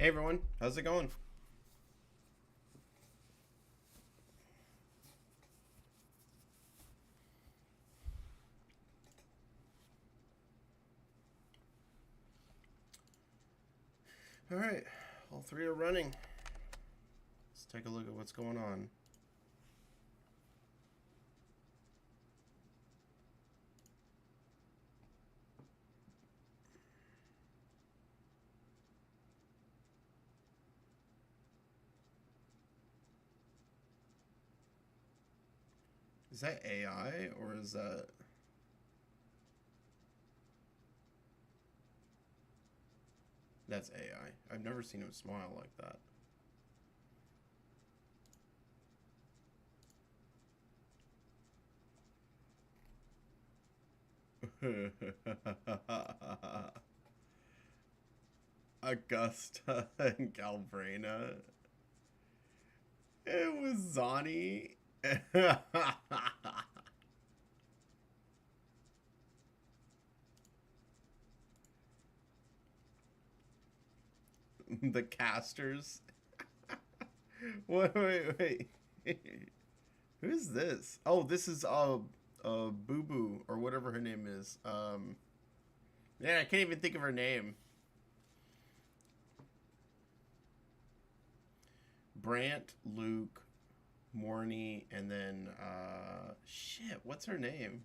Hey everyone, how's it going? All right, all three are running. Let's take a look at what's going on. Is that AI or is that... That's AI. I've never seen him smile like that. Augusta and Galbrina. It was Zani. The casters. Wait. Who's this? Oh, this is Boo Boo or whatever her name is. Man, I can't even think of her name. Brant, Luke, Morny, and then shit, what's her name?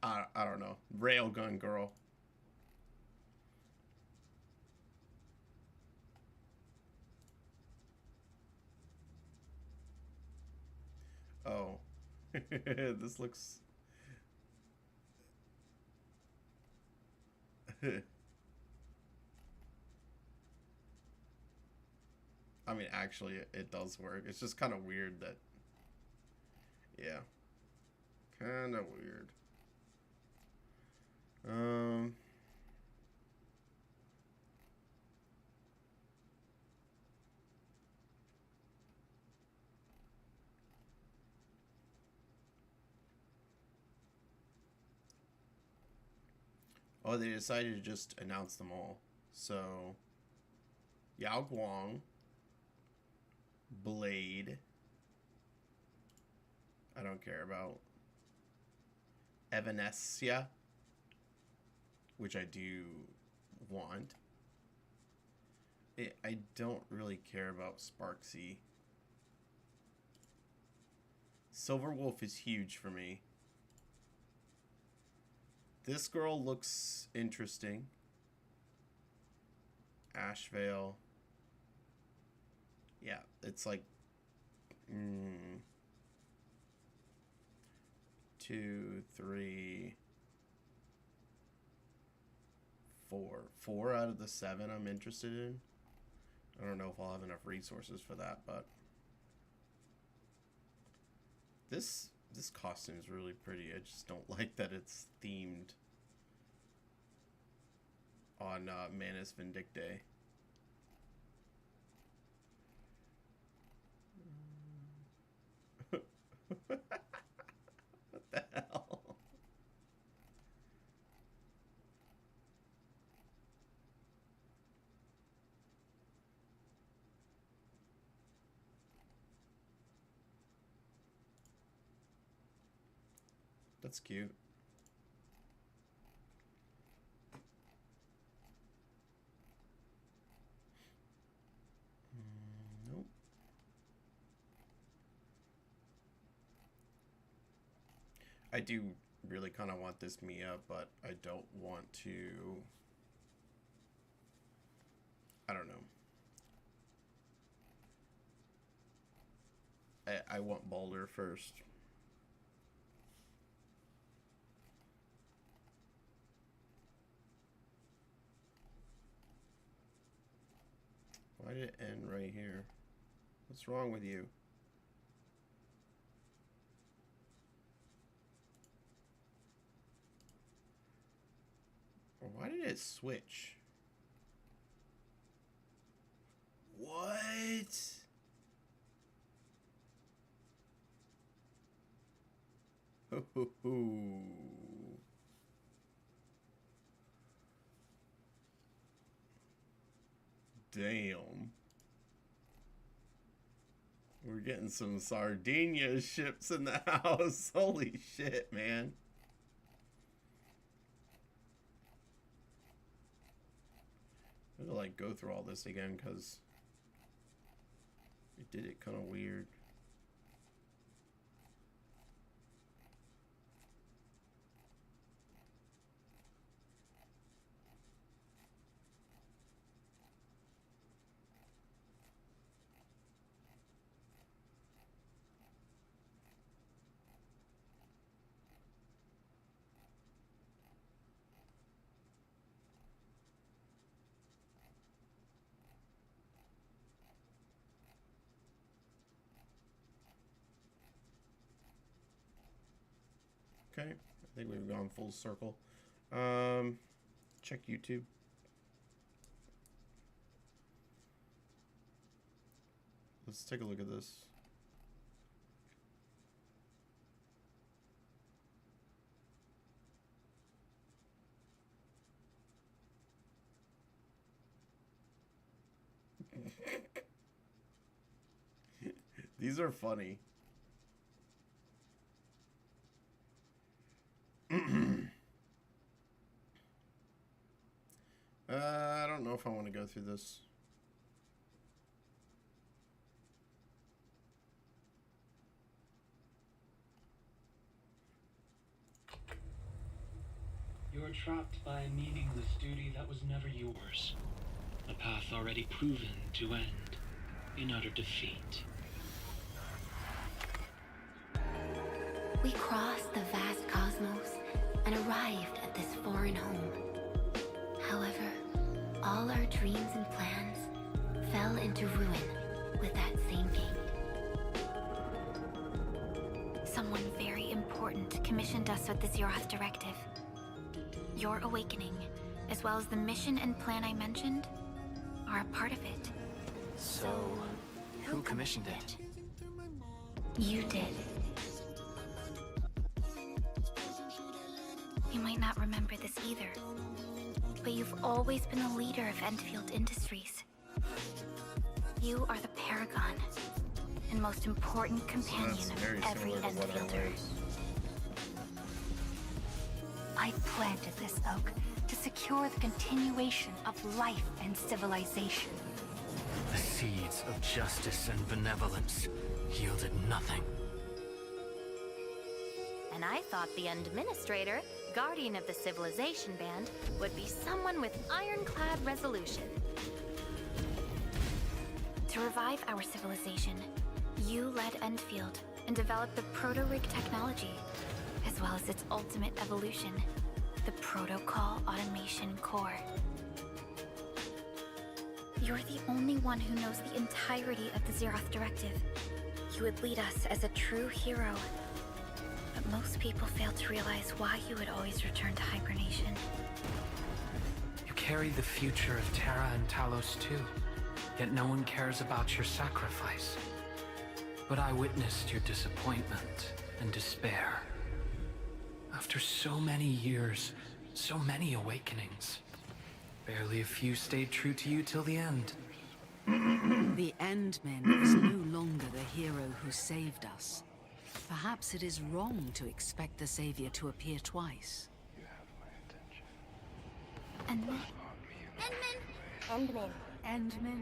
I don't know. Railgun girl. Oh. This looks I mean, actually, it does work. It's just kind of weird that, yeah, kind of weird. Um, oh, they decided to just announce them all. So, Yao Guang, Blade, I don't care about. Evanescia, which I do want. I don't really care about Sparksy. Silver Wolf is huge for me. This girl looks interesting. Ashvale. Yeah, it's like... two, three, four. Four out of the seven I'm interested in. I don't know if I'll have enough resources for that, but... This costume is really pretty. I just don't like that it's themed on Manus Vindictae. What the hell? That's cute. Nope. I do really kind of want this Mia, but I don't want to... I don't know. I want Baldur first. Why did it end right here? What's wrong with you? Or why did it switch? What? Damn. We're getting some Sardinia ships in the house. Holy shit, man. I'm gonna like go through all this again because it did it kind of weird. Okay, I think we've gone full circle. Check YouTube. Let's take a look at this. These are funny. I don't know if I want to go through this. You're trapped by a meaningless duty that was never yours. A path already proven to end in utter defeat. We crossed the vast cosmos and arrived at this foreign home. However, all our dreams and plans fell into ruin with that same king. Someone very important commissioned us with the Zeroth Directive. Your awakening, as well as the mission and plan I mentioned, are a part of it. So, who commissioned it? You did. You might not remember this either, but you've always been the leader of Enfield Industries. You are the paragon and most important companion of every Enfielder. I planted this oak to secure the continuation of life and civilization. The seeds of justice and benevolence yielded nothing. And I thought the administrator, guardian of the civilization band, would be someone with ironclad resolution. To revive our civilization, you led Enfield and developed the proto-rig technology, as well as its ultimate evolution, the Protocol Automation Core. You're the only one who knows the entirety of the Zeroth Directive. You would lead us as a true hero. But most people fail to realize why you would always return to hibernation. You carry the future of Terra and Talos too, yet no one cares about your sacrifice. But I witnessed your disappointment and despair. After so many years, so many awakenings, barely a few stayed true to you till the end. The Endman is no longer the hero who saved us. Perhaps it is wrong to expect the Savior to appear twice. Endman? Endman. Endman.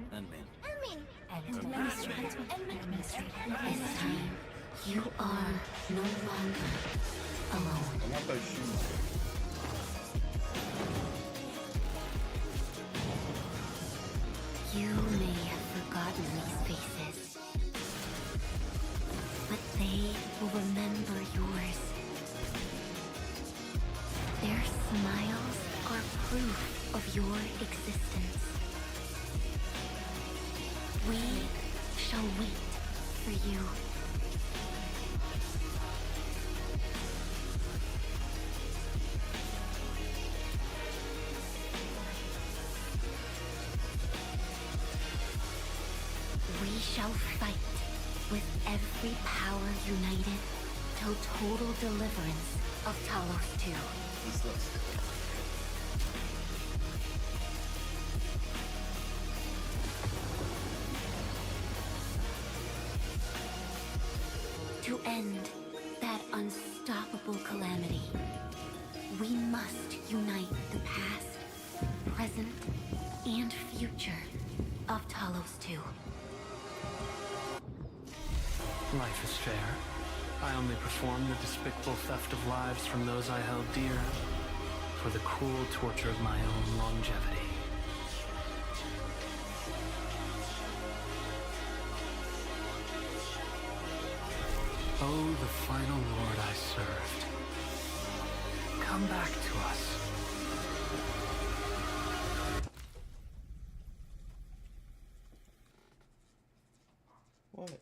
Administrator. This time, you are no longer alone. I want those shoes. You may have forgotten these faces, but they will remember yours. Their smiles are proof of your existence. We shall wait for you. We shall fight with every power united till total deliverance of Talos 2. This looks good. end that unstoppable calamity, we must unite the past, present, and future of Talos 2. Life is fair. I only performed the despicable theft of lives from those I held dear for the cruel torture of my own longevity. Oh, the final lord I served. Come back to us. What?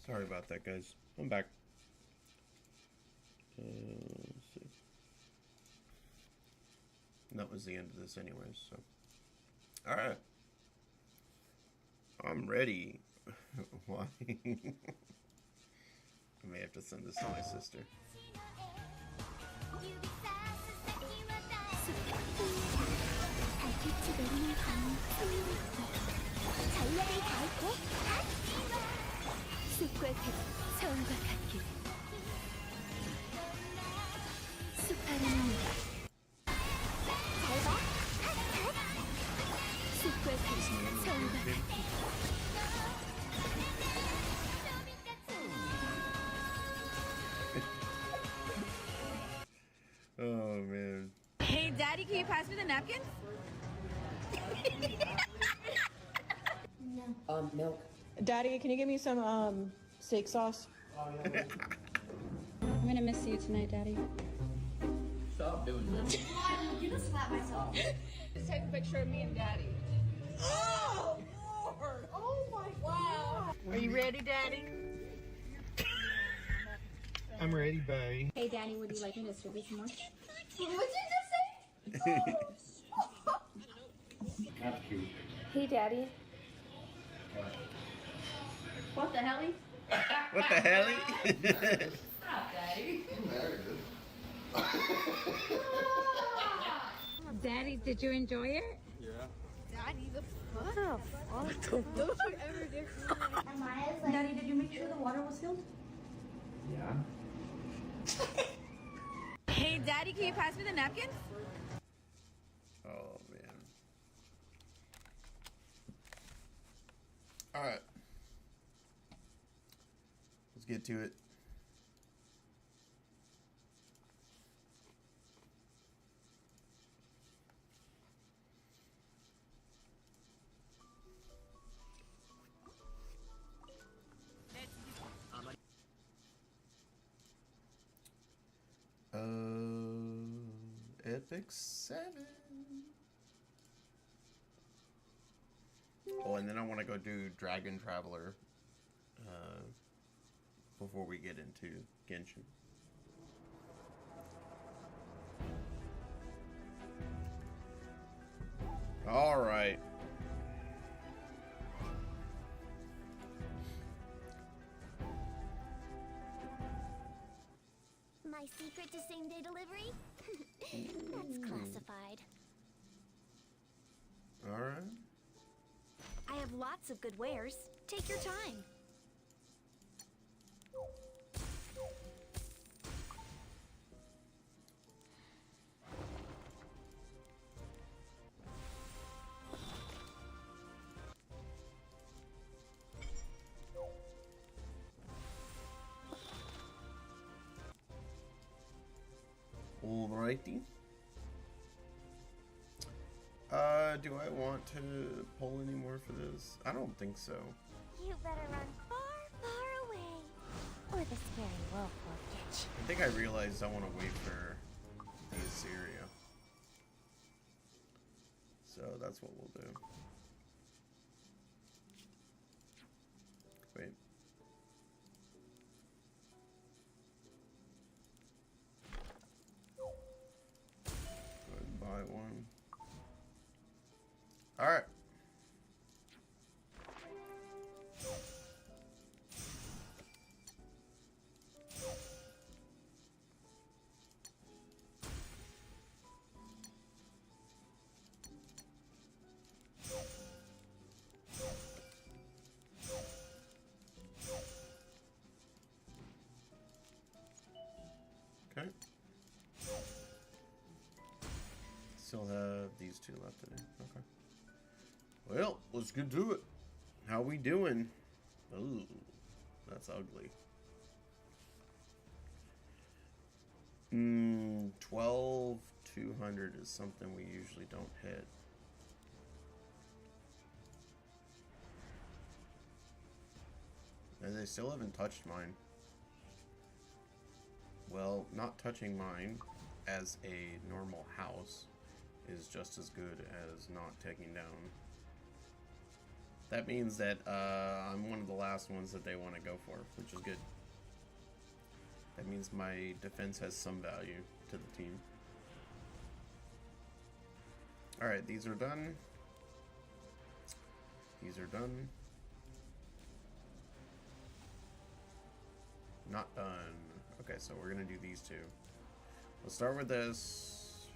Sorry about that, guys. I'm back. Let's see. And that was the end of this anyways, so. Alright. I'm ready. Why? I may have to send this to my sister. Oh man. Hey, Daddy, can you pass me the napkins? Milk. Daddy, can you give me some steak sauce? I'm gonna miss you tonight, Daddy. Stop doing that. You just slap myself. Let's take a picture of me and Daddy. Oh, Lord! Oh my God! Are you ready, Daddy? I'm ready, babe. Hey, Daddy, would you like me to serve you some more? What did you just say? That's cute. Hey, Daddy. What the hell? What the hell? Stop, Daddy. Daddy, did you enjoy it? Yeah. Daddy, the fuck? What the fuck? Don't you ever dare cry. Daddy, did you make sure the water was filled? Yeah. Hey, Daddy, can you pass me the napkins? Oh man. Alright. Let's get to it. Epic 7. Oh, and then I want to go do Dragon Traveler before we get into Genshin. All right. My secret to same-day delivery? That's classified. All right. I have lots of good wares. Take your time. Alrighty. Do I want to pull any more for this? I don't think so. You better run far, far away, or the scary wolf will get you. I think I realized I want to wait for the Assyria. So that's what we'll do. Wait. Go ahead and buy one. Alright. Okay. Still have these two left to do. Okay. Well, let's get to it. How we doing? Ooh, that's ugly. 12,200 is something we usually don't hit. And they still haven't touched mine. Well, not touching mine as a normal house is just as good as not taking down That means that I'm one of the last ones that they want to go for, which is good. That means my defense has some value to the team. Alright, these are done. These are done. Not done. Okay, so we're gonna do these two. We'll start with this.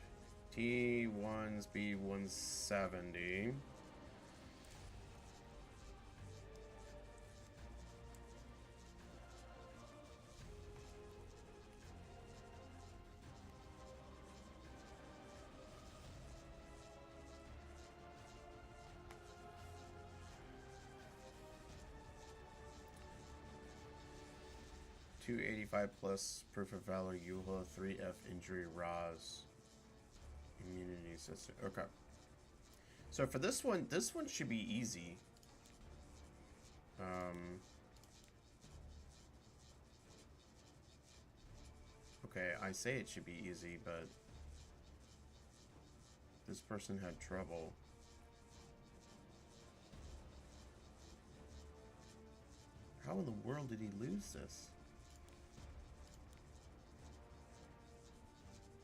T1's B170. $285 plus proof of valor, Yuhla, 3F injury, Raz, immunity system. Okay. So for this one should be easy. Okay, I say it should be easy, but this person had trouble. How in the world did he lose this?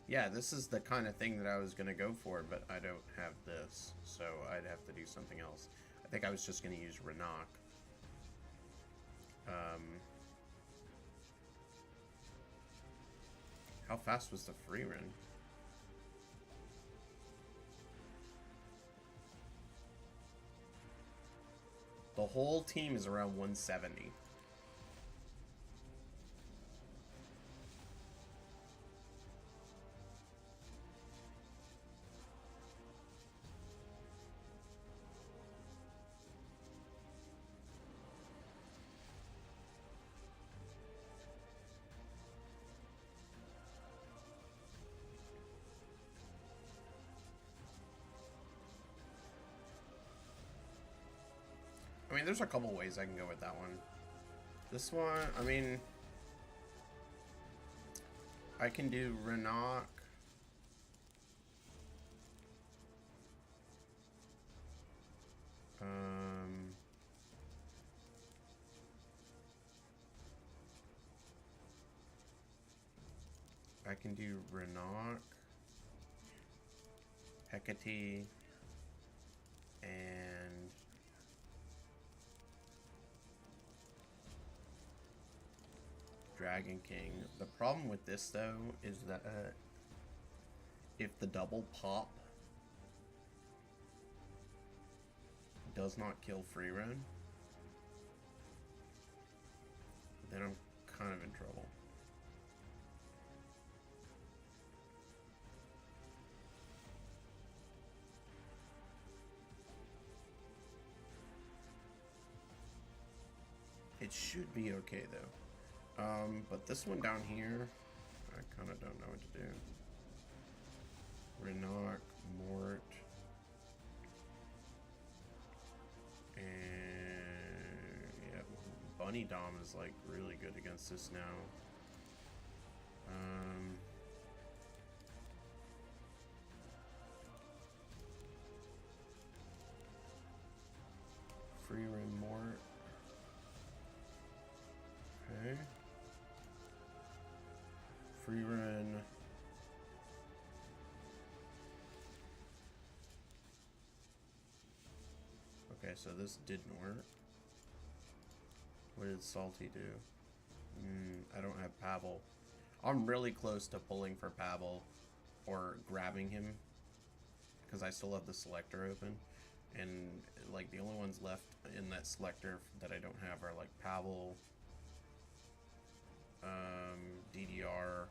Yeah, this is the kind of thing that I was going to go for, but I don't have this, so I'd have to do something else. I think I was just going to use Renak. How fast was the free run? The whole team is around 170. I mean, there's a couple ways I can go with that one. This one, I mean, I can do Renak. I can do Renak, Hecate, and Dragon King. The problem with this though is that if the double pop does not kill free run, then I'm kind of in trouble. It should be okay though. But this one down here, I kind of don't know what to do. Renak, Mort, and yeah, Bunny Dom is like really good against this now. Free Run Mort. Okay. Free run. Okay, so this didn't work. What did Salty do? I don't have Pavel. I'm really close to pulling for Pavel or grabbing him because I still have the selector open. And like the only ones left in that selector that I don't have are like Pavel, DDR,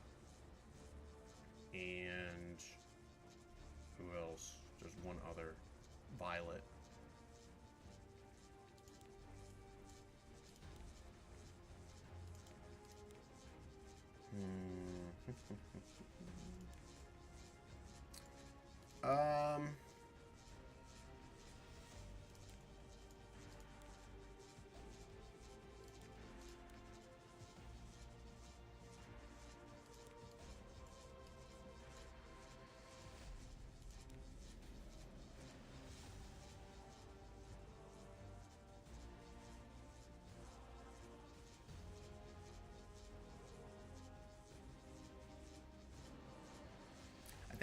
and who else? There's one other, Violet.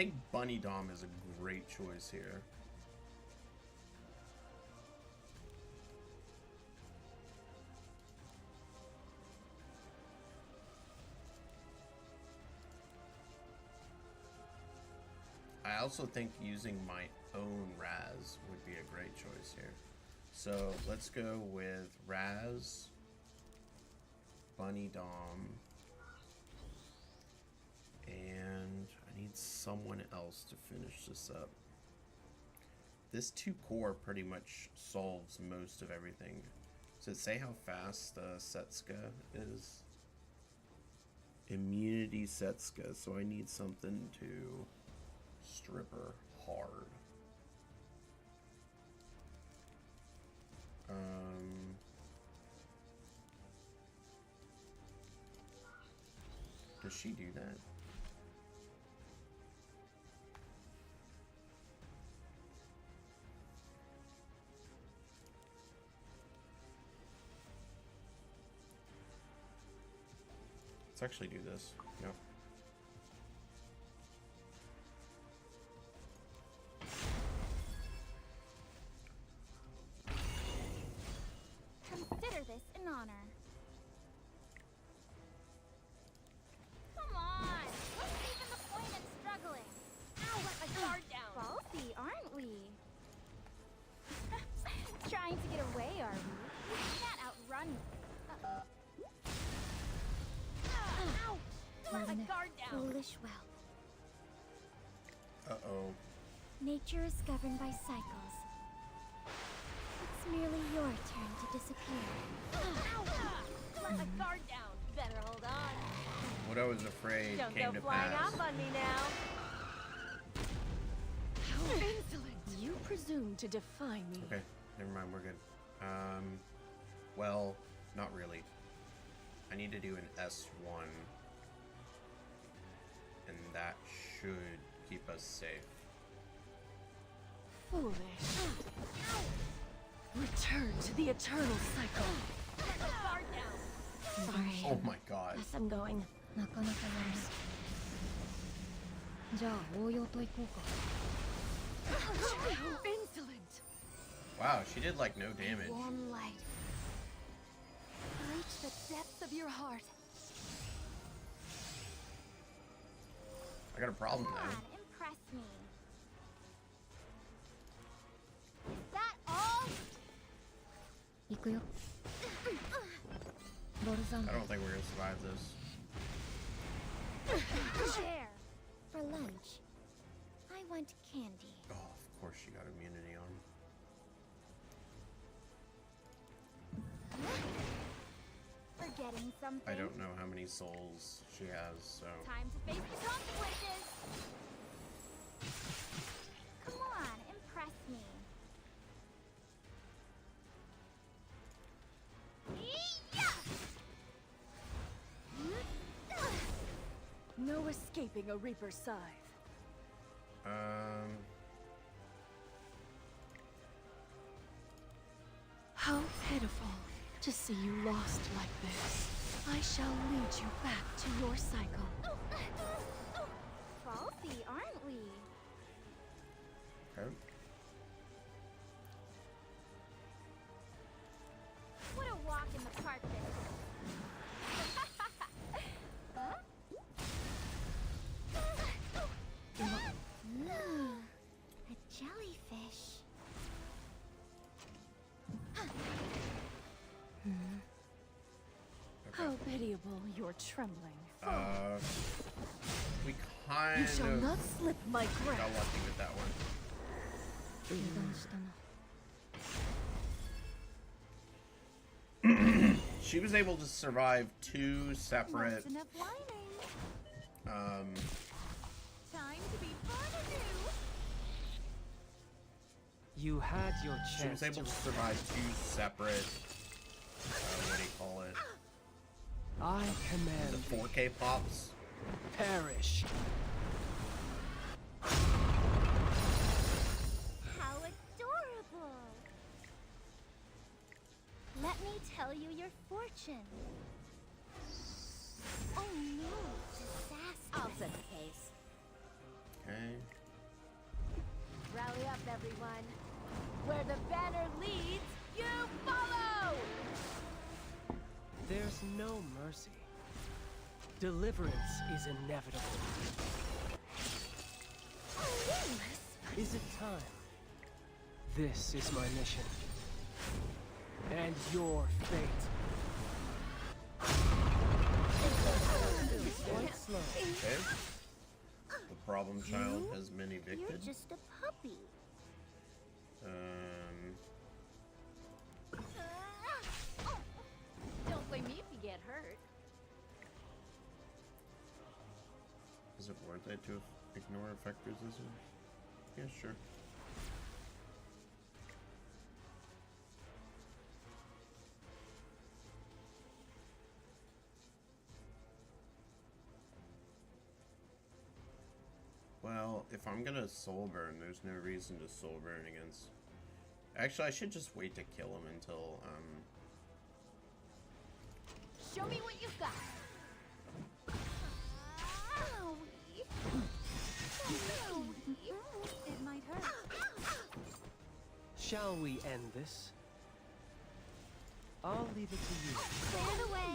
think Bunny Dom is a great choice here. I also think using my own Raz would be a great choice here. So let's go with Raz, Bunny Dom, and I need someone else to finish this up. This 2 core pretty much solves most of everything. Does it say how fast Setsuka is? Immunity Setsuka, so I need something to strip her hard. Does she do that? Let's actually do this. Yep. Consider this an honor. Come on! What's even the point in struggling? Ow, let my guard down! Ballsy, aren't we? Trying to get away, are we? You can't outrun me. Uh-oh. Ow! Let my guard down! Foolish whelp. Uh-oh. Nature is governed by cycles. It's merely your turn to disappear. Ow! Let my guard down. Better hold on. What I was afraid Don't came go to flying pass. off on me now. How insolent! You presume to defy me. Okay, never mind, we're good. Well, not really. I need to do an S1. And that should keep us safe. Foolish. Return to the eternal cycle. Let my guard down. Sorry. Oh my god. Yes, I'm going. なかなかやる。じゃあ応用と行こうか。How insolent! Wow, she did like no damage. Warm light. Reach the depths of your heart. I got a problem Come now. on, impress me. Is that all? 行くよ。ボルザン I don't think we're gonna survive this. There. For lunch, I want candy. Oh, of course she got immunity on. Forgetting something. I don't know how many souls she has, so... Time to face the consequences. Come on, impress me. No escaping a Reaper's scythe. How pitiful to see you lost like this. I shall lead you back to your cycle. Faulty, aren't we? Okay. What a walk in the park this is. Huh? A jellyfish. How pitiable you're trembling. We kind You shall of not slip my got grasp. lucky with that one. She was able to survive 2 separate, Enough whining. Time to be fun anew. You had your chance. she was able to survive 2 separate, what do you call it? I command The 4K pops. perish. How adorable. Let me tell you your fortune. Oh no, disaster. I'll set the case. Okay. Rally up, everyone. Where the banner leads, you follow! There's no mercy. Deliverance is inevitable. Is it time? This is my mission. And your fate. Quite slow. Okay. The problem child has been evicted. You're just a puppy. Don't blame me if you get hurt. Is it worth it to ignore effect resistance? Yeah, sure. Well, if I'm gonna soul burn, there's no reason to soul burn against. Actually, I should just wait to kill him until Show me what you've got. It might hurt. Shall we end this? I'll leave it to you. Clear the way.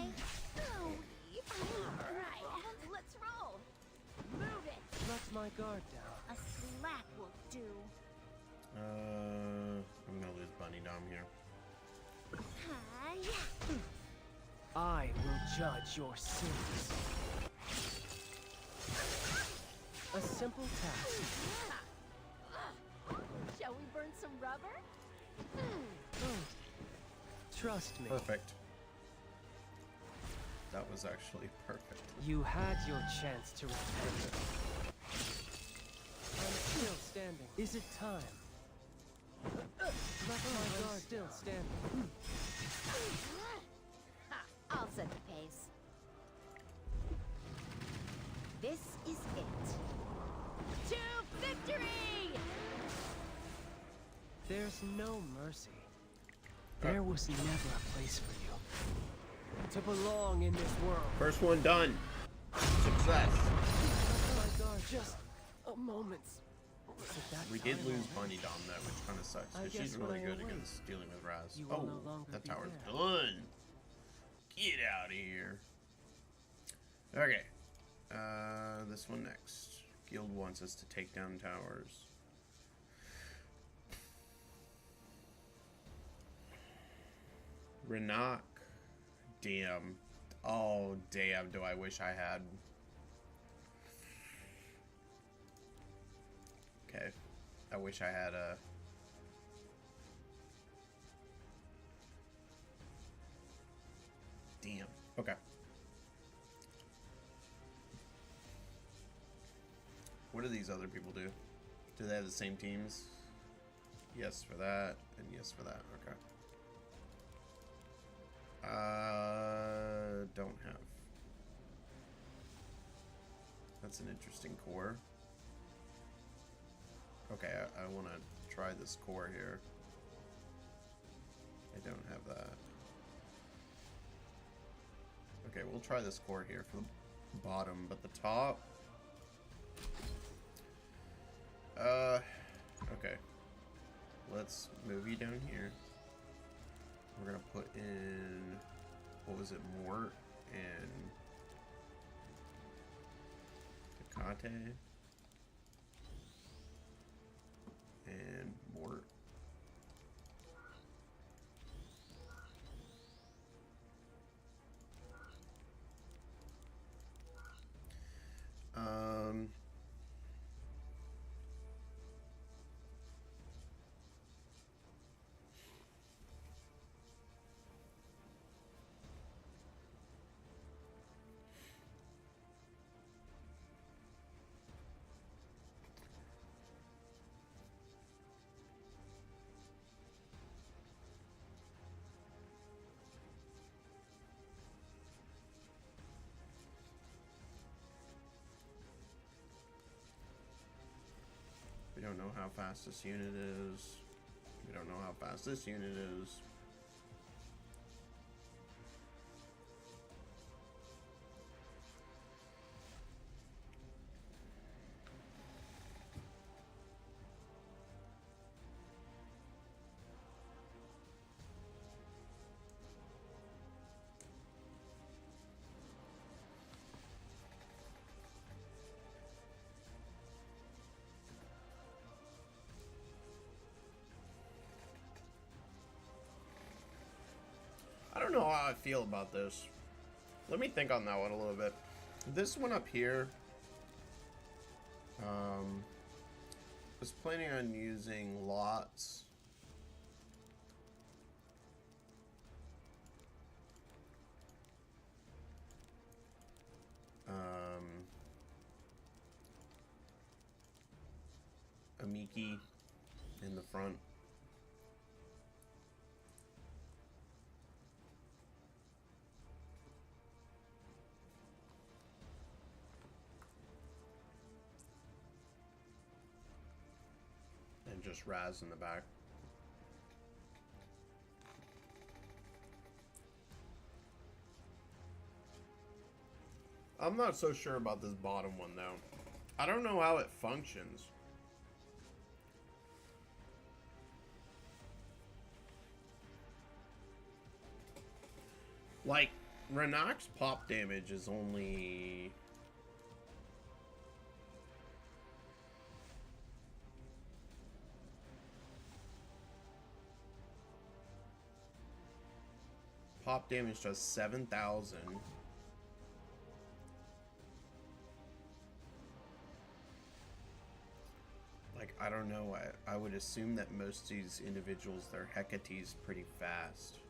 Alright, let's roll. Move it. Let my guard down. A slap will do. I'm gonna lose Bunny Dom here. I will judge your sins. A simple task. Shall we burn some rubber? Trust me. Perfect. That was actually perfect. You had your chance to repent. I'm still standing. Is it time? Let my guard still standing. I'll set the pace. This is it. To victory! There's no mercy. There was never a place for you. To belong in this world. First one done. Success. My guard, just a moment. We did lose Bunny Dom though, which kind of sucks because she's really good against dealing with Raz. Oh, that tower's done. Get out of here. Okay. This one next. Guild wants us to take down towers. Renak. Damn. Oh, damn. Do I wish I had. Okay. I wish I had a. Damn. Okay. What do these other people do? Do they have the same teams? Yes for that, and yes for that. Okay. Don't have. That's an interesting core. Okay, I want to try this core here. I don't have that. Okay, we'll try this core here for the bottom, but the top. Okay. Let's move you down here. We're gonna put in, what was it, Mort and Takate and Mort. We don't know how fast this unit is. We don't know how fast this unit is. know how I feel about this. Let me think on that one a little bit. This one up here, was planning on using lots. Amiki in the front. And just Raz in the back. I'm not so sure about this bottom one though. I don't know how it functions. Like, Renak's pop damage is only... Pop damage does 7,000. Like, I don't know. I would assume that most of these individuals, their Hecate's pretty fast.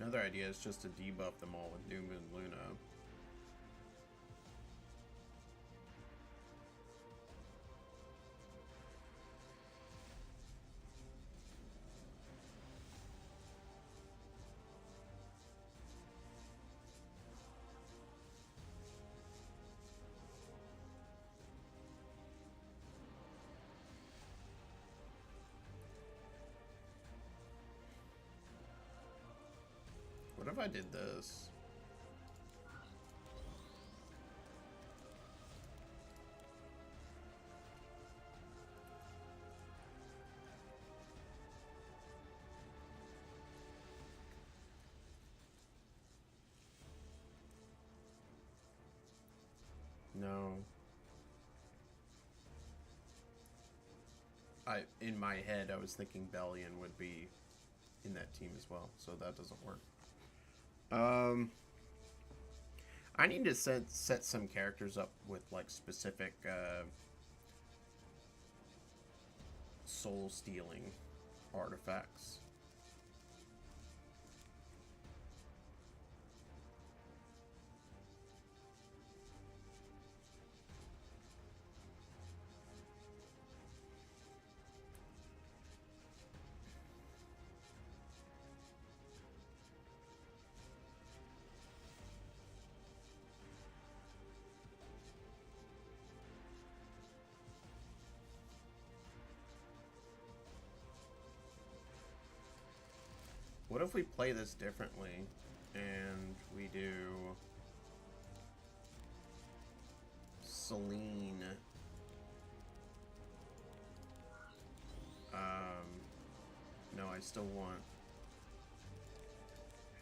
Another idea is just to debuff them all with New Moon Luna. What if I did this? No. In my head, I was thinking Bellion would be in that team as well, so that doesn't work. I need to set some characters up with like specific soul stealing artifacts. What if we play this differently and we do Celine? No, I still want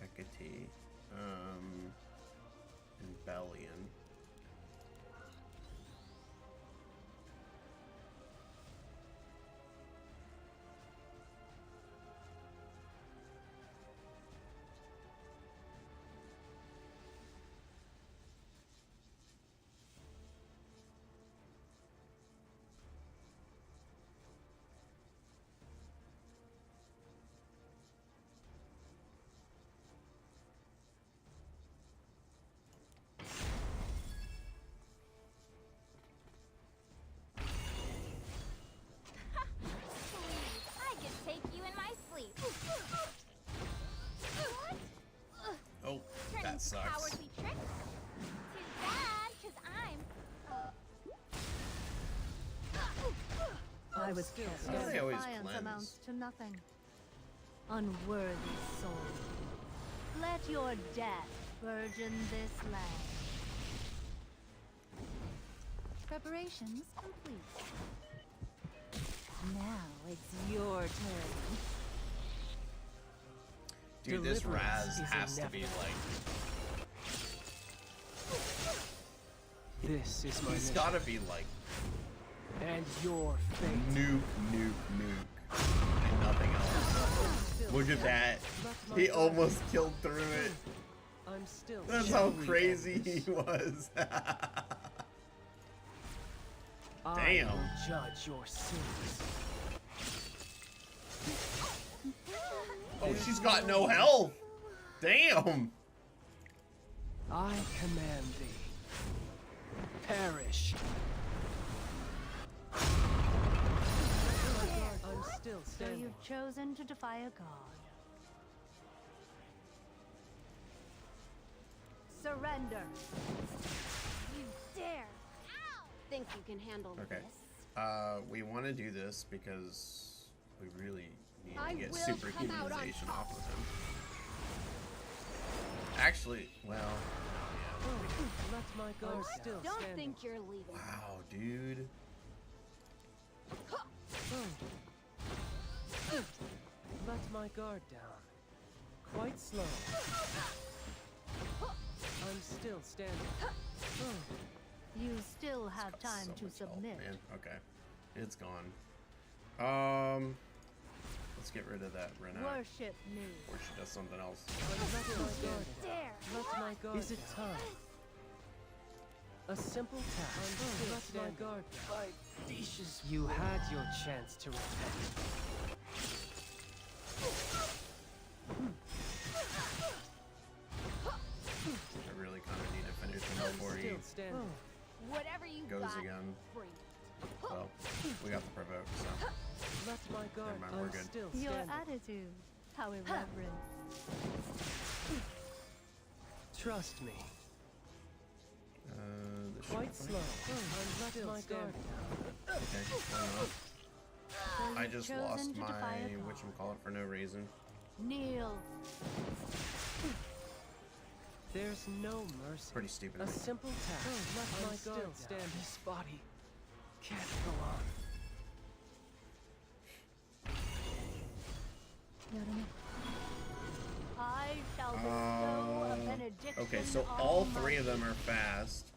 Hecate, and Bellion. sucks. cowardly trick. Too bad, because I'm... I was killed. How do they always Defiance cleanse? amounts to nothing. Unworthy soul. Let your death burgeon this land. Preparations complete. Now it's your turn. Dude, this Deliverance Raz is has to be inevitable. like. This is my He's mission. gotta be like. And your fate. Nuke, nuke, nuke. And nothing else. Look at that. He almost killed through it. I'm still That's how genuinely crazy envious. he was. I Damn. will judge your sins. Oh, she's got no health. Damn. I command thee. Perish. I'm still So standing. you've chosen to defy a god. Surrender. You dare! Think you can handle Okay. this? We want to do this because we really need I to get will come out on superhumanization top. off of him. Actually, well, Let my guard still Don't standing. think you're leaving. wow, dude. Let my guard down. Quite slow. I'm still standing. You still have Got time so to much health, submit. man. Okay, it's gone. Let's get rid of that Renat Worship me. before she does something else. Let my guard down. Dare! Let my guard Is it time? A simple task. Let my guard down. You had your chance to repent. I really kind of need to finish him before he Still standing. Whatever you goes got, again. bring it. Well, we got the provoke, so Let my guard. mind, we're I'm good. still Your standing. attitude, how irreverent. Trust me. this Quite should be slow. fine. Let my guard down. Okay, why not? So I you've just chosen lost to defy my a god. whatchamacallit for no reason. Kneel. There's no mercy. Pretty stupid. A of me. simple task. Let my guard down. This body can't go on. I shall bestow a benediction. Okay, so on all my three of them are fast.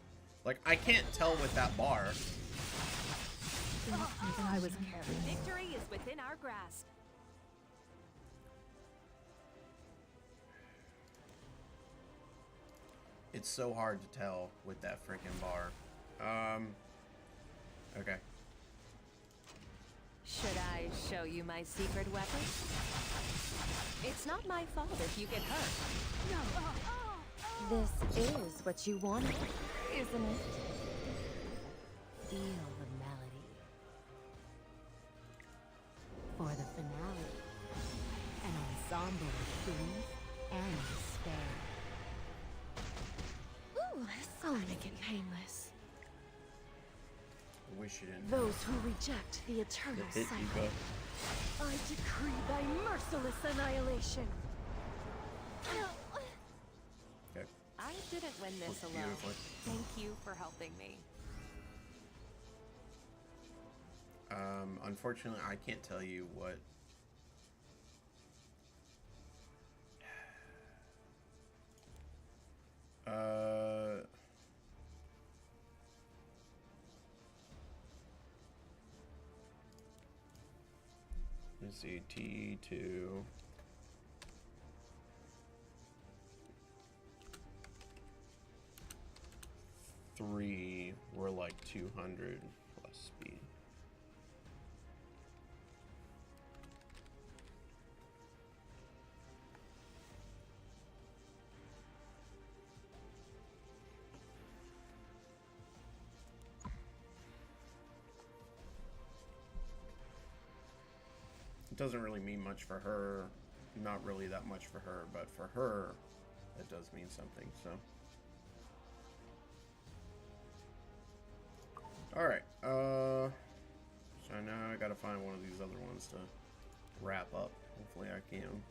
Like, I can't tell with that bar. I was carried. Victory is within our grasp. It's so hard to tell with that freaking bar. Okay. Should I show you my secret weapon? It's not my fault if you get hurt. This is what you wanted, isn't it? Feel the melody. For the finale, an ensemble of grief and despair. Ooh, I'll make it painless. I wish you didn't. Those who reject the eternal Hit you, cycle, but I decree thy merciless annihilation. okay. I didn't win this Worked alone. beautifully. Thank you for helping me. Unfortunately, I can't tell you what. Let's see, T2. Three, we're like 200 plus speed. It doesn't really mean much for her, not really that much for her, but for her, that does mean something, so. Alright, so now I gotta find one of these other ones to wrap up. Hopefully I can.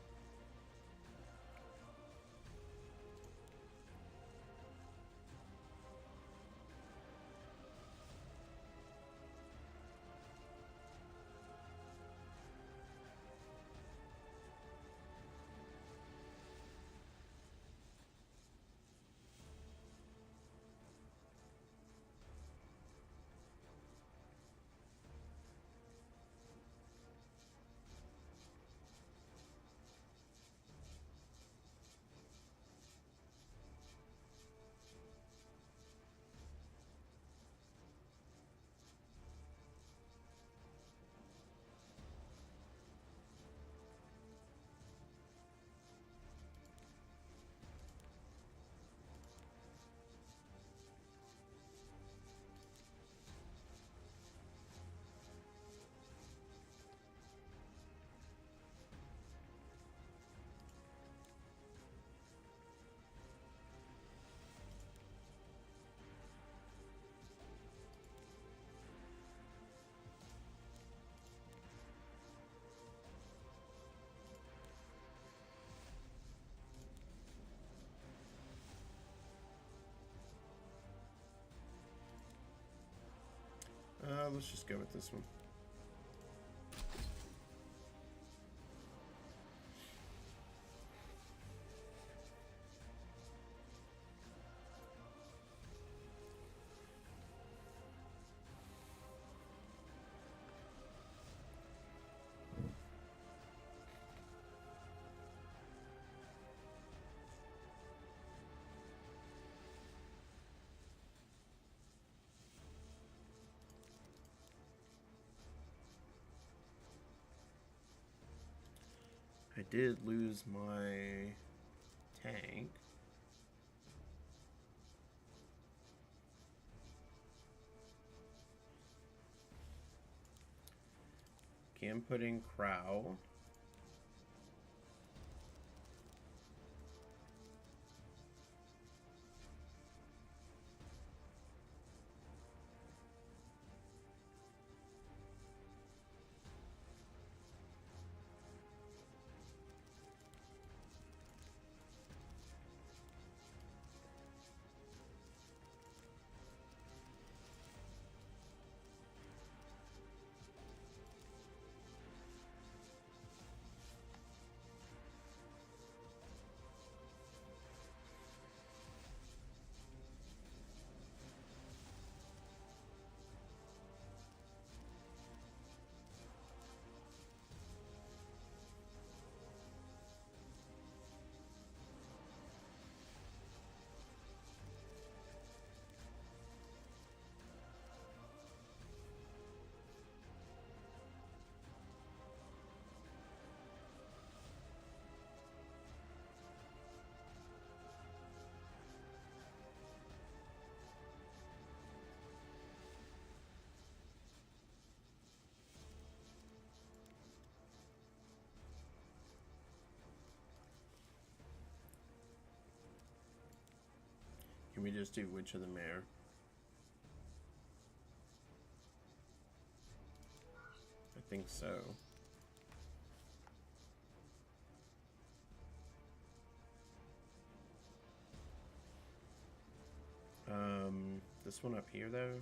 Let's just go with this one. I did lose my tank. Can put in Crow. Can we just do Witch of the Mare? I think so. This one up here though.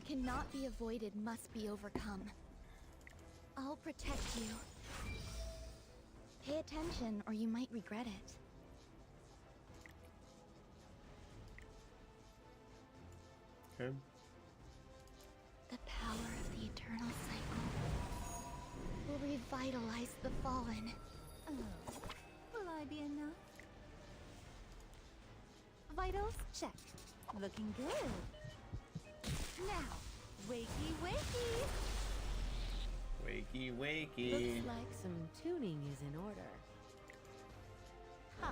What cannot be avoided must be overcome. I'll protect you. Pay attention, or you might regret it. Okay. The power of the eternal cycle will revitalize the fallen. Oh, will I be enough? Vitals, check. Looking good. Now, wakey wakey! Wakey, wakey. Looks like some tuning is in order. Huh.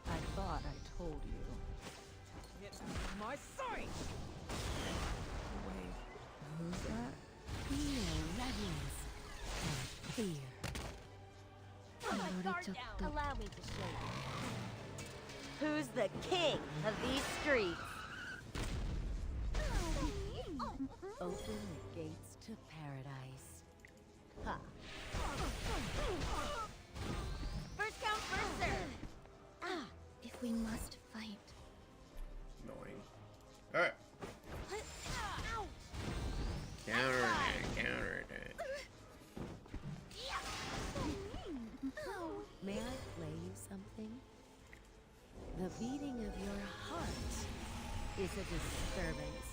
I thought I told you. Get my sight! Wait, who's that? Feel reverence and fear. Put my guard down. Allow me to show you. Who's the king of these streets? Open the gates to paradise. Ha. First come, first serve. Ah, if we must fight. Annoying. Alright. Counter attack, counter attack. May I play you something? The beating of your heart is a disturbance.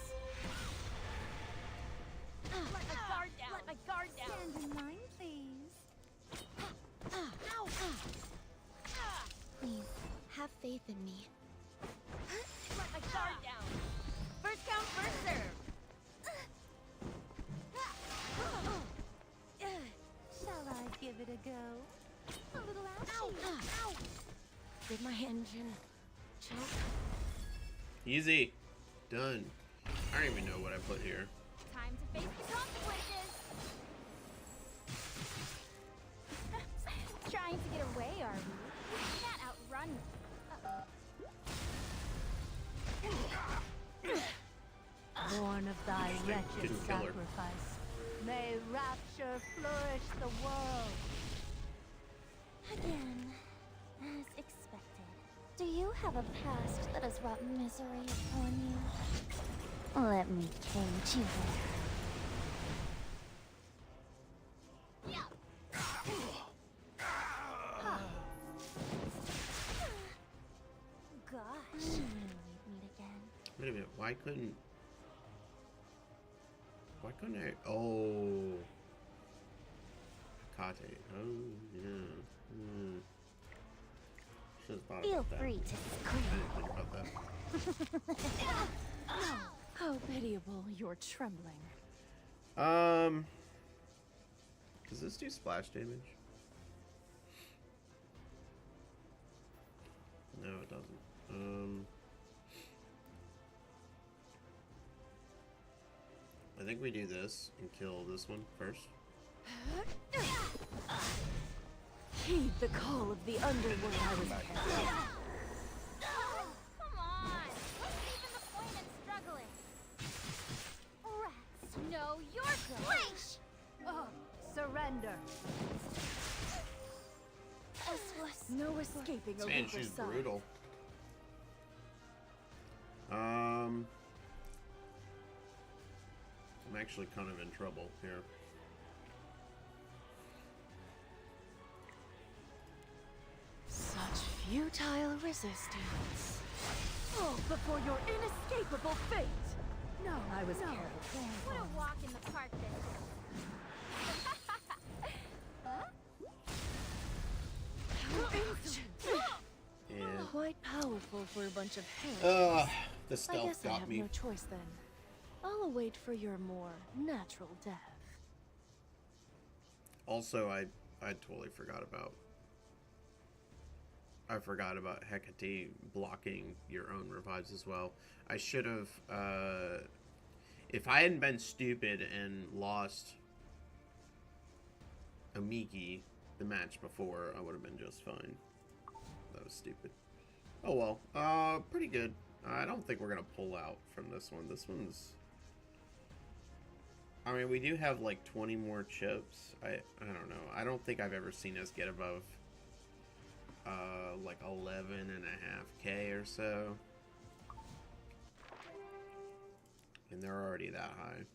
Let my guard down. Let my guard down. Stand in line, please. Please, have faith in me. Let my guard down. First come, first serve. Shall I give it a go? A little ouchie. Did my engine choke? Easy. Done. I don't even know what I put here. Time to face the consequences. Trying to get away, are we? You can't outrun me. Born of thy wretched Didn't kill her. sacrifice, may rapture flourish the world. Again, as expected. Do you have a past that has brought misery upon you? Let me cage you there. Gosh, we'd meet again. Wait a minute, why couldn't I? Oh. Kate. Oh, yeah. Should've thought Feel about that. free to I didn't think about that. How pitiable you're trembling. Does this do splash damage? No, it doesn't. I think we do this and kill this one first. Heed the call of the underworld. I was careful. Come on! What's even the point in struggling? Rats know you're good. Wait! Oh, surrender. No escaping a Man, river's she's side. brutal. I'm actually kind of in trouble here. Such futile resistance. Fall before your inescapable fate. No, I was careful. What a walk in the park this is. Yeah. Quite powerful for a bunch of hares. The I stealth guess I got have me. no choice then. I'll await for your more natural death. Also, I totally forgot about. I forgot about Hecate blocking your own revives as well. I should have. If I hadn't been stupid and lost Amiki the match before, I would have been just fine. That was stupid. Oh well. Pretty good. I don't think we're gonna pull out from this one. This one's. I mean, we do have like 20 more chips. I don't know. I don't think I've ever seen us get above like 11 and a half K or so. And they're already that high.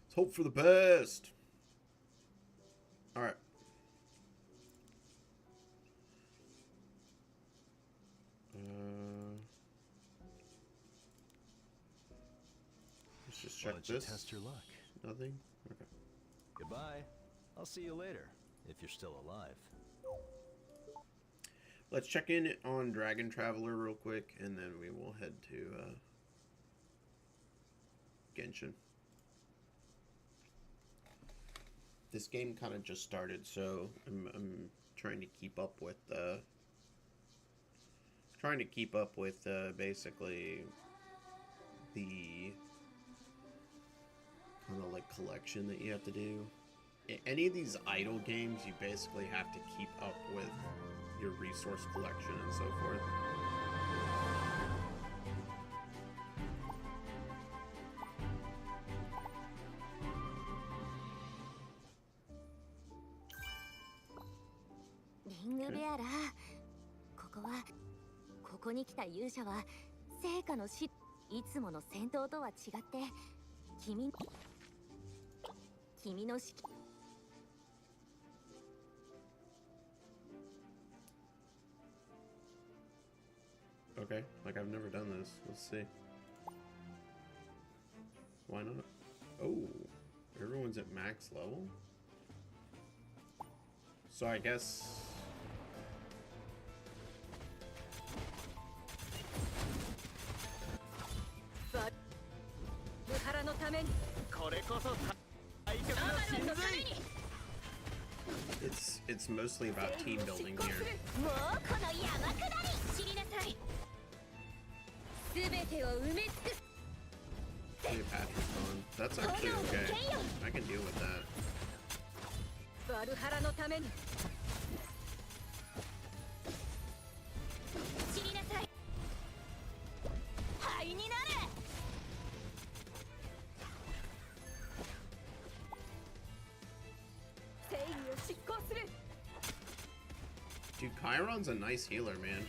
Let's hope for the best. Alright. Let's just check this. Test your luck. Nothing? Okay. Goodbye. I'll see you later, if you're still alive. Let's check in on Dragon Traveler real quick, and then we will head to Genshin. This game kind of just started, so I'm trying to keep up with basically the kind of like collection that you have to do. In any of these idle games, you basically have to keep up with your resource collection and so forth. Okay, like I've never done this. Let's see. Why not? Oh, everyone's at max level? So I guess... It's mostly about team building here. Cleopatra's gone. That's actually okay. I can deal with that. Dude, Chiron's a nice healer, man.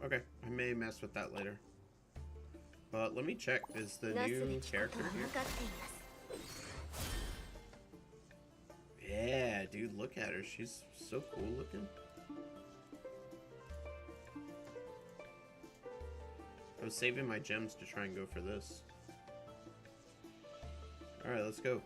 Okay, I may mess with that later. But let me check, is the new character here? Yeah, dude, look at her. She's so cool looking. I was saving my gems to try and go for this. Alright, let's go.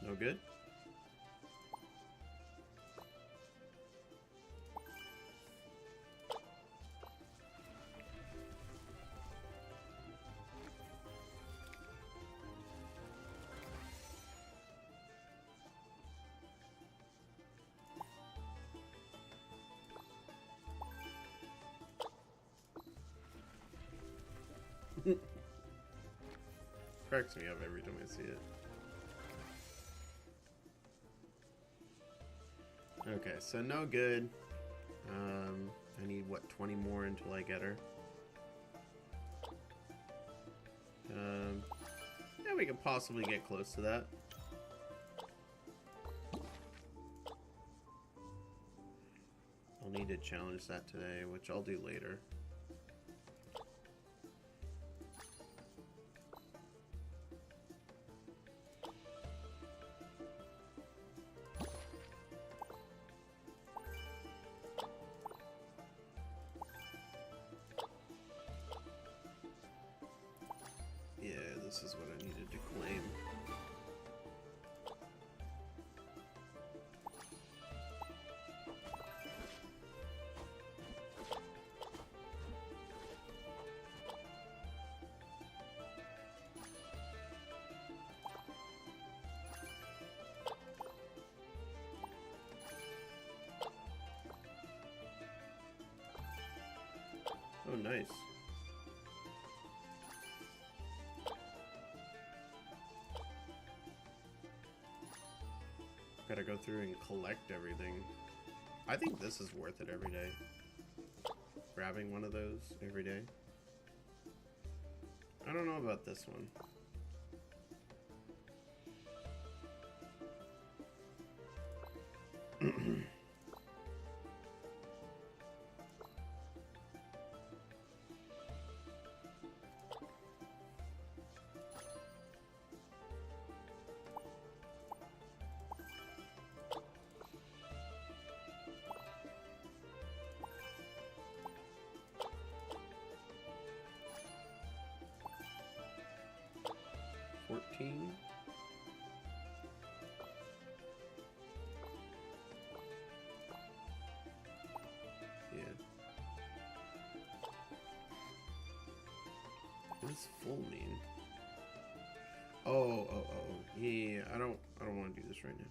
No good? Cracks me up every time I see it. Okay, so no good. I need, what, 20 more until I get her? Yeah, we could possibly get close to that. I'll need to challenge that today, which I'll do later. This is what I needed to claim. nice. Gotta go through and collect everything. I think this is worth it every day. Grabbing one of those every day. I don't know about this one. Yeah. What does full mean? Oh. Yeah, I don't want to do this right now.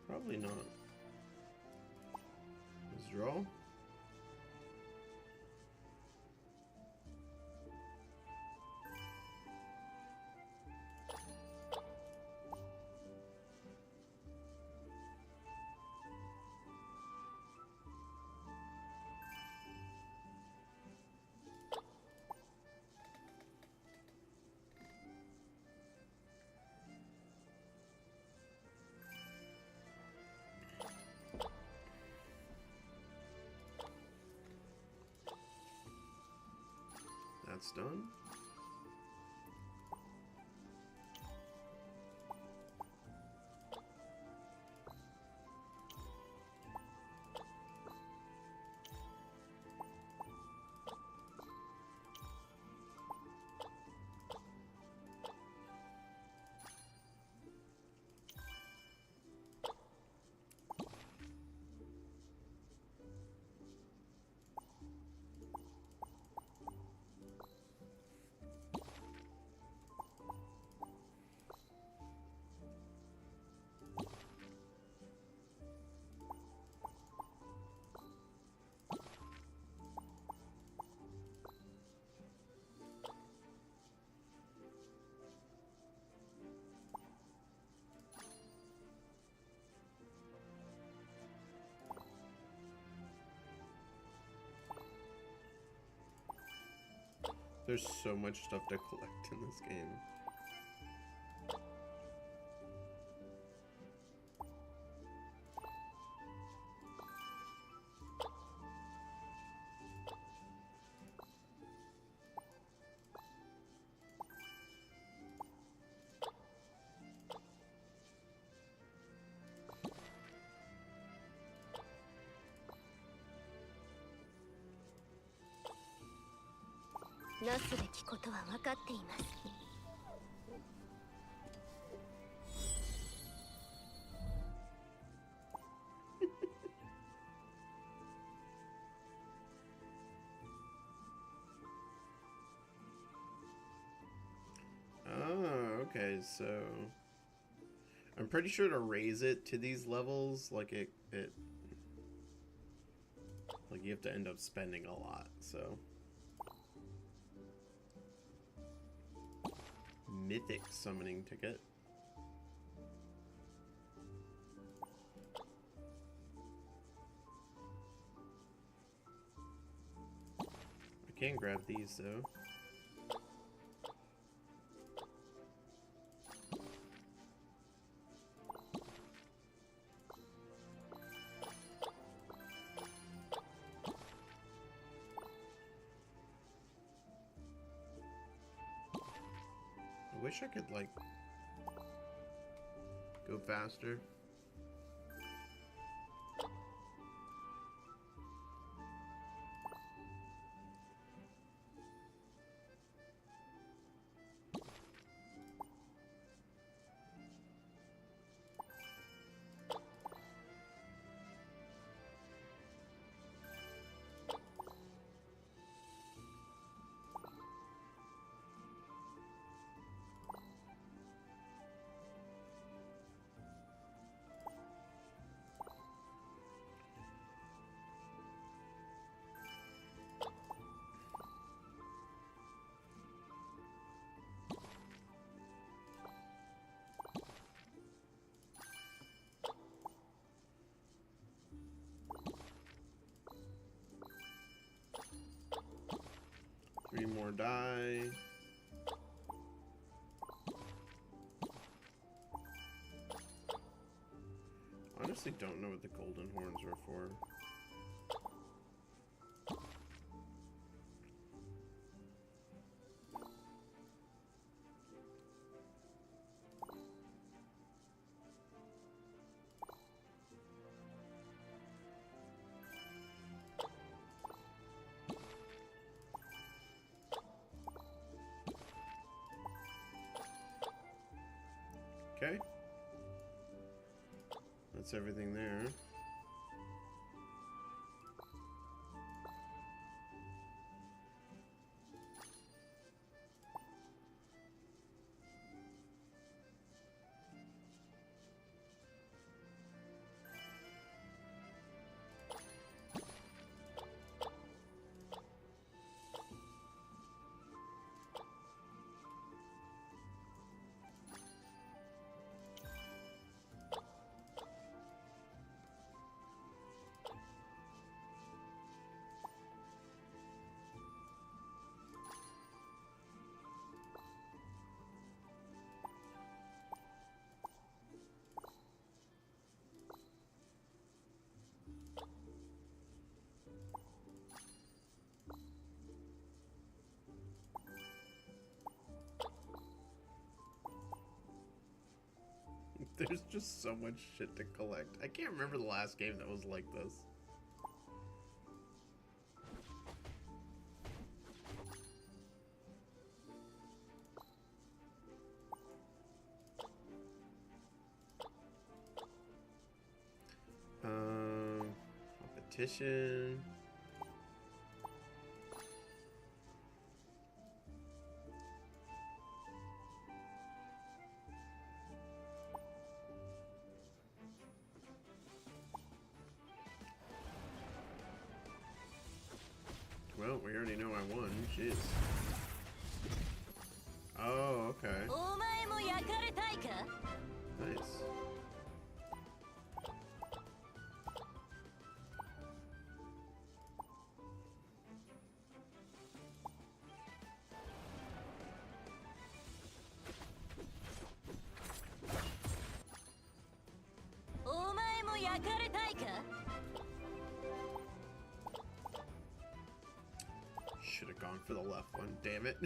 Probably not. Let's draw. That's done. There's so much stuff to collect in this game. Okay, so I'm pretty sure to raise it to these levels, like it like you have to end up spending a lot, so mythic summoning ticket. I can grab these though. I wish I could, like, go faster. more die. Honestly, don't know what the golden horns are for. Okay. That's everything there. There's just so much shit to collect. I can't remember the last game that was like this. Competition. Well, we already know I won. Jeez. Oh, okay. Nice. Should have gone for the left one, damn it.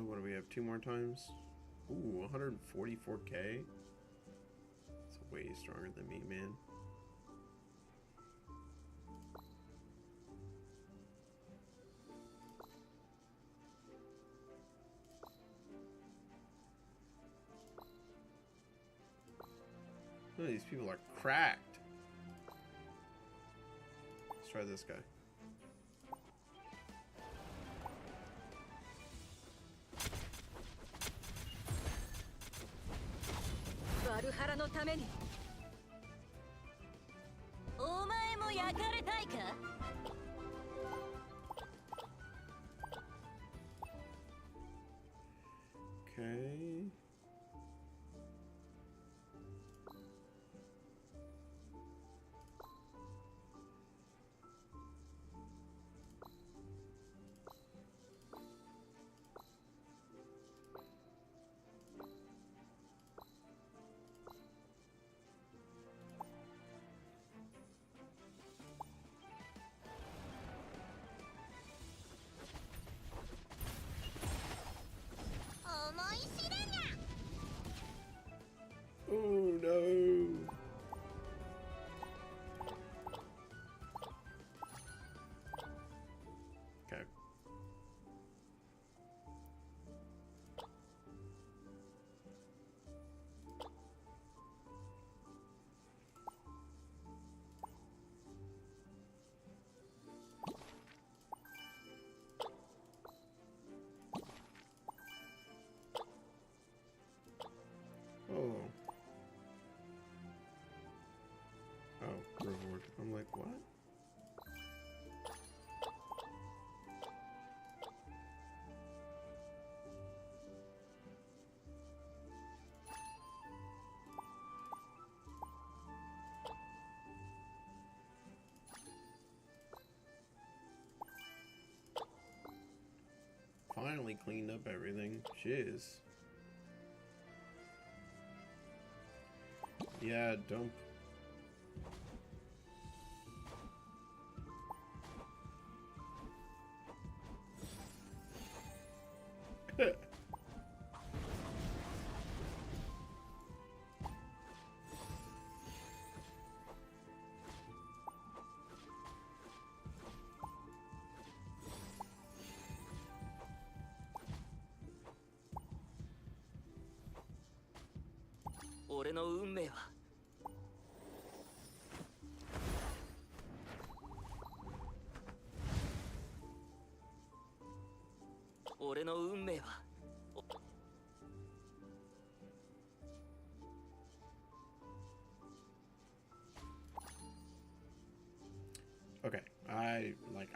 What do we have? 2 more times? Ooh, 144k? It's way stronger than me, man. Oh, these people are cracked. Let's try this guy. Okay. Oh no. Okay. Oh. Oh, reward. I'm like, finally cleaned up everything. Jeez. Yeah, don't. Okay,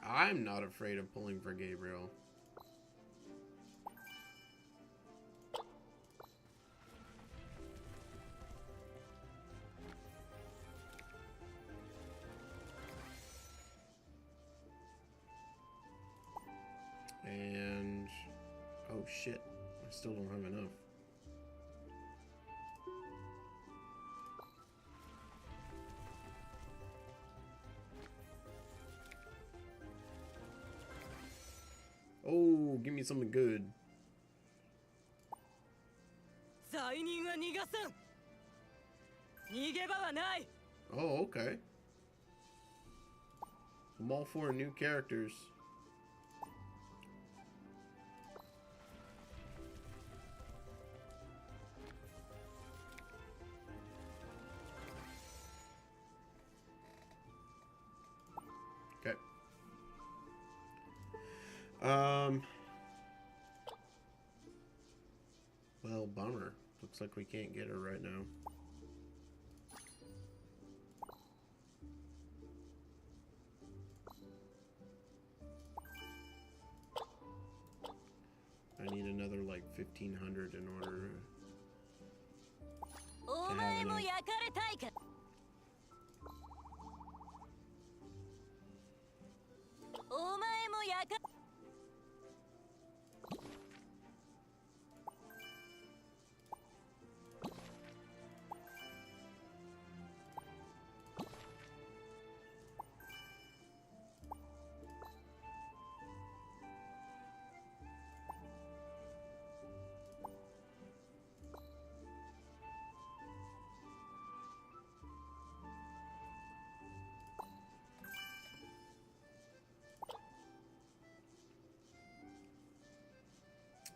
I'm not afraid of pulling for Gabriel. And oh shit, I still don't have enough. Oh, give me something good. Oh, okay. I'm all for new characters. Okay. Well, bummer. Looks like we can't get her right now. I need another like 1,500 in order to have enough.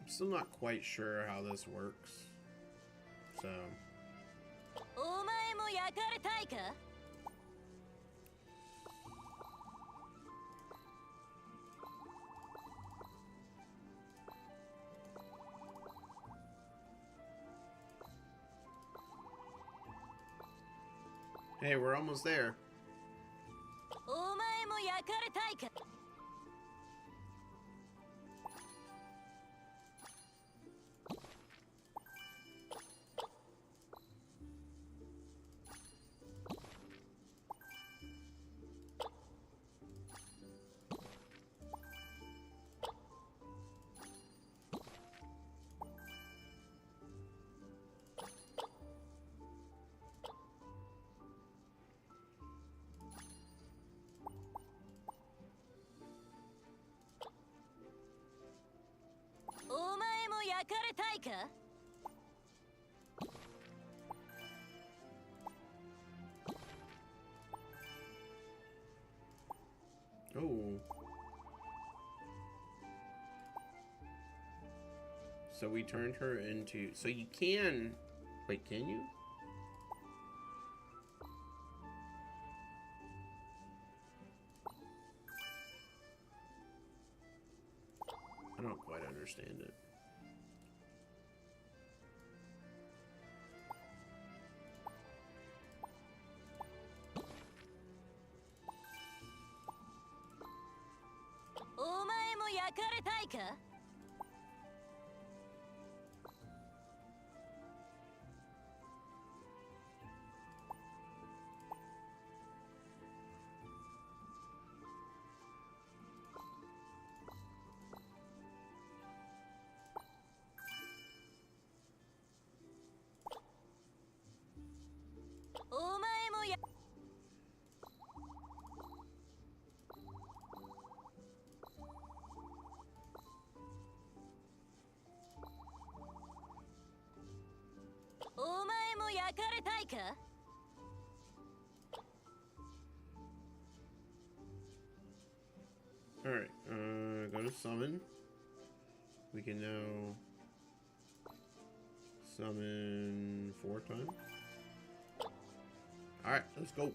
I'm still not quite sure how this works. So. Hey, we're almost there. Oh. So we turned her into... So you can... Wait, can you? I don't quite understand it. Alright, go to summon. We can now summon 4 times. Alright, let's go.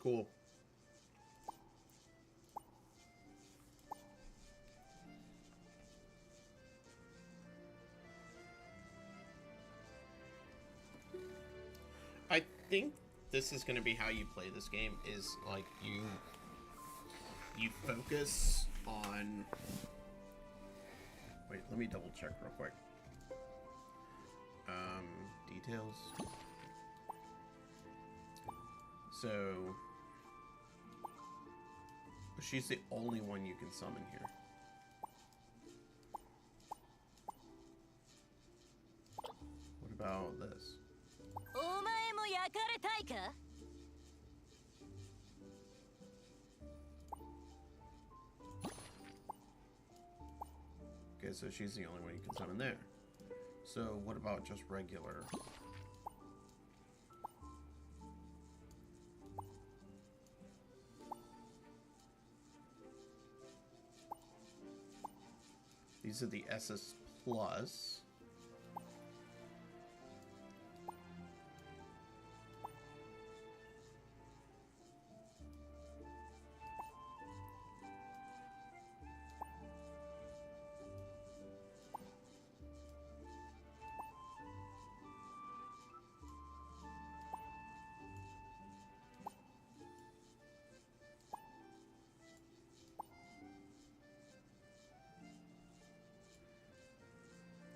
Cool. I think this is going to be how you play this game, is like you focus on... Wait, let me double check real quick. Details. So she's the only one you can summon here. What about this? Okay, so she's the only one you can summon there. So what about just regular? These are the SS Plus.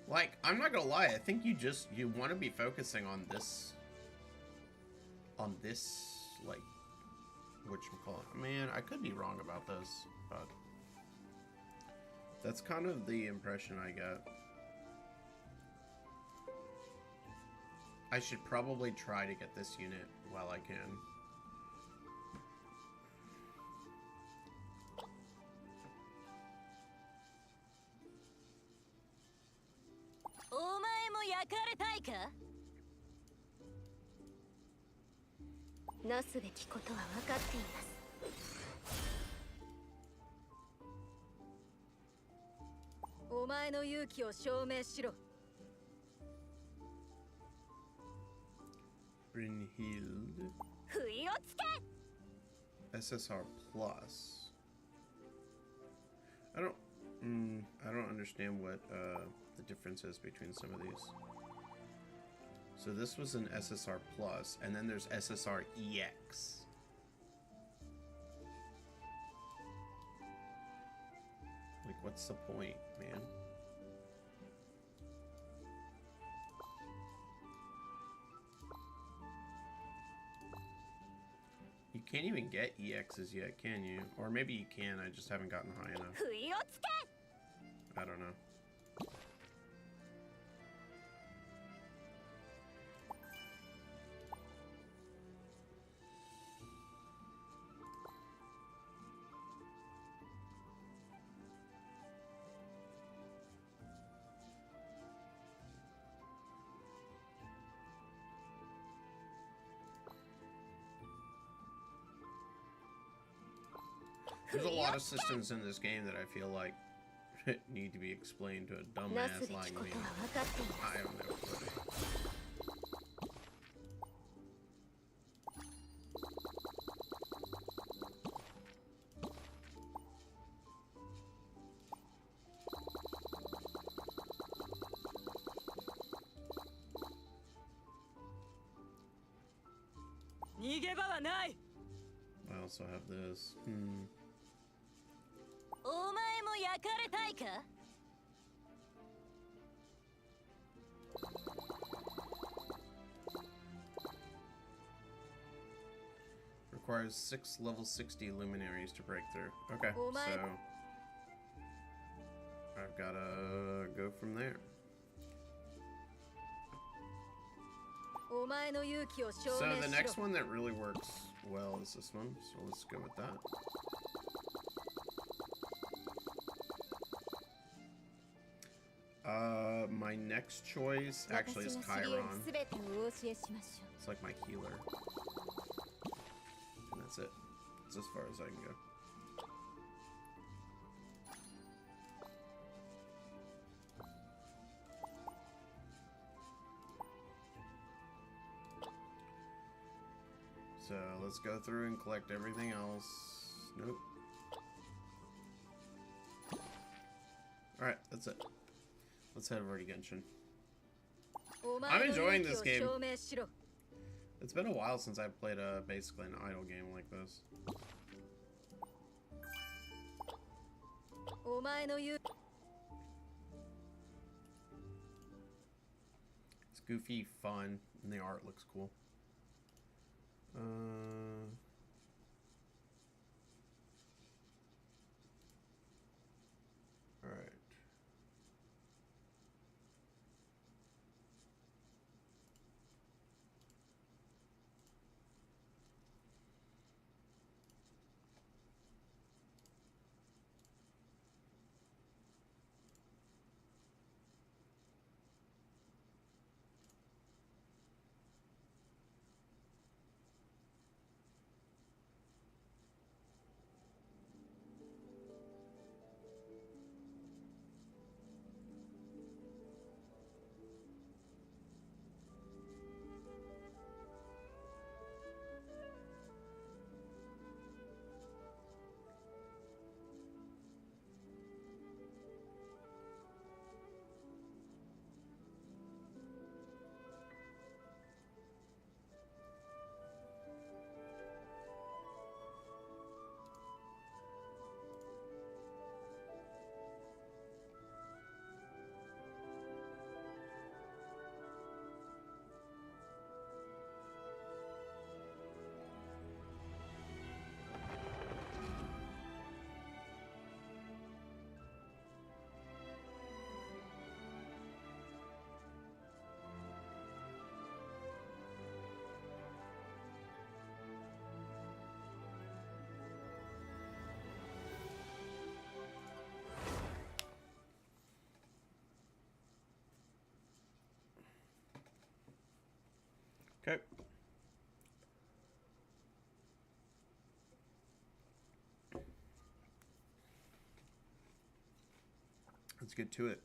Like, I'm not gonna lie, I think you want to be focusing on this, like, whatchamacallit. Man, I could be wrong about this, but that's kind of the impression I get. I should probably try to get this unit while I can. Brynhild. SSR Plus. I don't understand what the difference is between some of these. So this was an SSR Plus, and then there's SSR EX. Like, what's the point, man? You can't even get EXs yet, can you? Or maybe you can, I just haven't gotten high enough. I don't know. There's a lot of systems in this game that I feel like need to be explained to a dumbass like me. I have no clue. I also have this. Requires 6 level 60 luminaries to break through. Okay, so I've gotta go from there. So the next one that really works well is this one, so let's go with that. My next choice actually is Chiron. It's like my healer. And that's it. It's as far as I can go. So let's go through and collect everything else. Nope. Alright, that's it. Let's head over to Genshin. I'm enjoying this game. It's been a while since I played basically an idle game like this. It's goofy, fun, and the art looks cool. Alright. Okay. Let's get to it.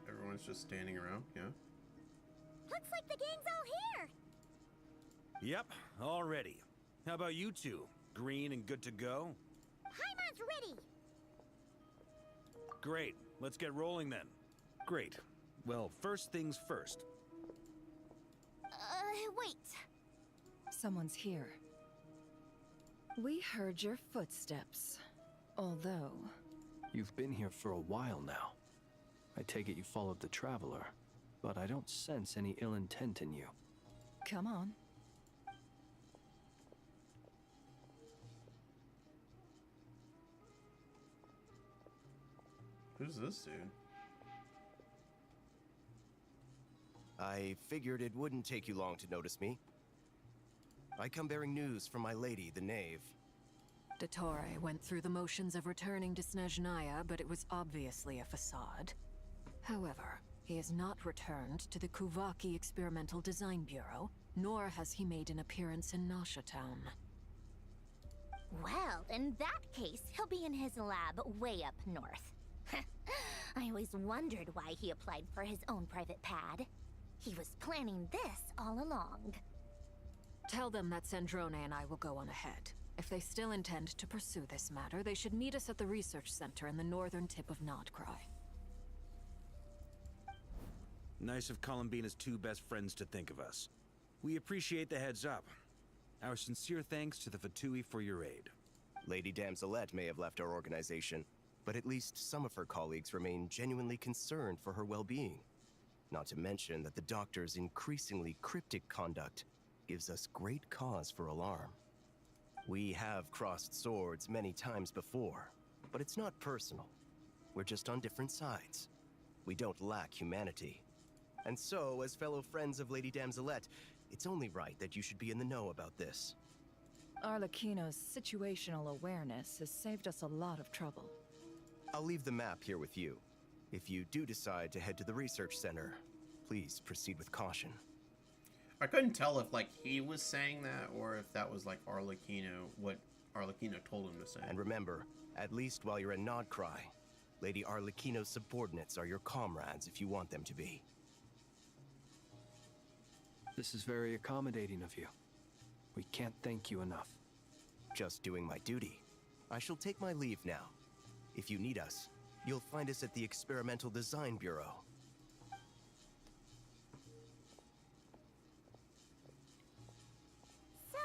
Everyone's just standing around, yeah? Looks like the gang's all here! Yep, all ready. How about you two? Green and good to go? Paimon's ready! Great, let's get rolling then. Great. Well, first things first. Wait. Someone's here. We heard your footsteps. Although... You've been here for a while now. I take it you followed the Traveler. but I don't sense any ill intent in you. Come on. Who's this dude? I figured it wouldn't take you long to notice me. I come bearing news from my lady, the Knave. Dottore went through the motions of returning to Snezhnaya, but it was obviously a facade. However, he has not returned to the Kuvaki Experimental Design Bureau, nor has he made an appearance in Nasha Town. Well, in that case, he'll be in his lab way up north. I always wondered why he applied for his own private pad. He was planning this all along. Tell them that Sandrone and I will go on ahead. If they still intend to pursue this matter, they should meet us at the research center in the northern tip of Nodcry. Nice of Columbina's two best friends to think of us. We appreciate the heads up. Our sincere thanks to the Fatui for your aid. Lady Damselette may have left our organization, but at least some of her colleagues remain genuinely concerned for her well-being. Not to mention that the Doctor's increasingly cryptic conduct gives us great cause for alarm. We have crossed swords many times before, but it's not personal. We're just on different sides. We don't lack humanity. And so, as fellow friends of Lady Damselette, it's only right that you should be in the know about this. Arlecchino's situational awareness has saved us a lot of trouble. I'll leave the map here with you. If you do decide to head to the research center, please proceed with caution. I couldn't tell if, like, he was saying that or if that was, like, Arlecchino, what Arlecchino told him to say. And remember, at least while you're in Nodcry, Lady Arlecchino's subordinates are your comrades if you want them to be. This is very accommodating of you. We can't thank you enough. Just doing my duty. I shall take my leave now. If you need us, you'll find us at the Experimental Design Bureau. So,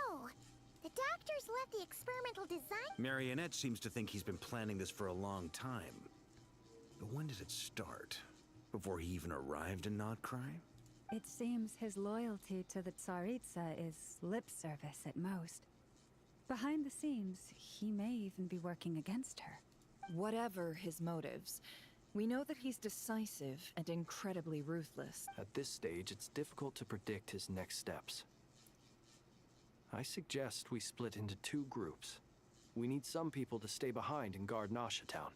the Doctor's left the experimental design? Marionette seems to think he's been planning this for a long time. But when did it start? Before he even arrived in Nodcry? It seems his loyalty to the Tsaritsa is lip service at most. Behind the scenes, he may even be working against her. Whatever his motives, we know that he's decisive and incredibly ruthless. At this stage, it's difficult to predict his next steps. I suggest we split into two groups. We need some people to stay behind and guard Nasha Town.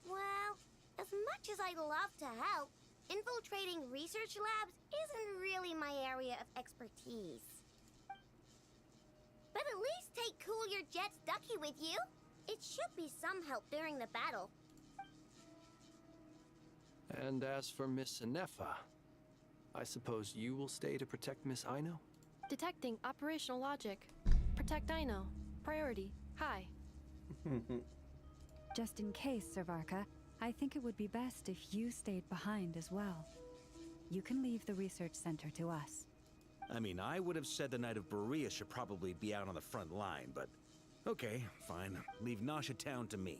Well, as much as I'd love to help, infiltrating research labs isn't really my area of expertise. But at least take Cool Your Jet's Ducky with you. It should be some help during the battle. And as for Miss Inefa, I suppose you will stay to protect Miss Aino? Detecting operational logic. Protect Aino. Priority. High. Just in case, Servarka, I think it would be best if you stayed behind as well. You can leave the research center to us. I mean, I would have said the Knight of Berea should probably be out on the front line, but... Okay, fine. Leave Nasha Town to me.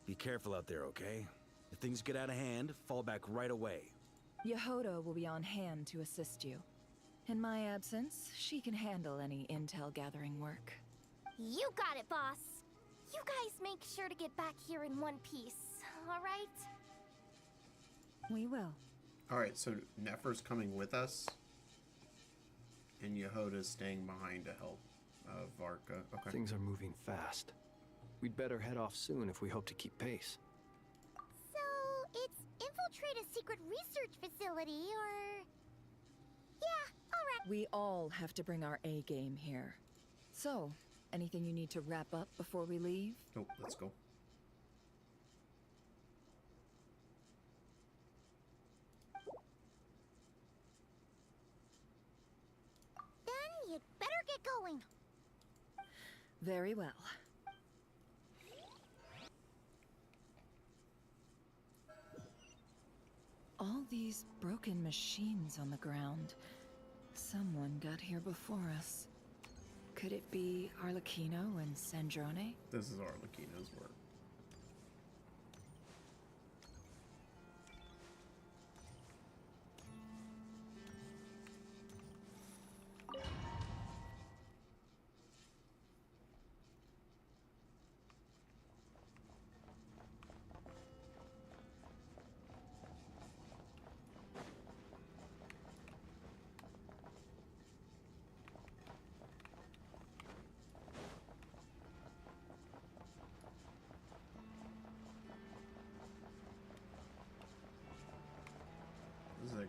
Be careful out there, okay? If things get out of hand, fall back right away. Yehoda will be on hand to assist you. In my absence, she can handle any intel gathering work. You got it, boss. You guys make sure to get back here in one piece, all right? We will. Alright, so Nefer's coming with us, and Yehoda's staying behind to help Varka. Okay. Things are moving fast. We'd better head off soon if we hope to keep pace. So, it's infiltrate a secret research facility, or... Yeah, alright. We all have to bring our A game here. So, anything you need to wrap up before we leave? Nope, let's go. Then you'd better get going. Very well. All these broken machines on the ground. Someone got here before us. Could it be Arlecchino and Sandrone? This is Arlecchino's work.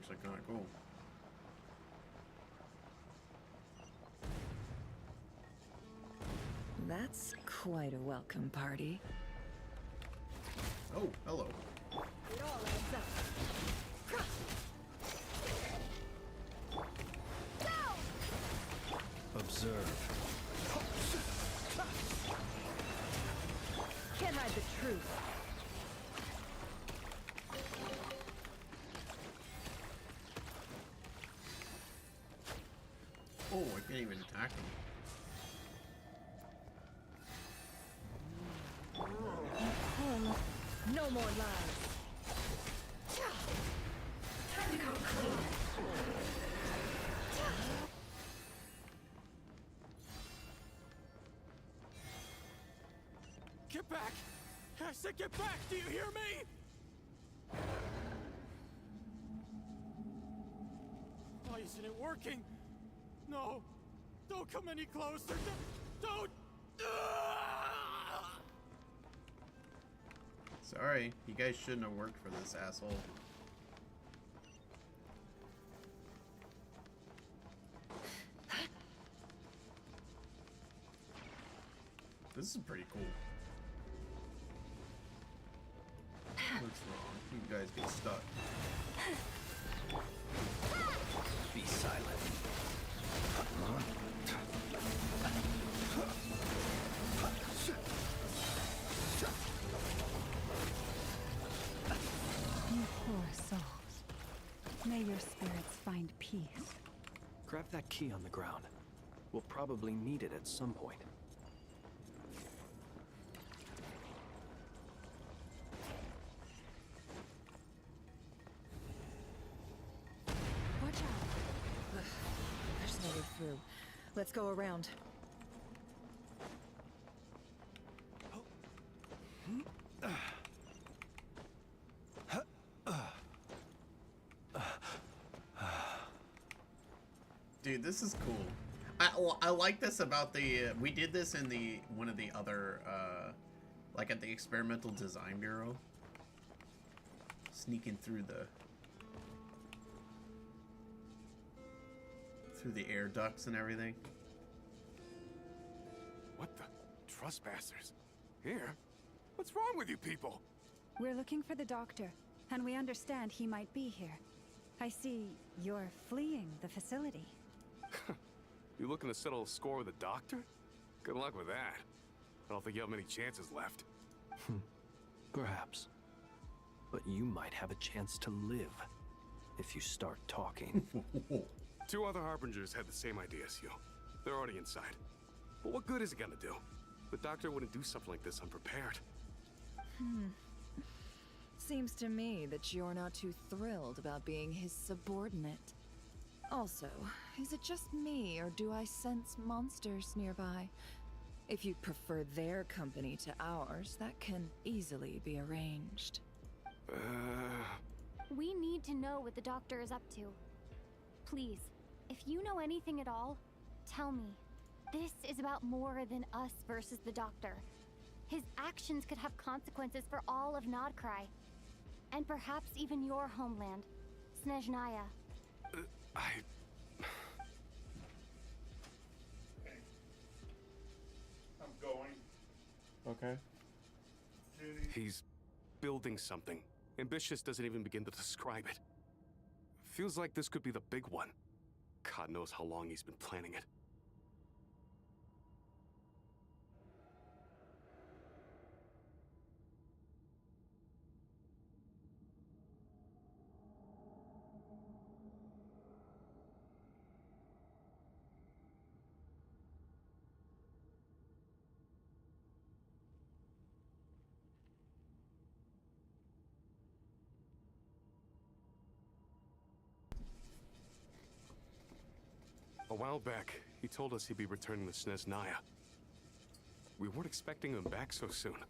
actually kind of cool. That's quite a welcome party. Oh, hello. It all adds up. Observe. Can't hide the truth. Oh, I can't even attack him. No more lies. Time to go clean. Get back! I said get back! Do you hear me? Why isn't it working? No! Don't come any closer! Don't! Sorry, you guys shouldn't have worked for this asshole. This is pretty cool. What's wrong? You guys get stuck. Be silent. You poor souls. May your spirits find peace. Grab that key on the ground. We'll probably need it at some point. Watch out. Ugh, there's no way through. Let's go around. Dude, this is cool. I like this about the we did this in the one of the other like at the Experimental Design Bureau, sneaking through the air ducts and everything. What the? Trespassers? Here? What's wrong with you people? We're looking for the doctor, and we understand he might be here. I see you're fleeing the facility. You looking to settle a score with a doctor? Good luck with that. I don't think you have many chances left. Perhaps. But you might have a chance to live if you start talking. 2 other Harbingers had the same idea as you. They're already inside. But what good is it gonna do? The doctor wouldn't do something like this unprepared. Seems to me that you're not too thrilled about being his subordinate. Also, is it just me, or do I sense monsters nearby? If you'd prefer their company to ours, that can easily be arranged. We need to know what the doctor is up to. Please, if you know anything at all, tell me. This is about more than us versus the doctor. His actions could have consequences for all of Nodcry. And perhaps even your homeland, Snezhnaya. I'm going. Okay. He's building something. Ambitious doesn't even begin to describe it. Feels like this could be the big one. God knows how long he's been planning it. A while back, he told us he'd be returning to Snezhnaya. We weren't expecting him back so soon.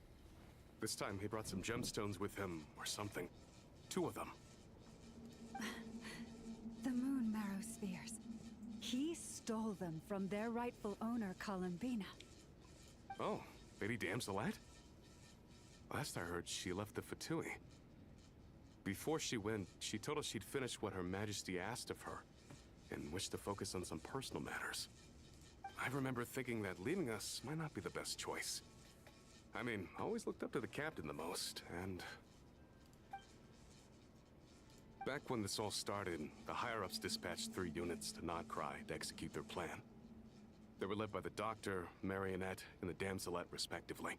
This time he brought some gemstones with him, or something. 2 of them. The moon marrow spheres. He stole them from their rightful owner, Columbina. Oh, Lady Damselat? Last I heard, she left the Fatui. Before she went, she told us she'd finished what Her Majesty asked of her, and wished to focus on some personal matters. I remember thinking that leaving us might not be the best choice. I mean, I always looked up to the captain the most, and... Back when this all started, the higher-ups dispatched 3 units to Nodcry to execute their plan. They were led by the Doctor, Marionette, and the Damselette, respectively.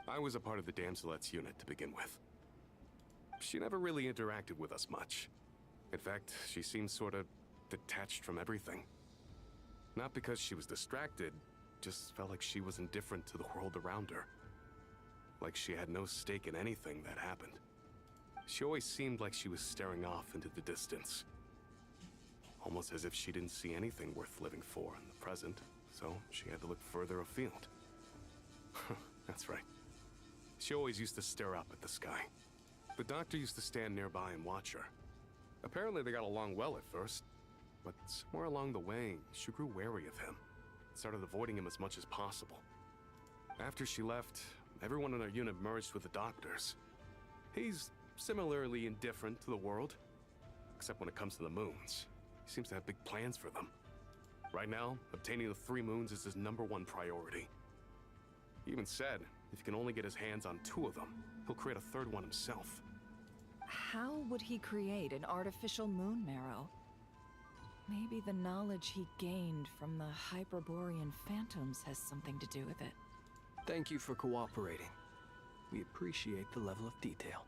I was a part of the Damselette's unit to begin with. She never really interacted with us much. In fact, she seemed sort of detached from everything. Not because she was distracted, just felt like she was indifferent to the world around her. Like she had no stake in anything that happened. She always seemed like she was staring off into the distance. Almost as if she didn't see anything worth living for in the present, so she had to look further afield. That's right. She always used to stare up at the sky. The Doctor used to stand nearby and watch her. Apparently they got along well at first, but somewhere along the way, she grew wary of him, and started avoiding him as much as possible. After she left, everyone in our unit merged with the Doctor's. He's similarly indifferent to the world, except when it comes to the moons. He seems to have big plans for them. Right now, obtaining the 3 moons is his #1 priority. He even said, if he can only get his hands on 2 of them, he'll create a 3rd one himself. How would he create an artificial moon marrow? Maybe the knowledge he gained from the Hyperborean phantoms has something to do with it. Thank you for cooperating. We appreciate the level of detail.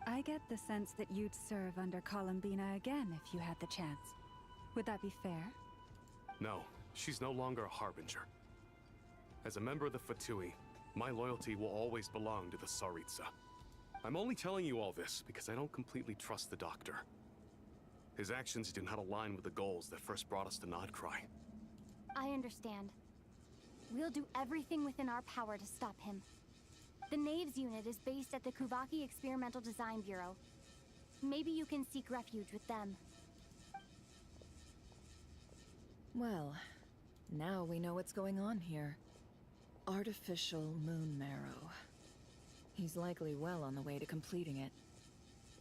I get the sense that you'd serve under Columbina again if you had the chance. Would that be fair? No, she's no longer a Harbinger. As a member of the Fatui, my loyalty will always belong to the Tsaritsa. I'm only telling you all this because I don't completely trust the Doctor. His actions do not align with the goals that first brought us to Nodcry. I understand. We'll do everything within our power to stop him. The Knaves unit is based at the Kuvaki Experimental Design Bureau. Maybe you can seek refuge with them. Well, now we know what's going on here. Artificial moon marrow. He's likely well on the way to completing it.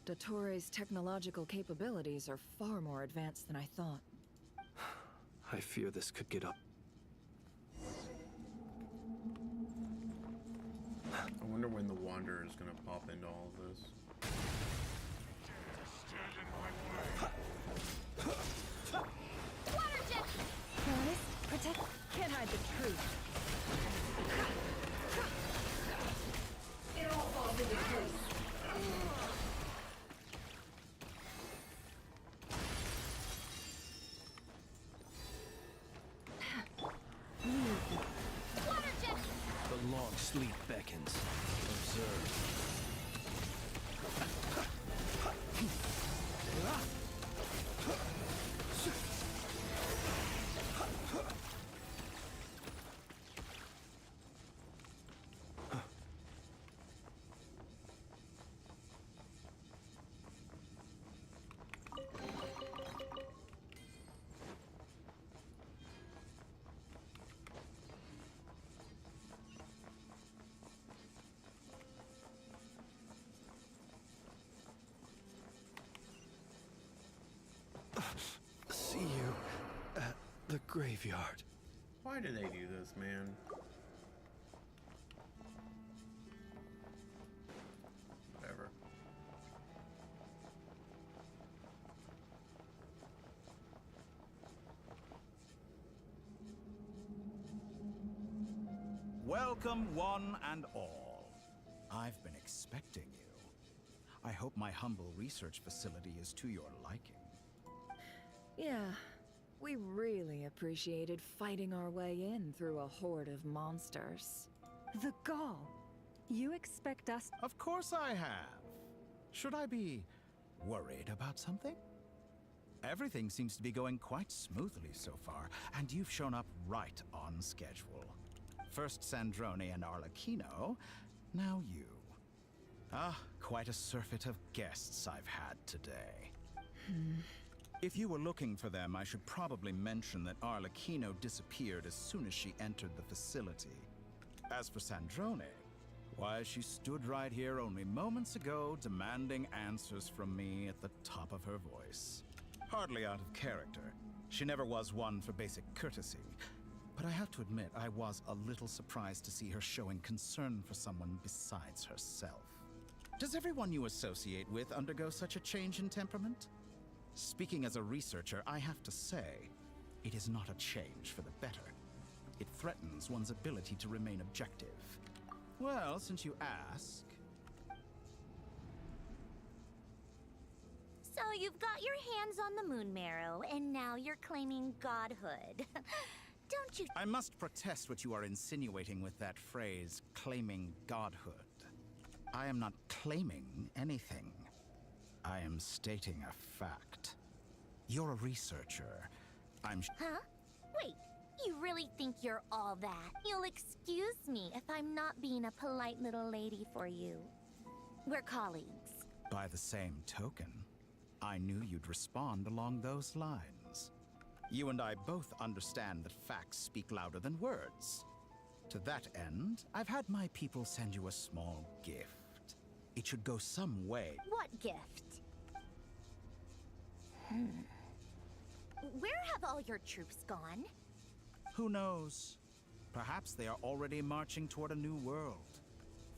Dottore's technological capabilities are far more advanced than I thought. I fear this could get up. I wonder when the Wanderer is gonna pop into all of this. Waterjet! Honest, protect, can't hide the truth. It all falls into place. Waterjet! The long sleep beckons. Observe. See you at the graveyard. Why do they do this, man? Whatever. Welcome, one and all. I've been expecting you. I hope my humble research facility is to your liking. Yeah, we really appreciated fighting our way in through a horde of monsters. The gall. You expect us... Of course I have. Should I be worried about something? Everything seems to be going quite smoothly so far, and you've shown up right on schedule. First Sandrone and Arlecchino, now you. Ah, quite a surfeit of guests I've had today. If you were looking for them, I should probably mention that Arlecchino disappeared as soon as she entered the facility. As for Sandrone, Why, she stood right here only moments ago, demanding answers from me at the top of her voice. Hardly out of character. She never was one for basic courtesy. But I have to admit, I was a little surprised to see her showing concern for someone besides herself. Does everyone you associate with undergo such a change in temperament? Speaking as a researcher, I have to say, it is not a change for the better. It threatens one's ability to remain objective. Well, since you ask... So you've got your hands on the moon marrow, and now you're claiming godhood. Don't you... I must protest what you are insinuating with that phrase, claiming godhood. I am not claiming anything. I am stating a fact. You're a researcher. Huh? Wait, you really think you're all that? You'll excuse me if I'm not being a polite little lady for you. We're colleagues. By the same token, I knew you'd respond along those lines. You and I both understand that facts speak louder than words. To that end, I've had my people send you a small gift. It should go some way. What gift? Where have all your troops gone? Who knows? Perhaps they are already marching toward a new world.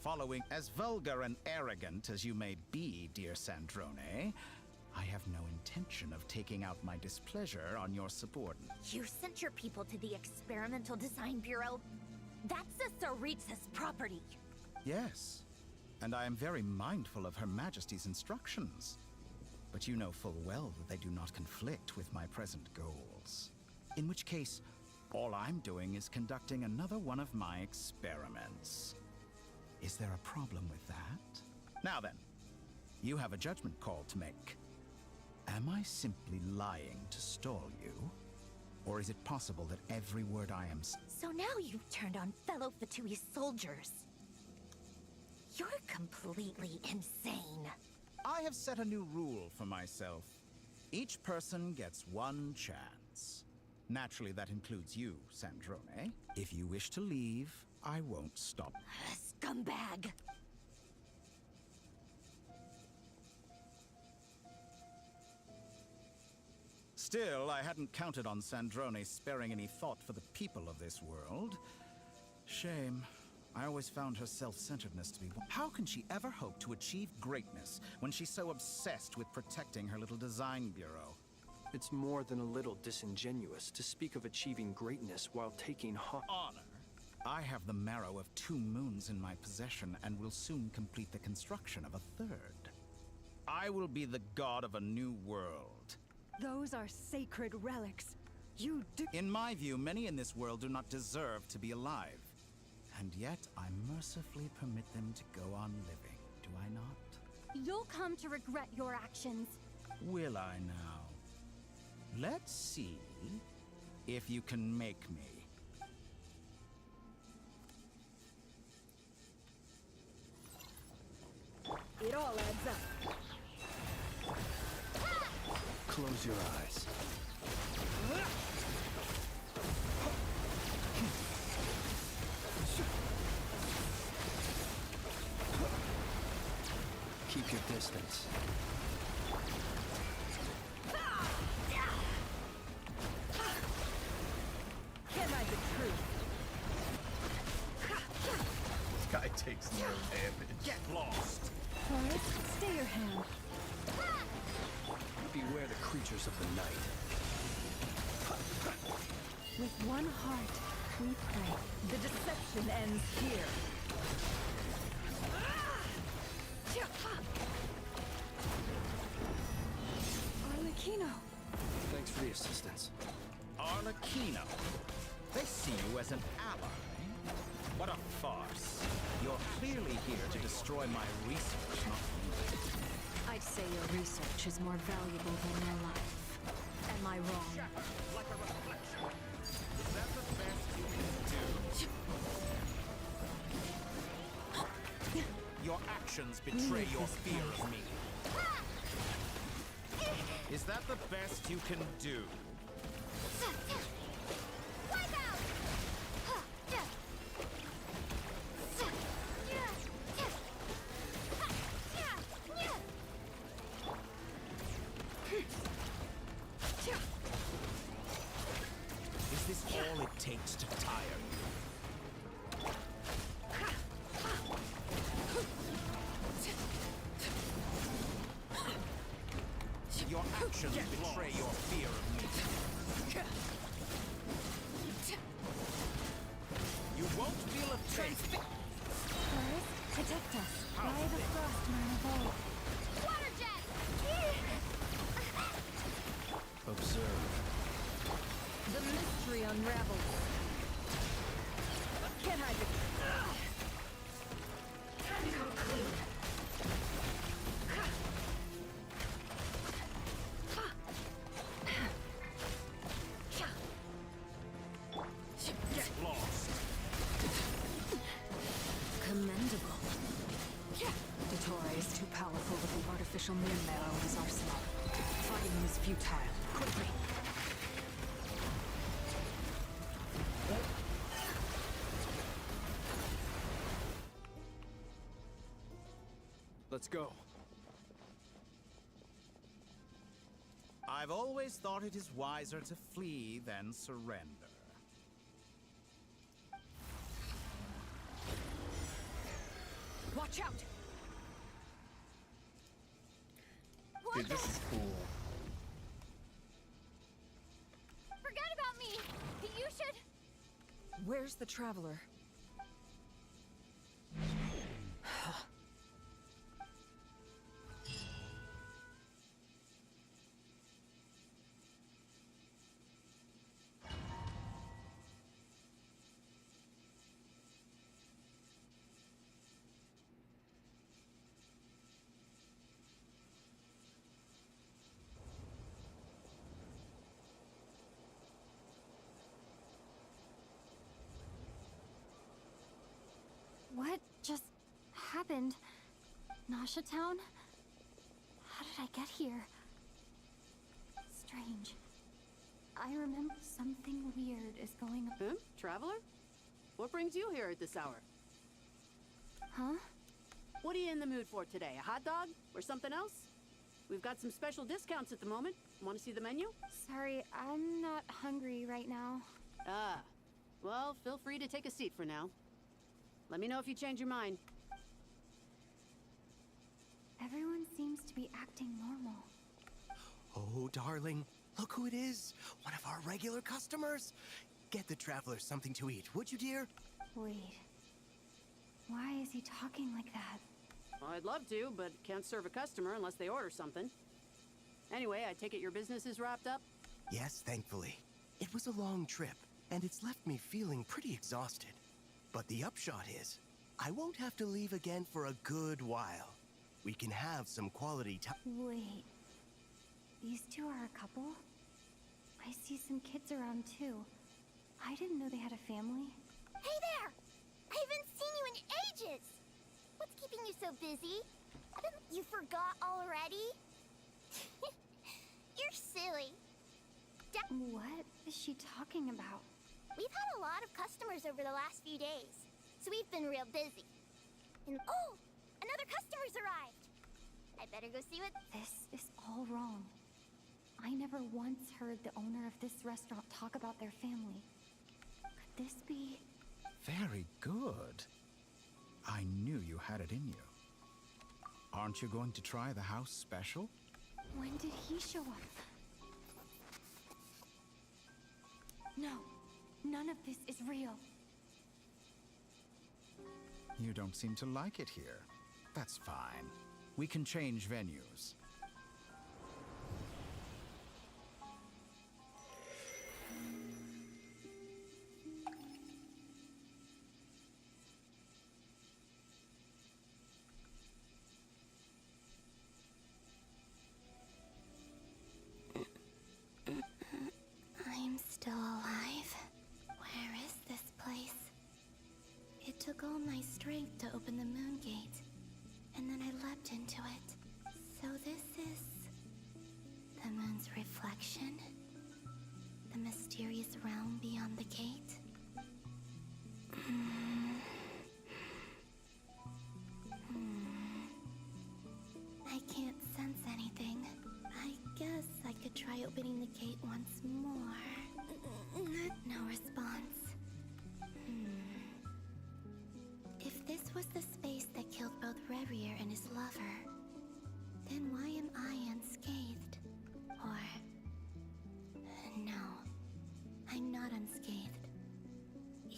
Following as vulgar and arrogant as you may be, dear Sandrone, I have no intention of taking out my displeasure on your subordinates. You sent your people to the Experimental Design Bureau? That's the Tsaritsa's property. Yes, and I am very mindful of Her Majesty's instructions. But you know full well that they do not conflict with my present goals. In which case, all I'm doing is conducting another one of my experiments. Is there a problem with that? Now then, you have a judgment call to make. Am I simply lying to stall you? Or is it possible that every word I am... So now you've turned on fellow Fatui soldiers. You're completely insane. I have set a new rule for myself. Each person gets one chance. Naturally, that includes you, Sandrone. If you wish to leave, I won't stop. Scumbag! Still, I hadn't counted on Sandrone sparing any thought for the people of this world. Shame. I always found her self-centeredness to be... How can she ever hope to achieve greatness when she's so obsessed with protecting her little design bureau? It's more than a little disingenuous to speak of achieving greatness while taking honor. I have the marrow of 2 moons in my possession and will soon complete the construction of a 3rd. I will be the god of a new world. Those are sacred relics. You do... In my view, many in this world do not deserve to be alive. And yet, I mercifully permit them to go on living, do I not? You'll come to regret your actions. Will I now? Let's see if you can make me. It all adds up. Close your eyes. Keep your distance. Can't hide the truth. This guy takes no damage. Get lost! Forrest, stay your hand. Beware the creatures of the night. With one heart, we pray. The deception ends here. Arlecchino. Thanks for the assistance. Arlecchino. They see you as an ally. What a farce. You're clearly here to destroy my research, not me. I'd say your research is more valuable than your life. Am I wrong? Like a reflection. Is that the best you can do? Your actions betray your fear of me. Is that the best you can do? cakes to tire you. Your actions betray your fear of me. You won't feel a thing. Forest, protect us. By the Frostmourne of old. Water jet! Observe. The mystery unravels. Can't hide it. Time to come clean. Get lost. Commendable. Dottore is too powerful with the artificial moon marrow in his arsenal. Fighting him is futile. Quickly. Let's go. I've always thought it is wiser to flee than surrender. Watch out! Dude, this is cool. Forget about me! You should... Where's the traveler? What just happened? Nasha Town? How did I get here? Strange. I remember something weird is going on. Traveler? What brings you here at this hour? Huh? What are you in the mood for today? A hot dog? Or something else? We've got some special discounts at the moment. Want to see the menu? Sorry, I'm not hungry right now. Ah. Well, feel free to take a seat for now. Let me know if you change your mind. Everyone seems to be acting normal. Oh, darling, look who it is. One of our regular customers. Get the traveler something to eat, would you, dear? Wait. Why is he talking like that? Well, I'd love to, but can't serve a customer unless they order something. Anyway, I take it your business is wrapped up? Yes, thankfully. It was a long trip, and it's left me feeling pretty exhausted. But the upshot is, I won't have to leave again for a good while. We can have some quality time. Wait. These two are a couple? I see some kids around too. I didn't know they had a family. Hey there! I haven't seen you in ages! What's keeping you so busy? You forgot already? You're silly. What is she talking about? We've had a lot of customers over the last few days, so we've been real busy. And oh! Another customer's arrived! I better go see what... This is all wrong. I never once heard the owner of this restaurant talk about their family. Could this be... Very good. I knew you had it in you. Aren't you going to try the house special? When did he show up? No, none of this is real. You don't seem to like it here. That's fine. We can change venues. I'm still alive. Where is this place? It took all my strength to open the moon gate, and then I leapt into it. So this is the moon's reflection? The mysterious realm beyond the gate? I can't sense anything. I guess I could try opening the gate once more. No response.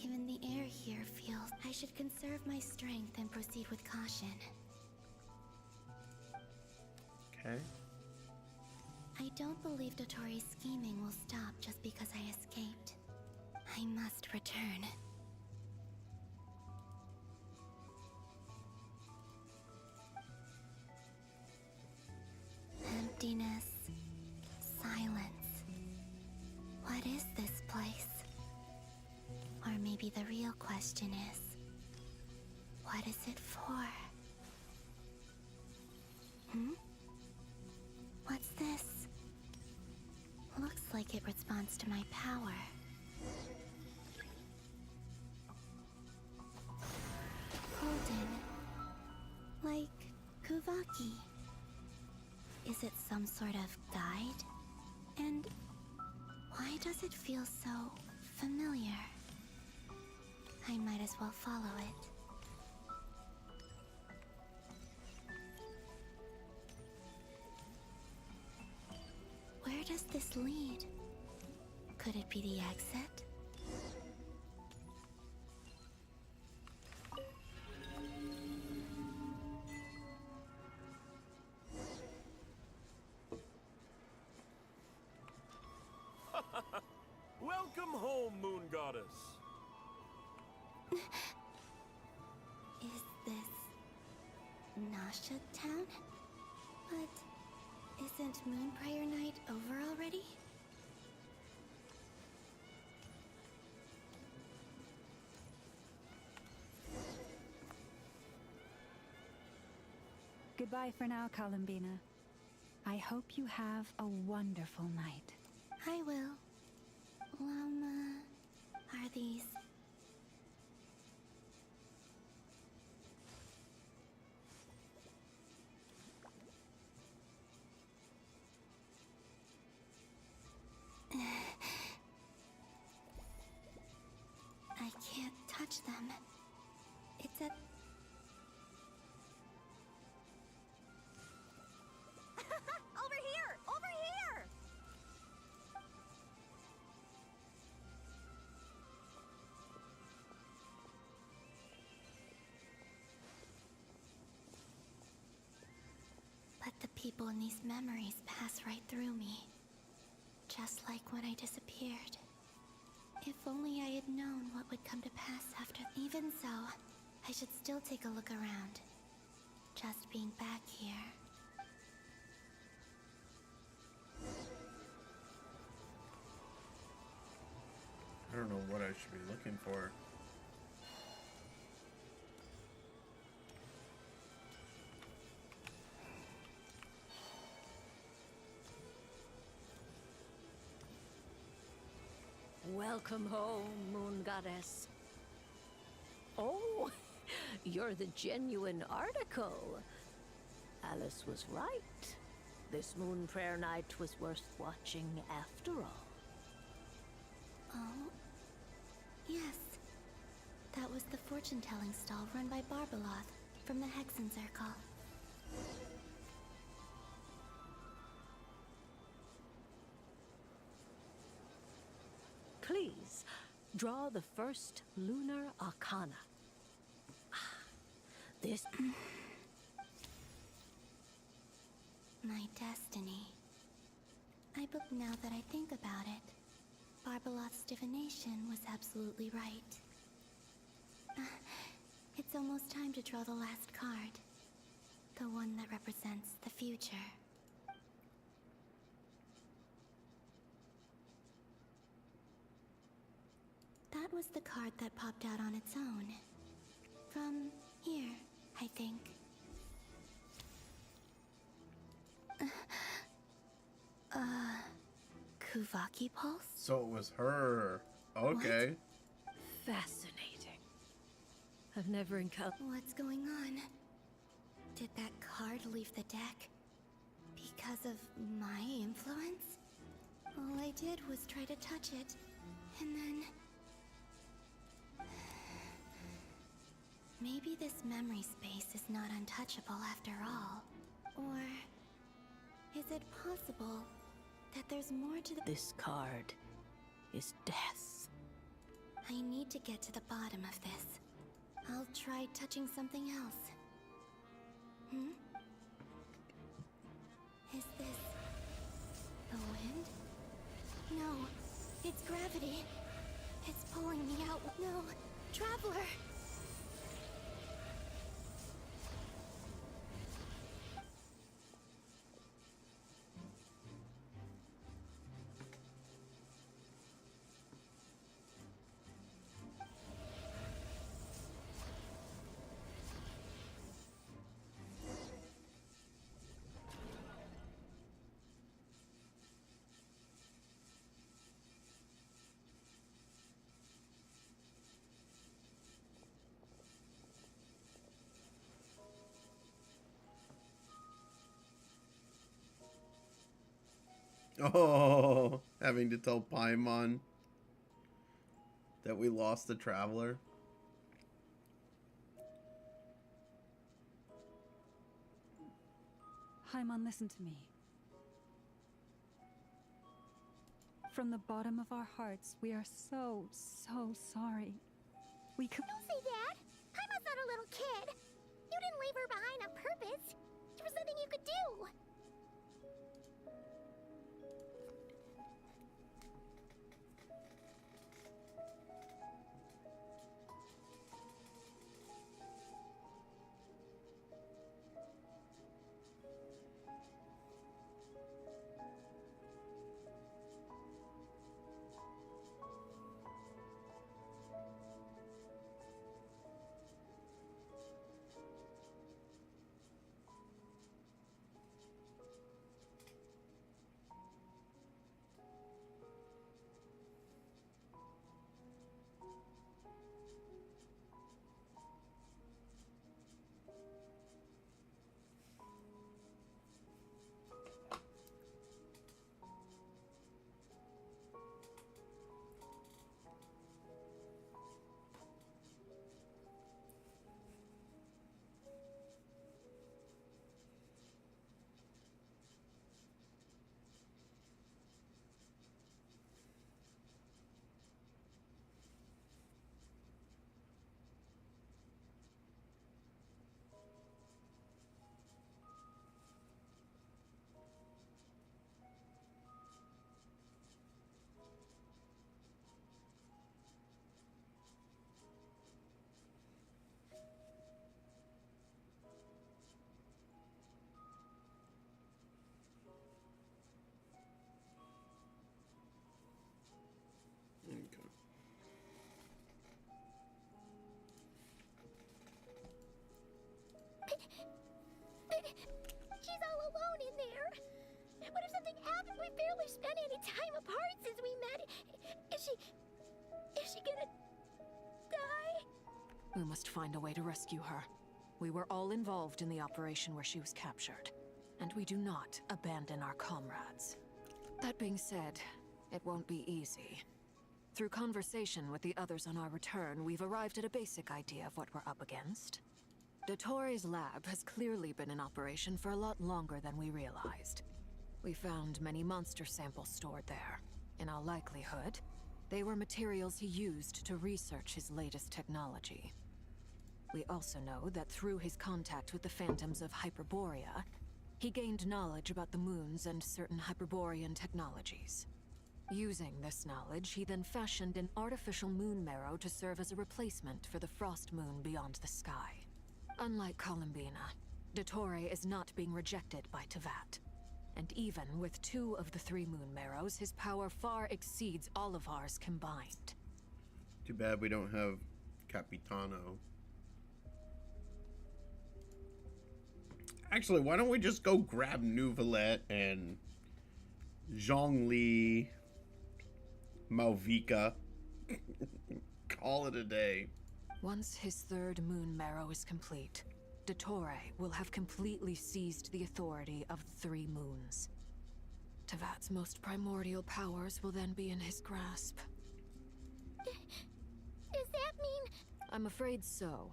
Even the air here feels... I should conserve my strength and proceed with caution. Okay. I don't believe Dotori's scheming will stop just because I escaped. I must return. Emptiness. Silence. What is this place? Or maybe the real question is, what is it for? What's this? Looks like it responds to my power. Golden. Like Kuvaki. Is it some sort of guide? And why does it feel so familiar? I might as well follow it. Where does this lead? Could it be the exit? Welcome home, Moon Goddess. Is this Nasha Town? But isn't Moonprayer Night over already? Goodbye for now, Columbina. I hope you have a wonderful night. I will. Are these... I can't touch them. It's a... Over here! Over here! But the people in these memories pass right through me. Just like when I disappeared. If only I had known what would come to pass after... Even so, I should still take a look around. Just being back here. I don't know what I should be looking for. Welcome home, Moon Goddess. Oh, you're the genuine article. Alice was right. This Moon Prayer Night was worth watching after all. Oh, yes. That was the fortune-telling stall run by Barbeloth from the Hexen Circle. Please, draw the first lunar arcana. This... My destiny. Now that I think about it, Barbeloth's divination was absolutely right. It's almost time to draw the last card. The one that represents the future. That was the card that popped out on its own. From here, I think. Kuvaki Pulse? So it was her. Okay. Fascinating. I've never encountered... What's going on? Did that card leave the deck? Because of my influence? All I did was try to touch it, and then... Maybe this memory space is not untouchable after all. Or... is it possible that there's more to the... This card is death. I need to get to the bottom of this. I'll try touching something else. Hmm? Is this the wind? No, it's gravity. It's pulling me out. No, Traveler! Oh, having to tell Paimon that we lost the Traveler. Paimon, listen to me. From the bottom of our hearts, we are so sorry. We could... Don't say that! Paimon's not a little kid! You didn't leave her behind on purpose! There was nothing you could do! She's all alone in there. What if something happened? We barely spent any time apart since we met. Is she gonna die? We must find a way to rescue her. We were all involved in the operation where she was captured, and we do not abandon our comrades. That being said, it won't be easy. Through conversation with the others on our return, we've arrived at a basic idea of what we're up against. Dottore's lab has clearly been in operation for a lot longer than we realized. We found many monster samples stored there. In all likelihood, they were materials he used to research his latest technology. We also know that through his contact with the phantoms of Hyperborea, he gained knowledge about the moons and certain Hyperborean technologies. Using this knowledge, he then fashioned an artificial moon marrow to serve as a replacement for the frost moon beyond the sky. Unlike Columbina, Dottore is not being rejected by Teyvat. And even with 2 of the 3 moon marrows, his power far exceeds all of ours combined. Too bad we don't have Capitano. Actually, why don't we just go grab Neuvillette and Zhongli, Malvika, call it a day. Once his 3rd moon marrow is complete, Dottore will have completely seized the authority of the 3 moons. Teyvat's most primordial powers will then be in his grasp. Does that mean... I'm afraid so.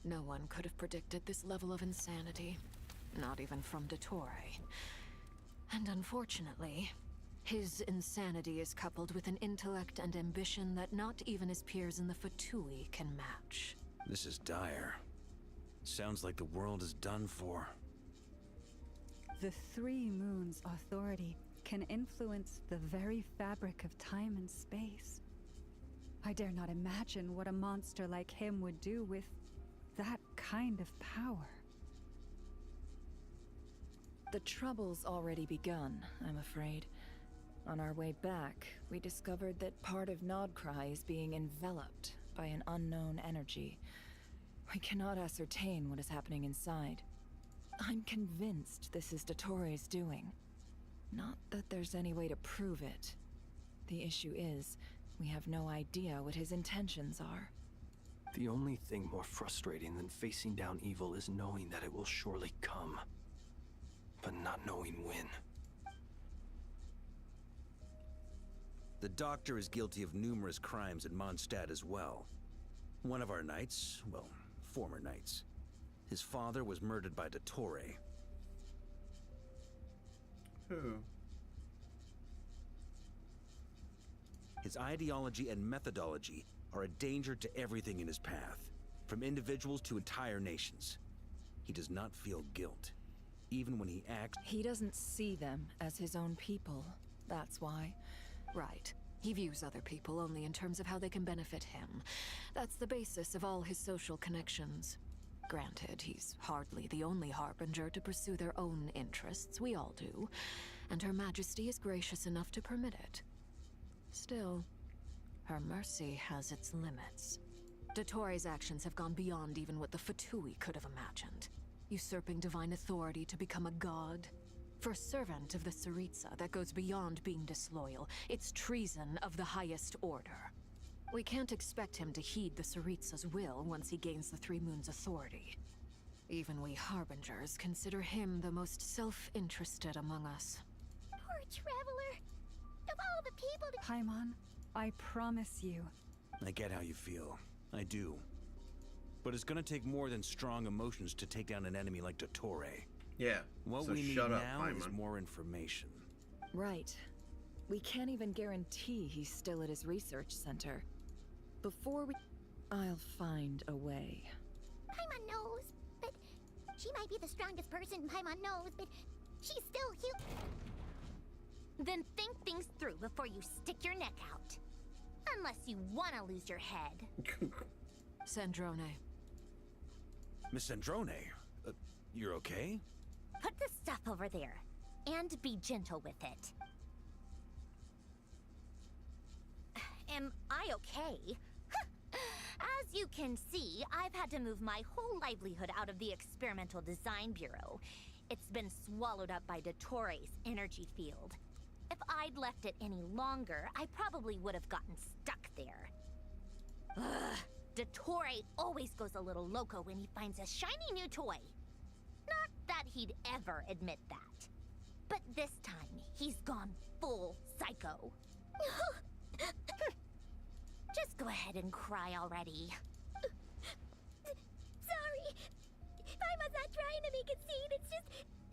No one could have predicted this level of insanity. Not even from Dottore. And unfortunately, His insanity is coupled with an intellect and ambition that not even his peers in the Fatui can match. This is dire. Sounds like the world is done for. The Three Moons' authority can influence the very fabric of time and space. I dare not imagine what a monster like him would do with that kind of power. The trouble's already begun, I'm afraid. On our way back, we discovered that part of Nodcry is being enveloped by an unknown energy. We cannot ascertain what is happening inside. I'm convinced this is Dottoro's doing. Not that there's any way to prove it. The issue is, we have no idea what his intentions are. The only thing more frustrating than facing down evil is knowing that it will surely come, but not knowing when. The Doctor is guilty of numerous crimes at Mondstadt as well. One of our knights, well, former knights, his father was murdered by Dottore. Who? His ideology and methodology are a danger to everything in his path, from individuals to entire nations. He does not feel guilt, even when he acts. He doesn't see them as his own people, that's why. Right. He views other people only in terms of how they can benefit him. That's the basis of all his social connections. Granted, he's hardly the only harbinger to pursue their own interests. We all do. And Her Majesty is gracious enough to permit it. Still, her mercy has its limits. Dottore's actions have gone beyond even what the Fatui could have imagined. Usurping divine authority to become a god. For a servant of the Tsaritsa, that goes beyond being disloyal. It's treason of the highest order. We can't expect him to heed the Tsaritsa's will once he gains the Three Moons' authority. Even we Harbingers consider him the most self-interested among us. Poor Traveler. Of all the people to— Paimon, I promise you. I get how you feel. I do. But it's gonna take more than strong emotions to take down an enemy like Dottore. Yeah, What so we need shut up, now is Paimon. more information. Right. We can't even guarantee he's still at his research center. Before we... I'll find a way. Paimon knows, but she might be the strongest person Paimon knows, but she's still human. Then think things through before you stick your neck out. Unless you want to lose your head. Sandrone. Miss Sandrone, you're okay? Put the stuff over there, and be gentle with it. Am I okay? As you can see, I've had to move my whole livelihood out of the Experimental Design Bureau. It's been swallowed up by Dottore's energy field. If I'd left it any longer, I probably would have gotten stuck there. Ugh, Dottore always goes a little loco when he finds a shiny new toy. Not that he'd ever admit that. But this time, he's gone full psycho. Just go ahead and cry already. Sorry. Paimon's not trying to make it seem.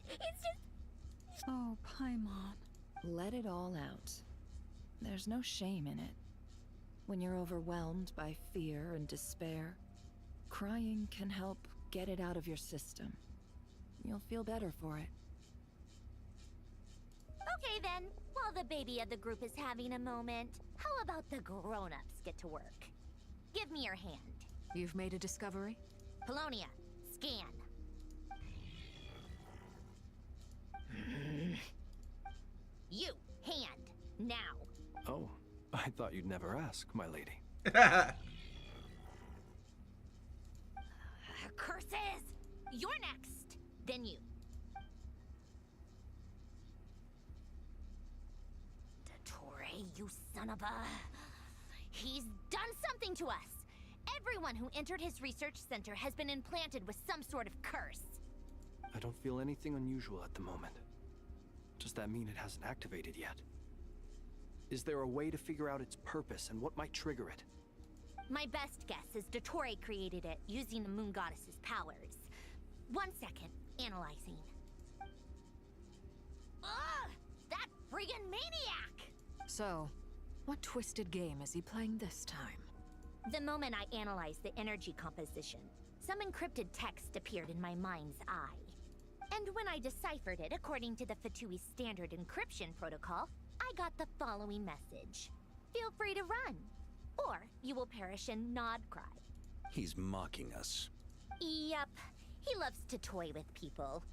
It's just... Oh, Paimon. Let it all out. There's no shame in it. When you're overwhelmed by fear and despair, crying can help get it out of your system. You'll feel better for it. Okay then, while the baby of the group is having a moment, how about the grown-ups get to work? Give me your hand. You've made a discovery? Polonia, scan. You, hand, now. Oh, I thought you'd never ask, my lady. Curses! You're next, then you. Dottore, you son of a... He's done something to us! Everyone who entered his research center has been implanted with some sort of curse. I don't feel anything unusual at the moment. Does that mean it hasn't activated yet? Is there a way to figure out its purpose and what might trigger it? My best guess is Dottore created it using the Moon Goddess's powers. 1 second, analyzing. Ugh! That friggin' maniac! So, what twisted game is he playing this time? The moment I analyzed the energy composition, some encrypted text appeared in my mind's eye. And when I deciphered it according to the Fatui standard encryption protocol, I got the following message. Feel free to run, or you will perish in Nod Cry. He's mocking us. Yup, he loves to toy with people.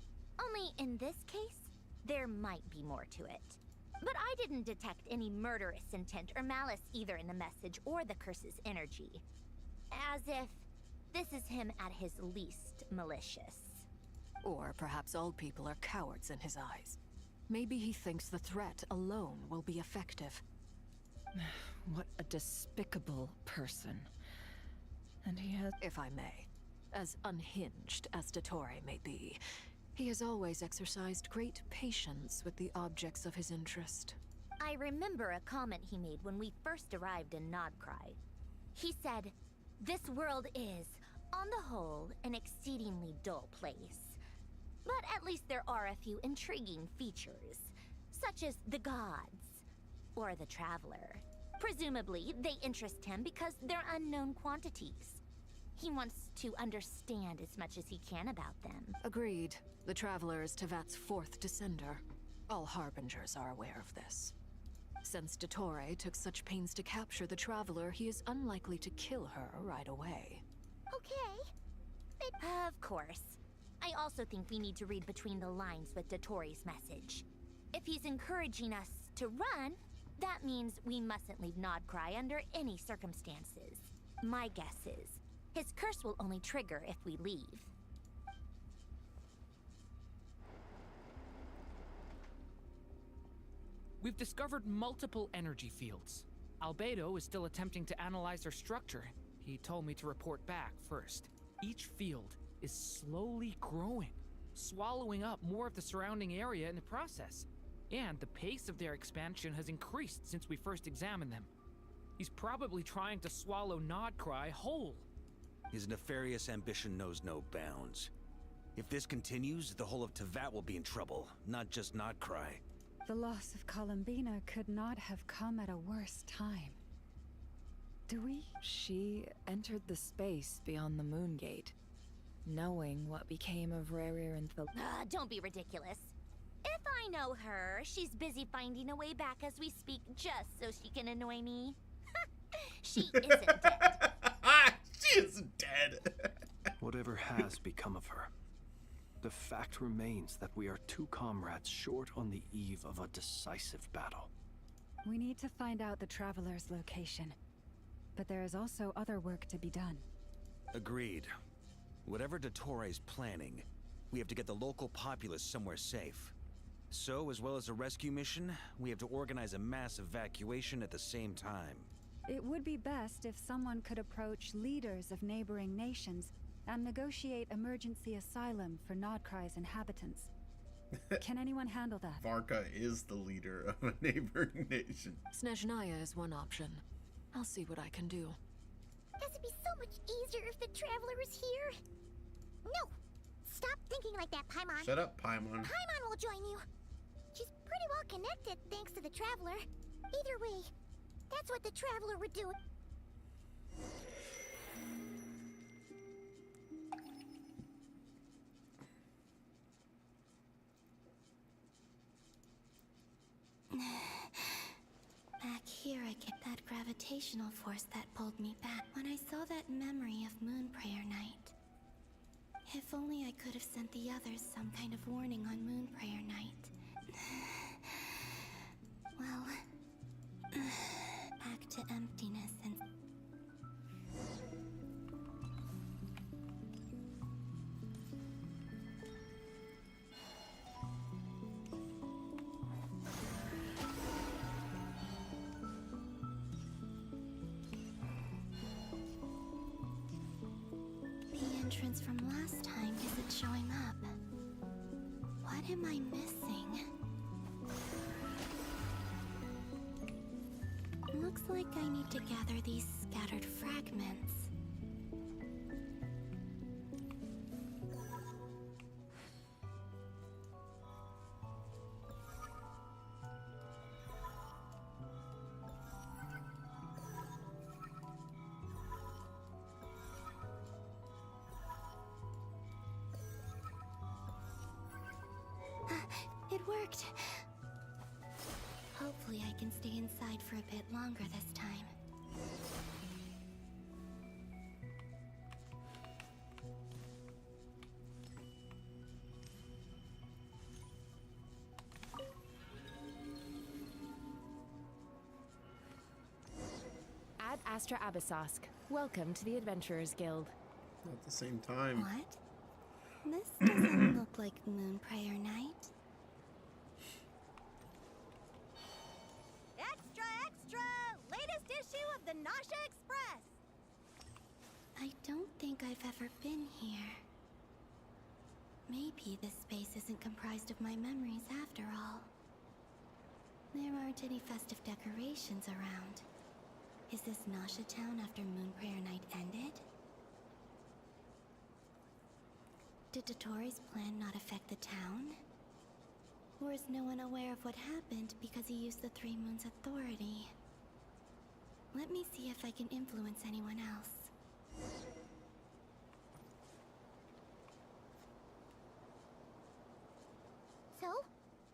Only in this case, there might be more to it. But I didn't detect any murderous intent or malice either in the message or the curse's energy. As if this is him at his least malicious. Or perhaps all people are cowards in his eyes. Maybe he thinks the threat alone will be effective. What a despicable person. And he has... If I may, as unhinged as Dottore may be, he has always exercised great patience with the objects of his interest. I remember a comment he made when we first arrived in Nodcry. He said, "This world is, on the whole, an exceedingly dull place. But at least there are a few intriguing features, such as the gods, or the Traveler. Presumably, they interest him because they're unknown quantities. He wants to understand as much as he can about them." Agreed. The Traveler is Tevat's fourth descender. All Harbingers are aware of this. Since Dottore took such pains to capture the Traveler, he is unlikely to kill her right away. Okay. Of course. I also think we need to read between the lines with Dottore's message. If he's encouraging us to run, that means we mustn't leave Nodcry under any circumstances. My guess is, his curse will only trigger if we leave. We've discovered multiple energy fields. Albedo is still attempting to analyze their structure. He told me to report back first. Each field is slowly growing, swallowing up more of the surrounding area in the process. And the pace of their expansion has increased since we first examined them. He's probably trying to swallow Nodcry whole. His nefarious ambition knows no bounds. If this continues, the whole of Tevat will be in trouble, not just Nodcry. The loss of Columbina could not have come at a worse time. Do we? She entered the space beyond the Moon Gate, knowing what became of Rerir and the... Don't be ridiculous. If I know her, she's busy finding a way back as we speak just so she can annoy me. She isn't dead. She isn't dead. Whatever has become of her, the fact remains that we are two comrades short on the eve of a decisive battle. We need to find out the Traveler's location. But there is also other work to be done. Agreed. Whatever Dottore's planning, we have to get the local populace somewhere safe. So, as well as a rescue mission, we have to organize a mass evacuation at the same time. It would be best if someone could approach leaders of neighboring nations and negotiate emergency asylum for Nodcry's inhabitants. Can anyone handle that? Varka is the leader of a neighboring nation. Snezhnaya is one option. I'll see what I can do. This would be so much easier if the Traveler was here. No! Stop thinking like that, Paimon. Shut up, Paimon. Paimon will join you. She's pretty well connected thanks to the Traveler. Either way, that's what the Traveler would do. Back here, I get that gravitational force that pulled me back when I saw that memory of Moonprayer Night. If only I could have sent the others some kind of warning on Moonprayer Night. Well, back to emptiness and... The entrance from last time isn't showing up. What am I missing? Looks like I need to gather these scattered fragments. worked. Hopefully I can stay inside for a bit longer this time. Ad Astra Abyssosk. Welcome to the Adventurers Guild. At the same time. What? This doesn't look like Moonprayer Night. Extra, extra! Latest issue of the Nasha Express! I don't think I've ever been here. Maybe this space isn't comprised of my memories after all. There aren't any festive decorations around. Is this Nasha Town after Moonprayer Night ended? Did Dottoro's plan not affect the town? Or is no one aware of what happened because he used the Three Moons' authority? Let me see if I can influence anyone else. So,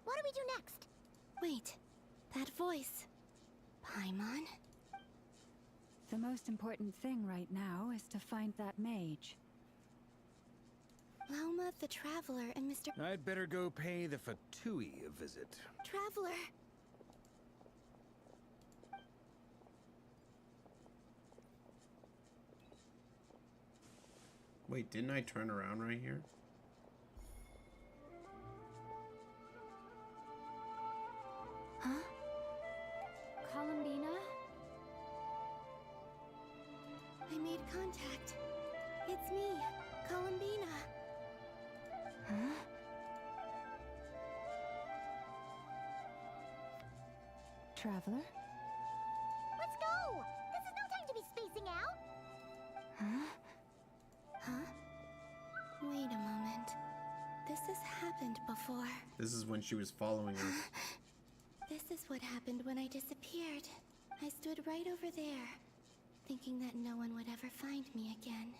what do we do next? Wait, that voice. Paimon? The most important thing right now is to find that mage. Lauma the Traveler and Mr. I'd better go pay the Fatui a visit. Traveler! Wait, didn't I turn around right here? Huh? Columbina? I made contact. It's me, Columbina. Huh? Traveler? Let's go! This is no time to be spacing out! Huh? Huh? Wait a moment. This has happened before. This is when she was following us. This is what happened when I disappeared. I stood right over there, thinking that no one would ever find me again.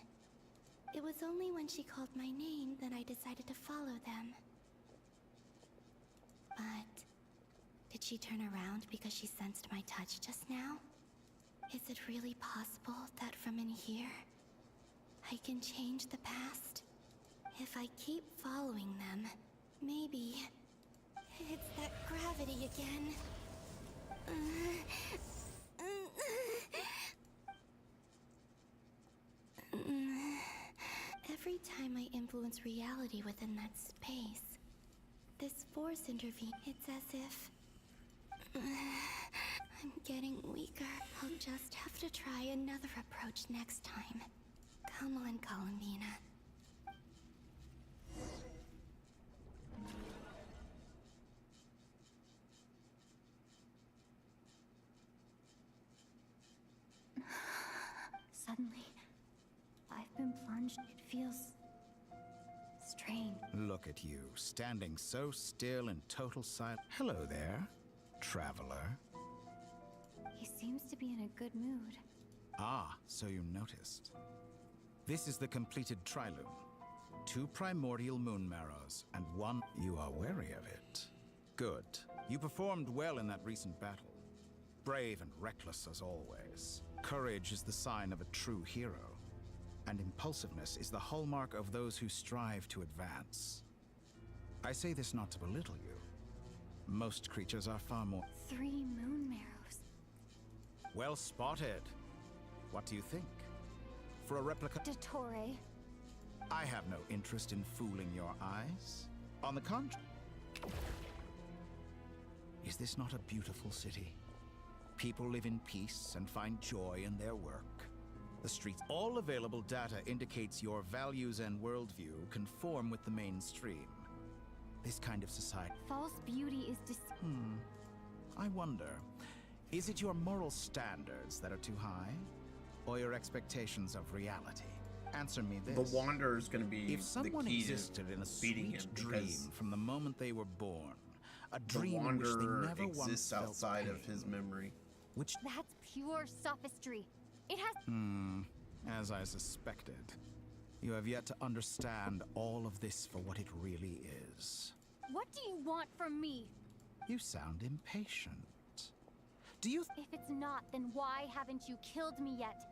It was only when she called my name that I decided to follow them. But did she turn around because she sensed my touch just now? Is it really possible that from in here, I can change the past? If I keep following them, maybe it's that gravity again. Every time I influence reality within that space, this force intervenes. It's as if I'm getting weaker. I'll just have to try another approach next time. Come on, Columbina. Suddenly, I've been plunged. It feels strange. Look at you, standing so still in total silence. Hello there, traveler. He seems to be in a good mood. Ah, so you noticed. This is the completed Trilune. 2 primordial moon marrows, and 1... You are wary of it. Good. You performed well in that recent battle. Brave and reckless as always. Courage is the sign of a true hero. And impulsiveness is the hallmark of those who strive to advance. I say this not to belittle you. Most creatures are far more... 3 moon marrows. Well spotted. What do you think? For a replica... Dottore. I have no interest in fooling your eyes. On the contrary... Is this not a beautiful city? People live in peace and find joy in their work. The streets... All available data indicates your values and worldview conform with the mainstream. This kind of society... False beauty is I wonder, is it your moral standards that are too high? Or your expectations of reality? Answer me this. The Wanderer is going to be if someone the key existed in a beating him sweet dream from the moment they were born, a the dream in which Wanderer they never once exists felt outside pain, of his memory. which... That's pure sophistry. It has... As I suspected. You have yet to understand all of this for what it really is. What do you want from me? You sound impatient. Do you... If it's not, then why haven't you killed me yet?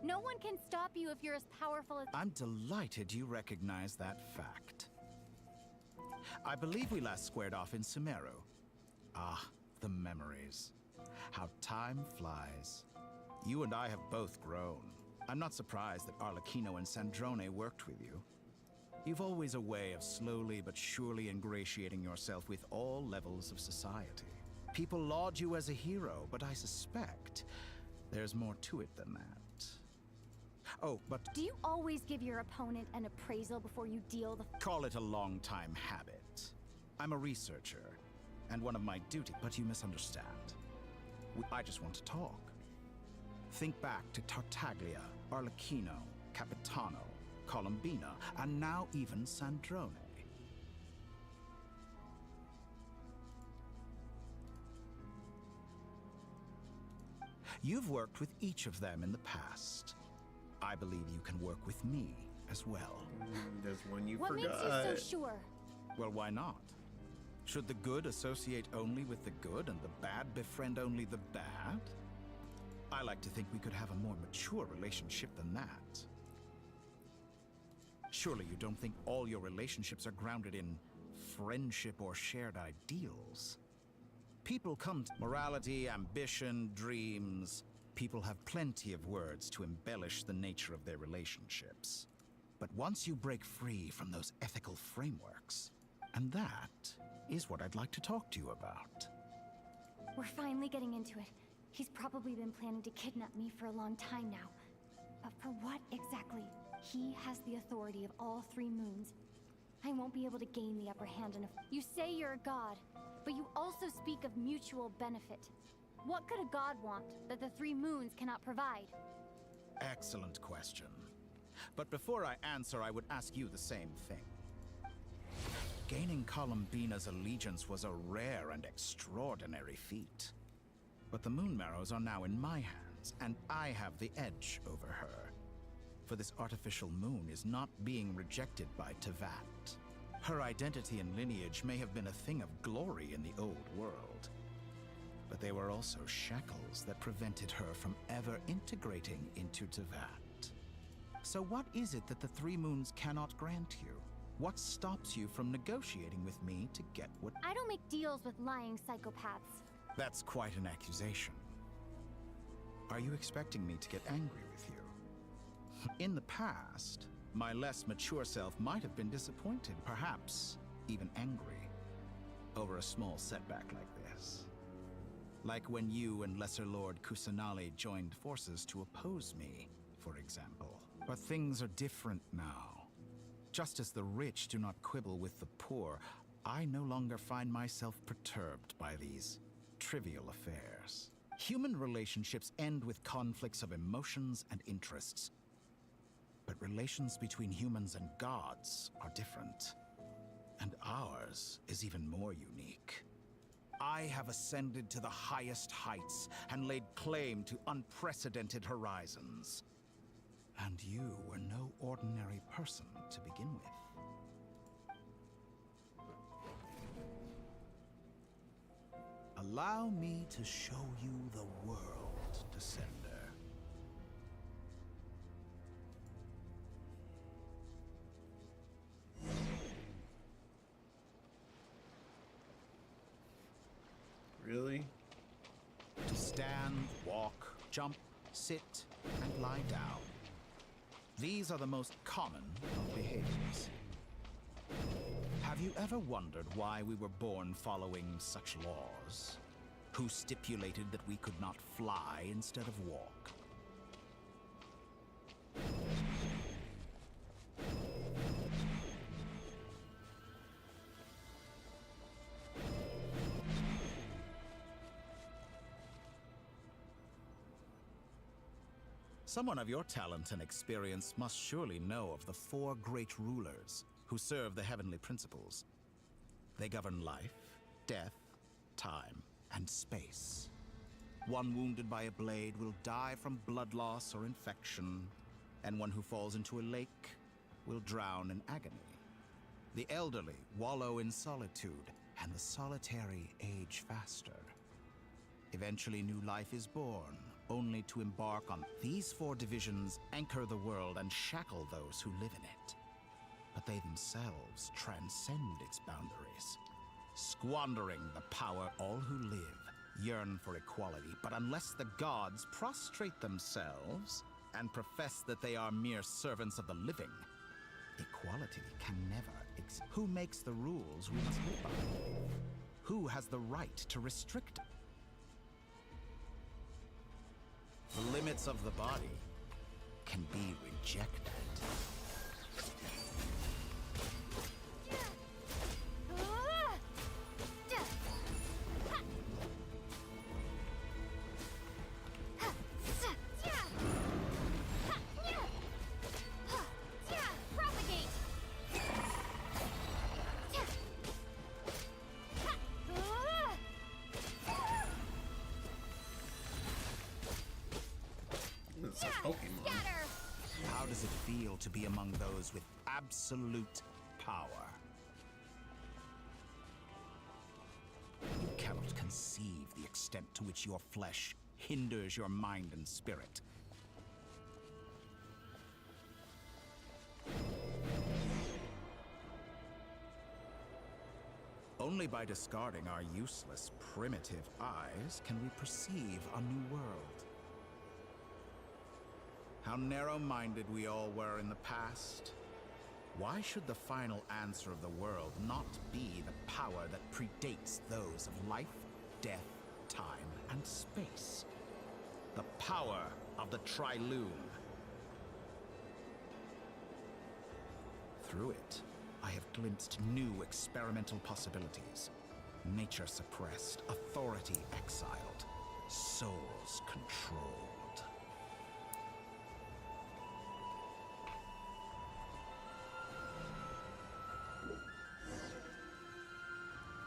No one can stop you if you're as powerful as... I'm delighted you recognize that fact. I believe we last squared off in Sumeru. Ah, the memories. How time flies. You and I have both grown. I'm not surprised that Arlecchino and Sandrone worked with you. You've always a way of slowly but surely ingratiating yourself with all levels of society. People laud you as a hero, but I suspect there's more to it than that. Oh, but... Do you always give your opponent an appraisal before you deal the... Call it a long-time habit. I'm a researcher, and one of my duties, but you misunderstand. I just want to talk. Think back to Tartaglia, Arlecchino, Capitano, Colombina, and now even Sandrone. You've worked with each of them in the past. I believe you can work with me as well. There's one you forgot. What makes you so sure? Well, why not? Should the good associate only with the good and the bad befriend only the bad? I like to think we could have a more mature relationship than that. Surely you don't think all your relationships are grounded in friendship or shared ideals? People come to morality, ambition, dreams. People have plenty of words to embellish the nature of their relationships. But once you break free from those ethical frameworks, and that is what I'd like to talk to you about. We're finally getting into it. He's probably been planning to kidnap me for a long time now. But for what exactly? He has the authority of all three moons. I won't be able to gain the upper hand enough. You say you're a god, but you also speak of mutual benefit. What could a god want that the three moons cannot provide? Excellent question. But before I answer, I would ask you the same thing. Gaining Colombina's allegiance was a rare and extraordinary feat. But the Moon Marrows are now in my hands, and I have the edge over her. For this artificial moon is not being rejected by Tevat. Her identity and lineage may have been a thing of glory in the old world, but they were also shackles that prevented her from ever integrating into Tevat. So what is it that the three moons cannot grant you? What stops you from negotiating with me to get what... I don't make deals with lying psychopaths. That's quite an accusation. Are you expecting me to get angry with you? In the past, my less mature self might have been disappointed, perhaps even angry, over a small setback like this. Like when you and Lesser Lord Kusanali joined forces to oppose me, for example. But things are different now. Just as the rich do not quibble with the poor, I no longer find myself perturbed by these trivial affairs. Human relationships end with conflicts of emotions and interests. But relations between humans and gods are different. And ours is even more unique. I have ascended to the highest heights and laid claim to unprecedented horizons. And you were no ordinary person to begin with. Allow me to show you the world, Descender. Really? To stand, walk, jump, sit, and lie down. These are the most common of behaviors. Have you ever wondered why we were born following such laws? Who stipulated that we could not fly instead of walk? Someone of your talent and experience must surely know of the four great rulers who serve the heavenly principles. They govern life, death, time, and space. One wounded by a blade will die from blood loss or infection, and one who falls into a lake will drown in agony. The elderly wallow in solitude, and the solitary age faster. Eventually, new life is born, only to embark on these 4 divisions, anchor the world, and shackle those who live in it. But they themselves transcend its boundaries, squandering the power. All who live yearn for equality, but unless the gods prostrate themselves and profess that they are mere servants of the living, equality can never exist. Who makes the rules we must live by? Who has the right to restrict them? The limits of the body can be rejected. It's a Pokemon. How does it feel to be among those with absolute power? You cannot conceive the extent to which your flesh hinders your mind and spirit. Only by discarding our useless, primitive eyes can we perceive a new world. How narrow-minded we all were in the past. Why should the final answer of the world not be the power that predates those of life, death, time, and space? The power of the Triloom. Through it, I have glimpsed new experimental possibilities. Nature suppressed, authority exiled, souls controlled.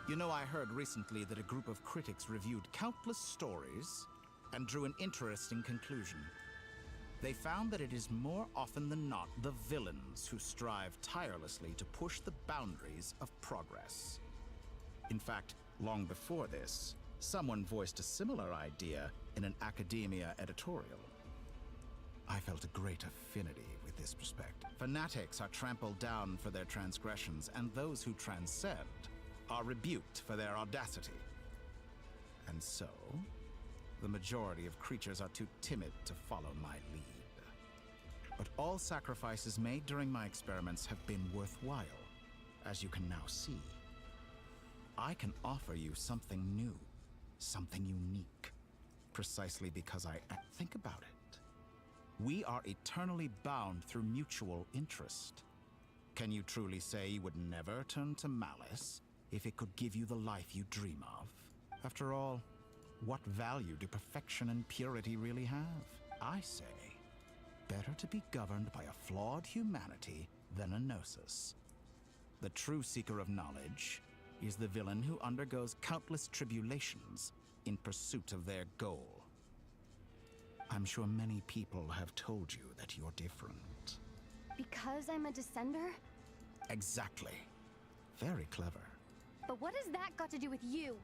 You know, I heard recently that a group of critics reviewed countless stories and drew an interesting conclusion. They found that it is more often than not the villains who strive tirelessly to push the boundaries of progress. In fact, long before this, someone voiced a similar idea in an academia editorial. I felt a great affinity with this perspective. Fanatics are trampled down for their transgressions, and those who transcend are rebuked for their audacity. And so, the majority of creatures are too timid to follow my lead. But all sacrifices made during my experiments have been worthwhile, as you can now see. I can offer you something new, something unique, precisely because I think about it. We are eternally bound through mutual interest. Can you truly say you would never turn to malice if it could give you the life you dream of? After all, what value do perfection and purity really have? I say, better to be governed by a flawed humanity than a gnosis. The true seeker of knowledge is the villain who undergoes countless tribulations in pursuit of their goal. I'm sure many people have told you that you're different. Because I'm a descender? Exactly. Very clever. But what has that got to do with you?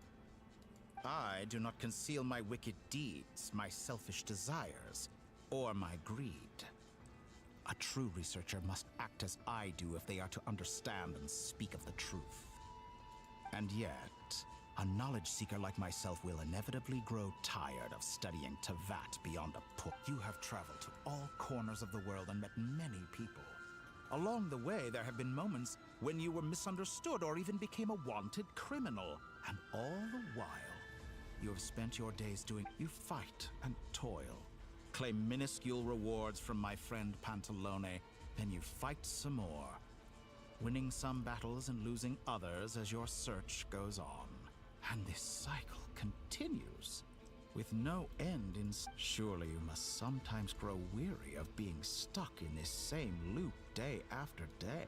I do not conceal my wicked deeds, my selfish desires, or my greed. A true researcher must act as I do if they are to understand and speak of the truth. And yet, a knowledge seeker like myself will inevitably grow tired of studying Tavat beyond a put. You have traveled to all corners of the world and met many people. Along the way, there have been moments when you were misunderstood or even became a wanted criminal. And all the while, you have spent your days doing... You fight and toil, claim minuscule rewards from my friend Pantalone, then you fight some more, winning some battles and losing others as your search goes on. And this cycle continues, with no end in... Surely you must sometimes grow weary of being stuck in this same loop day after day.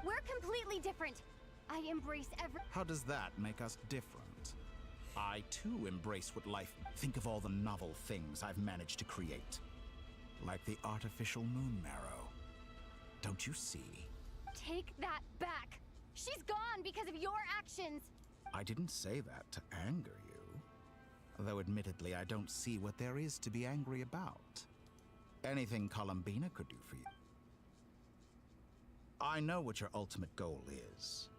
We're completely different. I embrace every... How does that make us different? I, too, embrace what life... Think of all the novel things I've managed to create. Like the artificial moon marrow. Don't you see? Take that back. She's gone because of your actions! I didn't say that to anger you. Though admittedly, I don't see what there is to be angry about. Anything Columbina could do for you. I know what your ultimate goal is.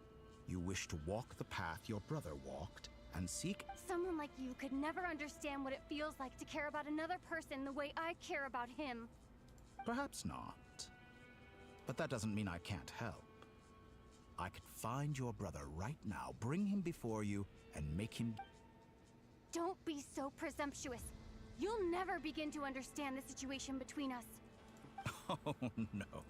You wish to walk the path your brother walked and seek... Someone like you could never understand what it feels like to care about another person the way I care about him. Perhaps not. But that doesn't mean I can't help. I could find your brother right now, bring him before you, and make him... Don't be so presumptuous. You'll never begin to understand the situation between us. Oh, no.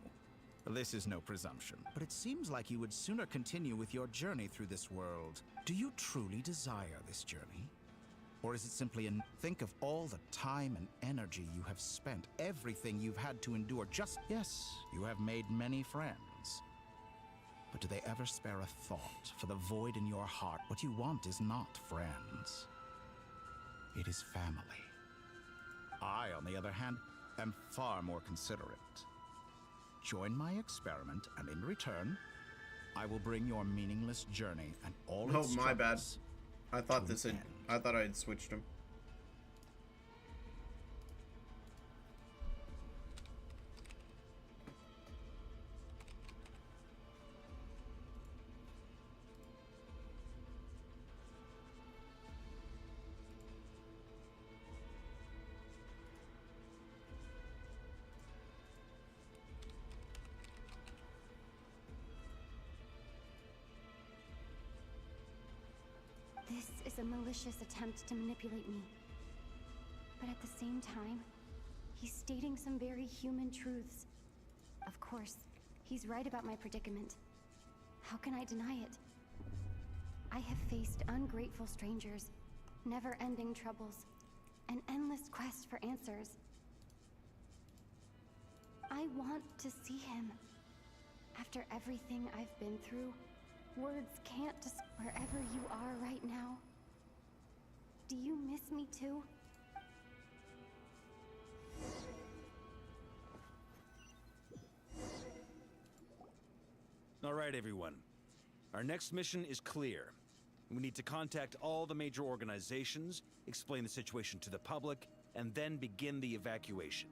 This is no presumption, but it seems like you would sooner continue with your journey through this world. Do you truly desire this journey? Or is it simply an... Think of all the time and energy you have spent, everything you've had to endure just... Yes, you have made many friends. But do they ever spare a thought for the void in your heart? What you want is not friends. It is family. I, on the other hand, am far more considerate. Join my experiment, and in return, I will bring your meaningless journey and all its my bad. struggles I thought to this an had... end. I thought I had switched him. This is a malicious attempt to manipulate me. But at the same time, he's stating some very human truths. Of course, he's right about my predicament. How can I deny it? I have faced ungrateful strangers, never-ending troubles, an endless quest for answers. I want to see him. After everything I've been through, words can't describe wherever you are right now. Do you miss me too? All right, everyone. Our next mission is clear. We need to contact all the major organizations, explain the situation to the public, and then begin the evacuation.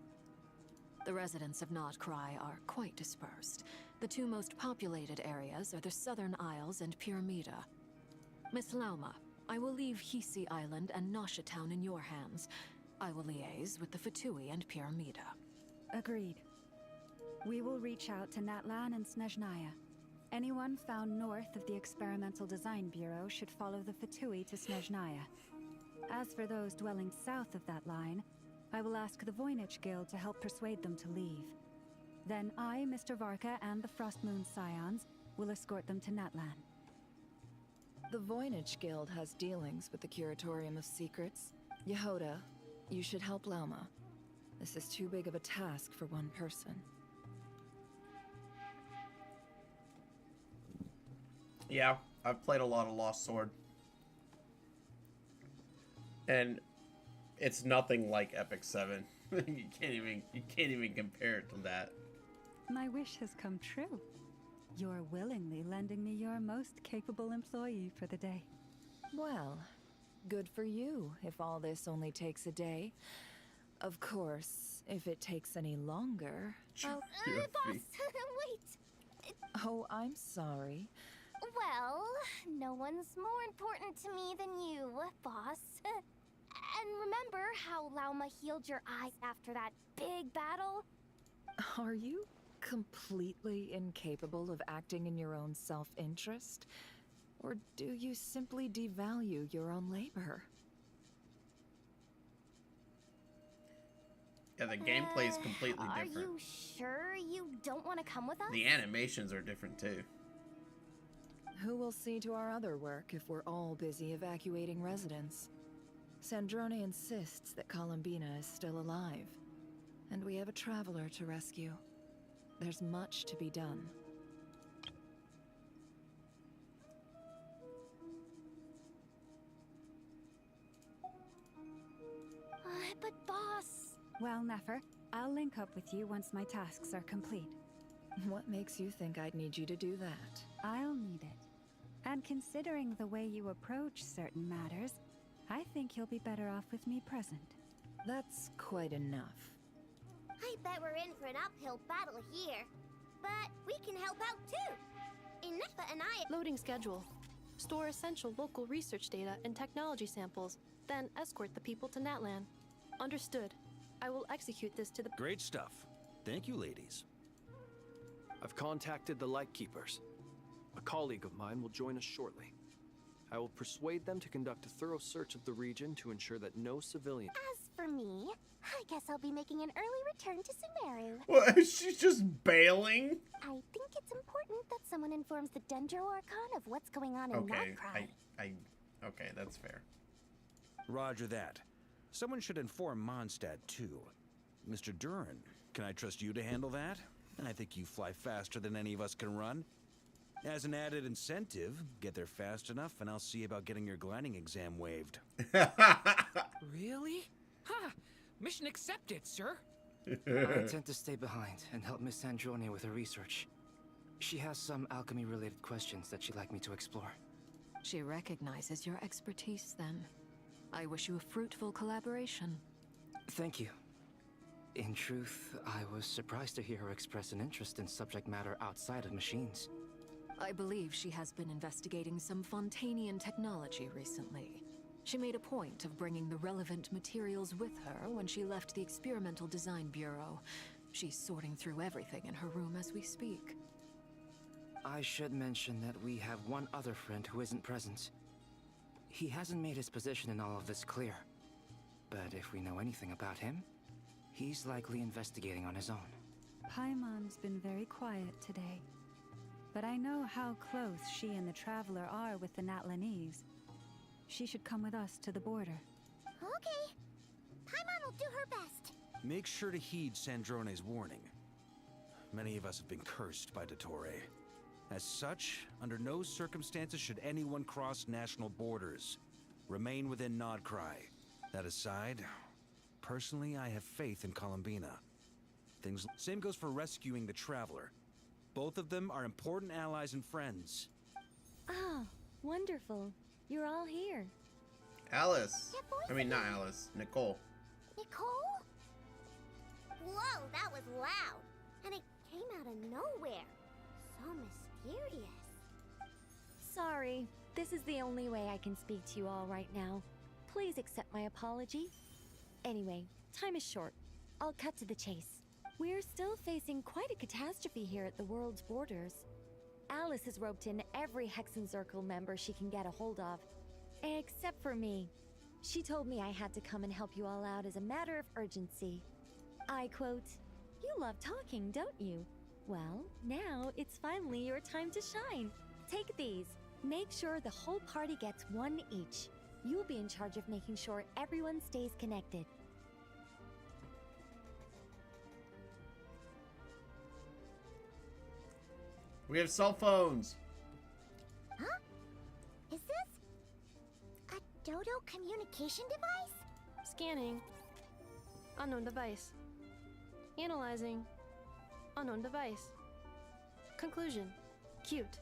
The residents of Notcry are quite dispersed. The two most populated areas are the Southern Isles and Pyramida. Miss Lauma, I will leave Hisi Island and Nosha Town in your hands. I will liaise with the Fatui and Pyramida. Agreed. We will reach out to Natlan and Snezhnaya. Anyone found north of the Experimental Design Bureau should follow the Fatui to Snezhnaya. As for those dwelling south of that line, I will ask the Voynich Guild to help persuade them to leave. Then I, Mr. Varka, and the Frostmoon Scions will escort them to Natlan. The Voynich Guild has dealings with the Curatorium of Secrets. Yehoda, you should help Lauma. This is too big of a task for one person. Yeah, I've played a lot of Lost Sword. And it's nothing like Epic 7. you can't even compare it to that. My wish has come true. You're willingly lending me your most capable employee for the day. Well, good for you if all this only takes a day. Of course, if it takes any longer... Oh, boss, wait! Oh, I'm sorry. Well, no one's more important to me than you, boss. And remember how Lauma healed your eyes after that big battle? Are you completely incapable of acting in your own self-interest? Or do you simply devalue your own labor? Yeah, the gameplay is completely different. Are you sure you don't want to come with us? The animations are different too. Who will see to our other work if we're all busy evacuating residents? Sandrone insists that Columbina is still alive, and we have a traveler to rescue. There's much to be done. But boss... Well, Nefer, I'll link up with you once my tasks are complete. What makes you think I'd need you to do that? I'll need it. And considering the way you approach certain matters, I think you'll be better off with me present. That's quite enough. I bet we're in for an uphill battle here. But we can help out too. Inessa and I... Loading schedule. Store essential local research data and technology samples, then escort the people to Natlan. Understood. I will execute this to the... Great stuff. Thank you, ladies. I've contacted the Lightkeepers. A colleague of mine will join us shortly. I will persuade them to conduct a thorough search of the region to ensure that no civilian... As for me, I guess I'll be making an early return to Sumeru. What? She's just bailing? I think it's important that someone informs the Dendro Archon of what's going on in Okay, Notcry. Okay, that's fair. Roger that. Someone should inform Mondstadt, too. Mr. Duran, can I trust you to handle that? I think you fly faster than any of us can run. As an added incentive, get there fast enough and I'll see about getting your gliding exam waived. Really? Ha! Mission accepted, sir. I intend to stay behind and help Miss Sandrone with her research. She has some alchemy-related questions that she'd like me to explore. She recognizes your expertise, then. I wish you a fruitful collaboration. Thank you. In truth, I was surprised to hear her express an interest in subject matter outside of machines. I believe she has been investigating some Fontanian technology recently. She made a point of bringing the relevant materials with her when she left the Experimental Design Bureau. She's sorting through everything in her room as we speak. I should mention that we have one other friend who isn't present. He hasn't made his position in all of this clear. But if we know anything about him, he's likely investigating on his own. Paimon's been very quiet today. But I know how close she and the Traveler are with the Natlanese. She should come with us to the border. Okay. Paimon will do her best. Make sure to heed Sandrone's warning. Many of us have been cursed by Dottore. As such, under no circumstances should anyone cross national borders. Remain within Nodcry. That aside, personally I have faith in Columbina. Same goes for rescuing the Traveler. Both of them are important allies and friends. Oh, wonderful. You're all here. Alice. I mean, not Alice. Nicole. Nicole? Whoa, that was loud. And it came out of nowhere. So mysterious. Sorry, this is the only way I can speak to you all right now. Please accept my apology. Anyway, time is short. I'll cut to the chase. We're still facing quite a catastrophe here at the world's borders. Alice has roped in every Hexenzirkel member she can get a hold of. Except for me. She told me I had to come and help you all out as a matter of urgency. I quote, "You love talking, don't you? Well, now it's finally your time to shine. Take these. Make sure the whole party gets one each. You'll be in charge of making sure everyone stays connected." We have cell phones. Huh? Is this a Dodo communication device? Scanning. Unknown device. Analyzing. Unknown device. Conclusion. Cute.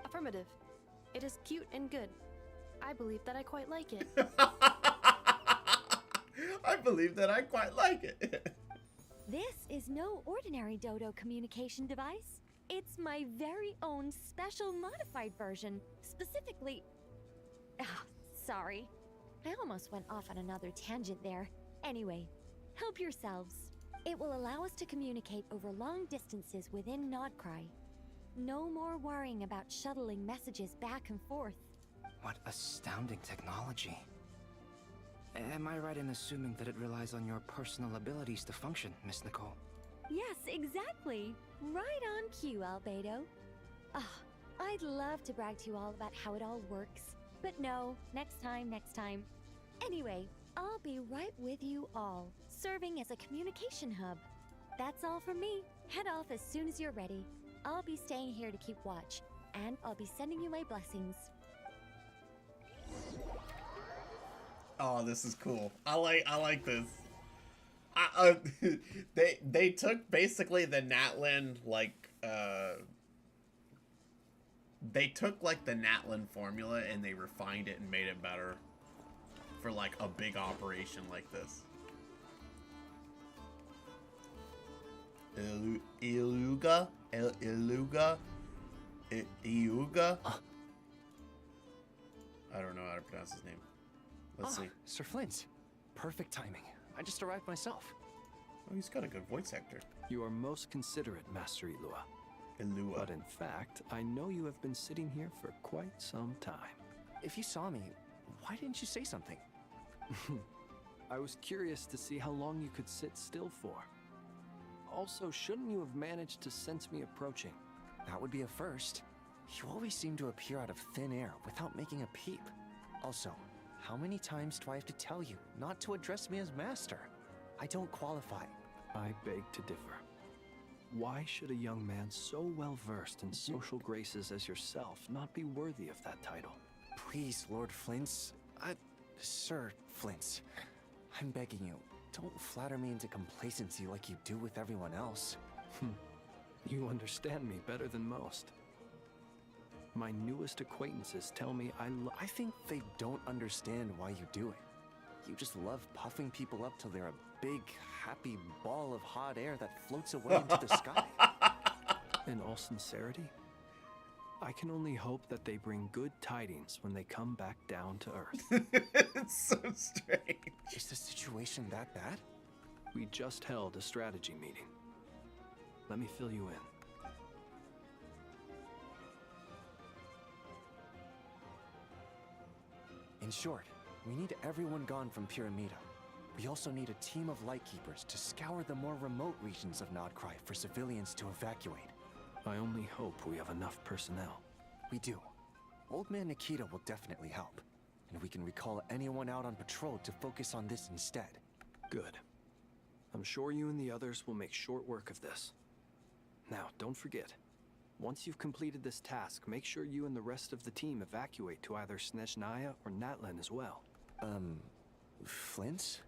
Affirmative. It is cute and good. I believe that I quite like it. I believe that I quite like it. This is no ordinary Dodo communication device. It's my very own special modified version. Specifically... sorry. I almost went off on another tangent there. Anyway, help yourselves. It will allow us to communicate over long distances within Nodcry. No more worrying about shuttling messages back and forth. What astounding technology. Am I right in assuming that it relies on your personal abilities to function, Miss Nicole? Yes, exactly. Right on cue, Albedo. I'd love to brag to you all about how it all works. But no, next time. Anyway, I'll be right with you all, serving as a communication hub. That's all from me. Head off as soon as you're ready. I'll be staying here to keep watch, and I'll be sending you my blessings. Oh, this is cool. I like this. They took basically the Natlan like they took like the Natlin formula and they refined it and made it better for like a big operation like this. Iluga? Iluga? Iuga? I don't know how to pronounce his name. Let's see. Sir Flint. Perfect timing. I just arrived myself. Oh, he's got a good voice actor. You are most considerate, Master Ilua. Ilua. But in fact, I know you have been sitting here for quite some time. If you saw me, why didn't you say something? I was curious to see how long you could sit still for. Also, shouldn't you have managed to sense me approaching? That would be a first. You always seem to appear out of thin air without making a peep. Also, how many times do I have to tell you not to address me as master? I don't qualify. I beg to differ. Why should a young man so well versed in social graces as yourself not be worthy of that title? Please, Lord Flint's... Sir Flint's. I'm begging you, don't flatter me into complacency like you do with everyone else. You understand me better than most. My newest acquaintances tell me I think they don't understand why you do it. You just love puffing people up till they're a big, happy ball of hot air that floats away into the sky. In all sincerity, I can only hope that they bring good tidings when they come back down to Earth. It's so strange. Is the situation that bad? We just held a strategy meeting. Let me fill you in. In short, we need everyone gone from Pyramida. We also need a team of Lightkeepers to scour the more remote regions of Nodcry for civilians to evacuate. I only hope we have enough personnel. We do. Old Man Nikita will definitely help. And we can recall anyone out on patrol to focus on this instead. Good. I'm sure you and the others will make short work of this. Now, don't forget. Once you've completed this task, make sure you and the rest of the team evacuate to either Snezhnaya or Natlin as well. Flint?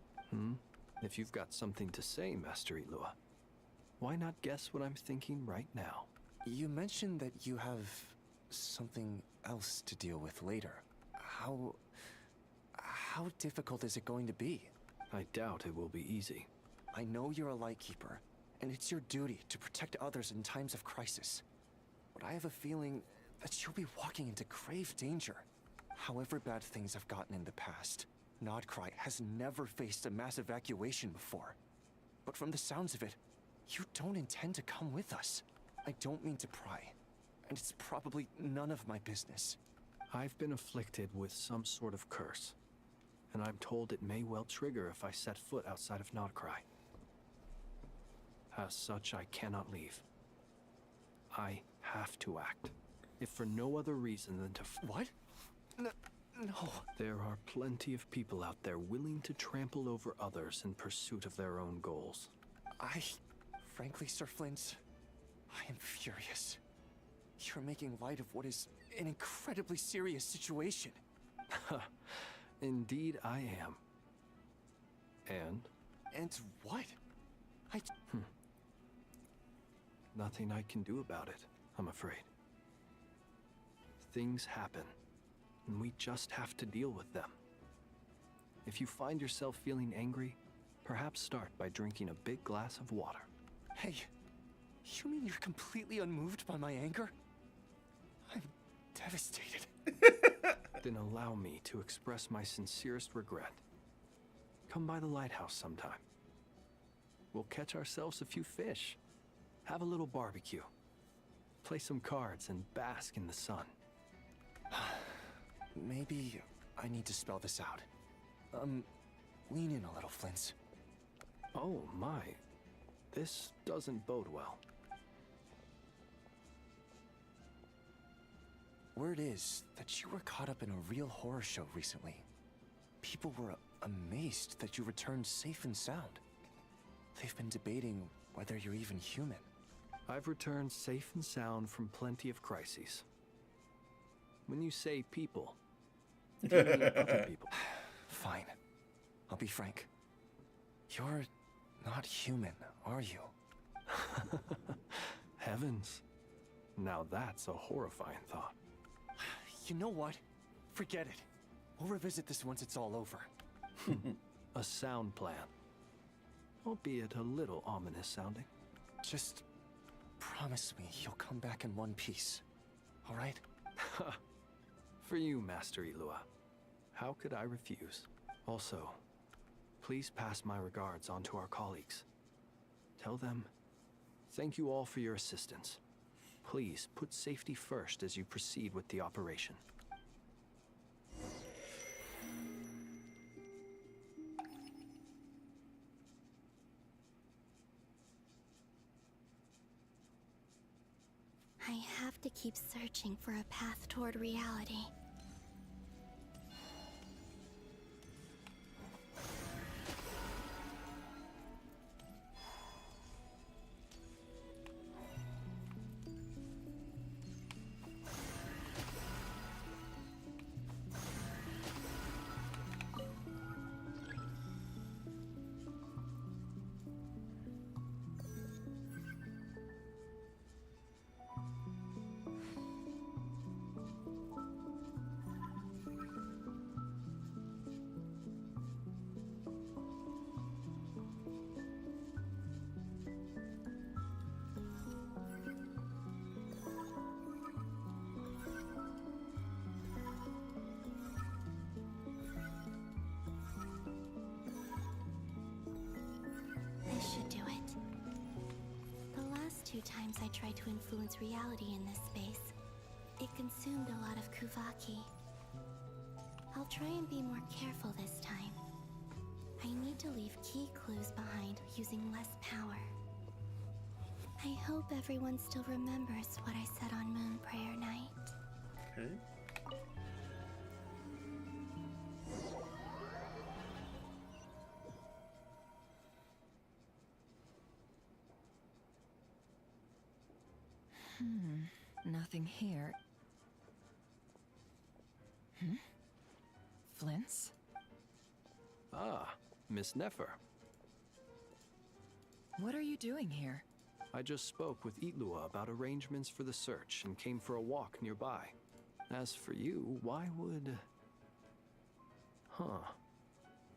If you've got something to say, Master Ilua, why not guess what I'm thinking right now? You mentioned that you have something else to deal with later. How difficult is it going to be? I doubt it will be easy. I know you're a Lightkeeper, and it's your duty to protect others in times of crisis. But I have a feeling that you'll be walking into grave danger. However bad things have gotten in the past, Nodcry has never faced a mass evacuation before. But from the sounds of it, you don't intend to come with us. I don't mean to pry, and it's probably none of my business. I've been afflicted with some sort of curse, and I'm told it may well trigger if I set foot outside of Nodcry. As such, I cannot leave. I have to act, if for no other reason than to What? No. There are plenty of people out there willing to trample over others in pursuit of their own goals. Frankly, Sir Flint, I am furious. You're making light of what is an incredibly serious situation. Indeed I am. And what? Nothing I can do about it, I'm afraid. Things happen, and we just have to deal with them. If you find yourself feeling angry, perhaps start by drinking a big glass of water. Hey, you mean you're completely unmoved by my anger? I'm devastated. Then allow me to express my sincerest regret. Come by the lighthouse sometime. We'll catch ourselves a few fish, have a little barbecue, play some cards, and bask in the sun. Maybe I need to spell this out. Lean in a little, Flint. Oh my, this doesn't bode well. Word is that you were caught up in a real horror show recently. People were amazed that you returned safe and sound. They've been debating whether you're even human. I've returned safe and sound from plenty of crises. When you say people, do you mean other people? Fine. I'll be frank. You're not human, are you? Heavens. Now that's a horrifying thought. You know what? Forget it. We'll revisit this once it's all over. A sound plan. Albeit a little ominous sounding. Just promise me you'll come back in one piece, all right? For you, Master Ilua. How could I refuse? Also, please pass my regards on to our colleagues. Tell them, thank you all for your assistance. Please put safety first as you proceed with the operation. I have to keep searching for a path toward reality. This should do it. The last 2 times I tried to influence reality in this space, it consumed a lot of Kuvaki. I'll try and be more careful this time. I need to leave key clues behind using less power. I hope everyone still remembers what I said on Moon Prayer Night. Okay. Nothing here. Flints? Ah, Miss Nefer. What are you doing here? I just spoke with Itlua about arrangements for the search and came for a walk nearby. As for you, why would... Huh.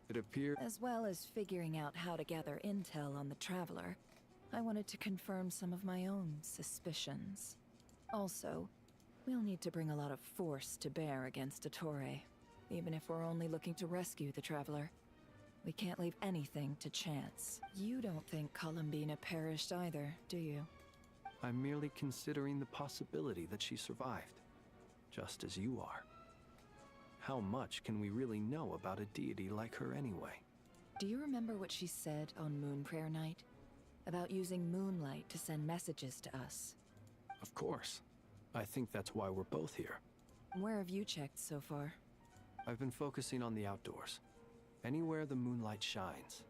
It appears... As well as figuring out how to gather intel on the Traveler, I wanted to confirm some of my own suspicions. Also, we'll need to bring a lot of force to bear against Ettore, even if we're only looking to rescue the Traveler. We can't leave anything to chance. You don't think Columbina perished either, do you? I'm merely considering the possibility that she survived, just as you are. How much can we really know about a deity like her anyway? Do you remember what she said on Moon Prayer Night? About using moonlight to send messages to us? Of course. I think that's why we're both here. Where have you checked so far? I've been focusing on the outdoors. Anywhere the moonlight shines.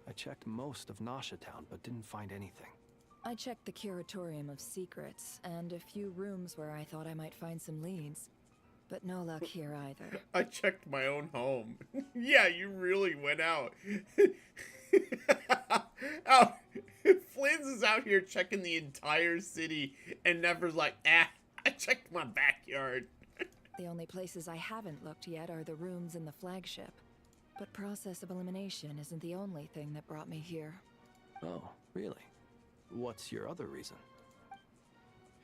I checked most of Nasha Town, but didn't find anything. I checked the Curatorium of Secrets, and a few rooms where I thought I might find some leads. But no luck here either. I checked my own home. Yeah, you really went out. Out. Flynn's is out here checking the entire city, and Never's like, I checked my backyard. The only places I haven't looked yet are the rooms in the flagship. But process of elimination isn't the only thing that brought me here. Oh, really? What's your other reason?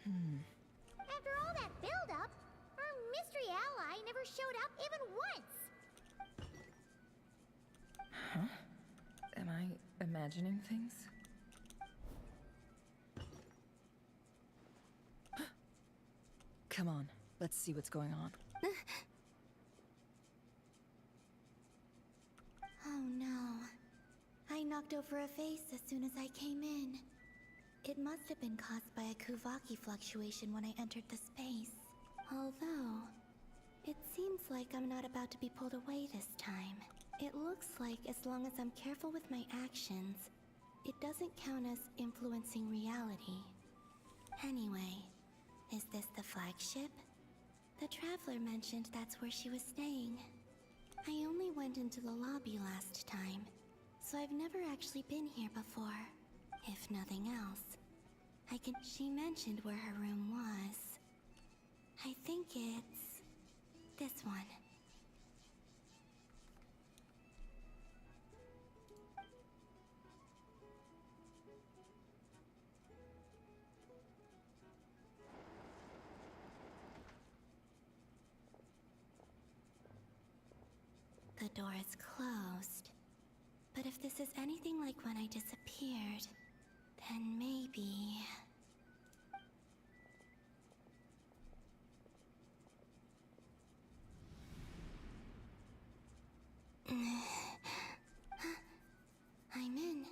After all that build-up, our mystery ally never showed up even once! Huh? Am I imagining things? Come on, let's see what's going on. Oh no. I knocked over a vase as soon as I came in. It must have been caused by a Kuvaki fluctuation when I entered the space. Although, it seems like I'm not about to be pulled away this time. It looks like as long as I'm careful with my actions, it doesn't count as influencing reality. Anyway, is this the flagship? The Traveler mentioned that's where she was staying. I only went into the lobby last time, so I've never actually been here before. If nothing else, She mentioned where her room was. I think it's this one. The door is closed. But if this is anything like when I disappeared, then maybe... I'm in.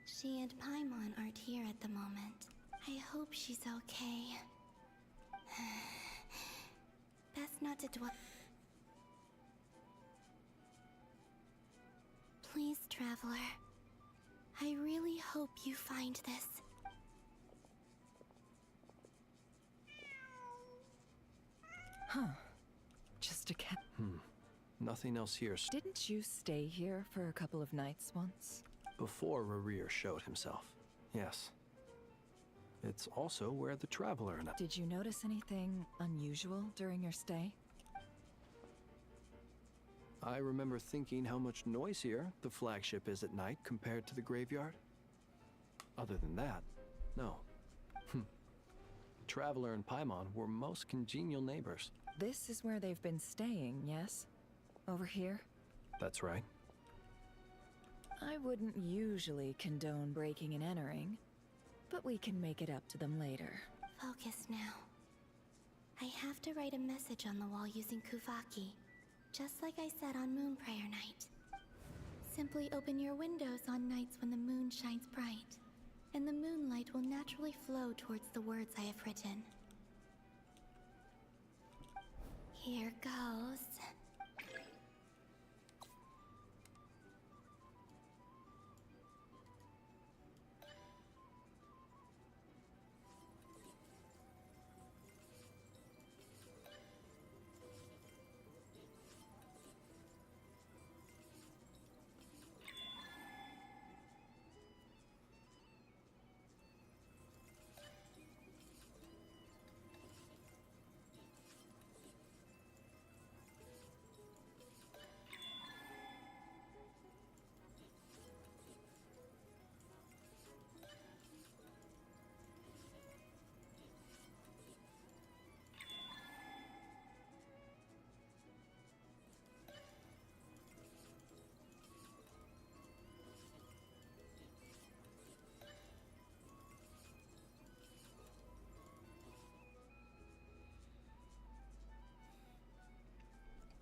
She and Paimon aren't here at the moment. I hope she's okay. Best not to dwell. Please, Traveler. I really hope you find this. Huh. Just a cat. Nothing else here. Didn't you stay here for a couple of nights once? Before Rerir showed himself. Yes. It's also where the Traveler and I... Did you notice anything unusual during your stay? I remember thinking how much noisier the flagship is at night compared to the graveyard. Other than that, no. Traveler and Paimon were most congenial neighbors. This is where they've been staying, yes? Over here? That's right. I wouldn't usually condone breaking and entering, but we can make it up to them later. Focus now. I have to write a message on the wall using Kuvaki, just like I said on Moon Prayer Night. Simply open your windows on nights when the moon shines bright, and the moonlight will naturally flow towards the words I have written. Here goes.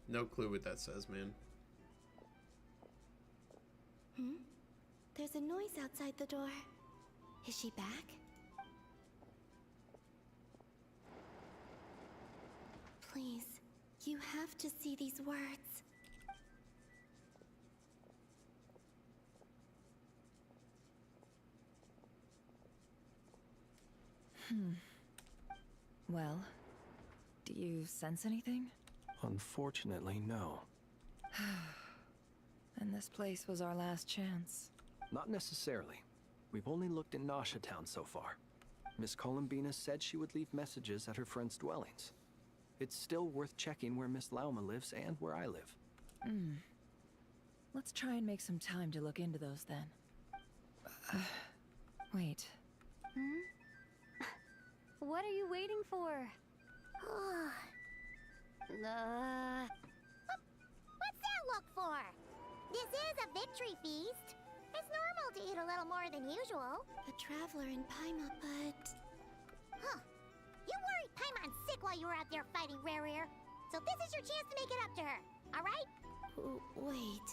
No clue what that says, man. There's a noise outside the door. Is she back? Please, you have to see these words. Well, do you sense anything? Unfortunately, no. And this place was our last chance. Not necessarily. We've only looked in Nasha Town so far. Miss Columbina said she would leave messages at her friends' dwellings. It's still worth checking where Miss Lauma lives and where I live. Let's try and make some time to look into those then. Wait. What are you waiting for? What's that look for? This is a victory feast. It's normal to eat a little more than usual. The Traveler and Paimon, but... Huh. You worried Paimon sick while you were out there fighting Rerir. So this is your chance to make it up to her, alright? Wait.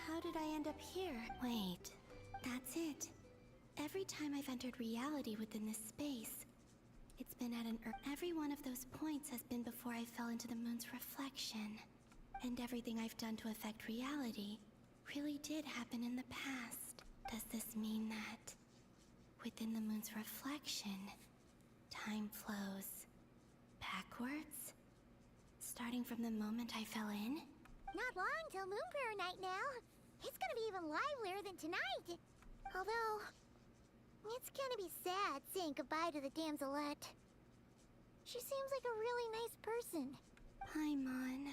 How did I end up here? Wait. That's it. Every time I've entered reality within this space, it's been at every one of those points has been before I fell into the moon's reflection. And everything I've done to affect reality really did happen in the past. Does this mean that within the moon's reflection, time flows backwards? Starting from the moment I fell in? Not long till Moon Prayer Night now. It's gonna be even livelier than tonight. Although, It's gonna be sad saying goodbye to the damselette. She seems like a really nice person. Paimon.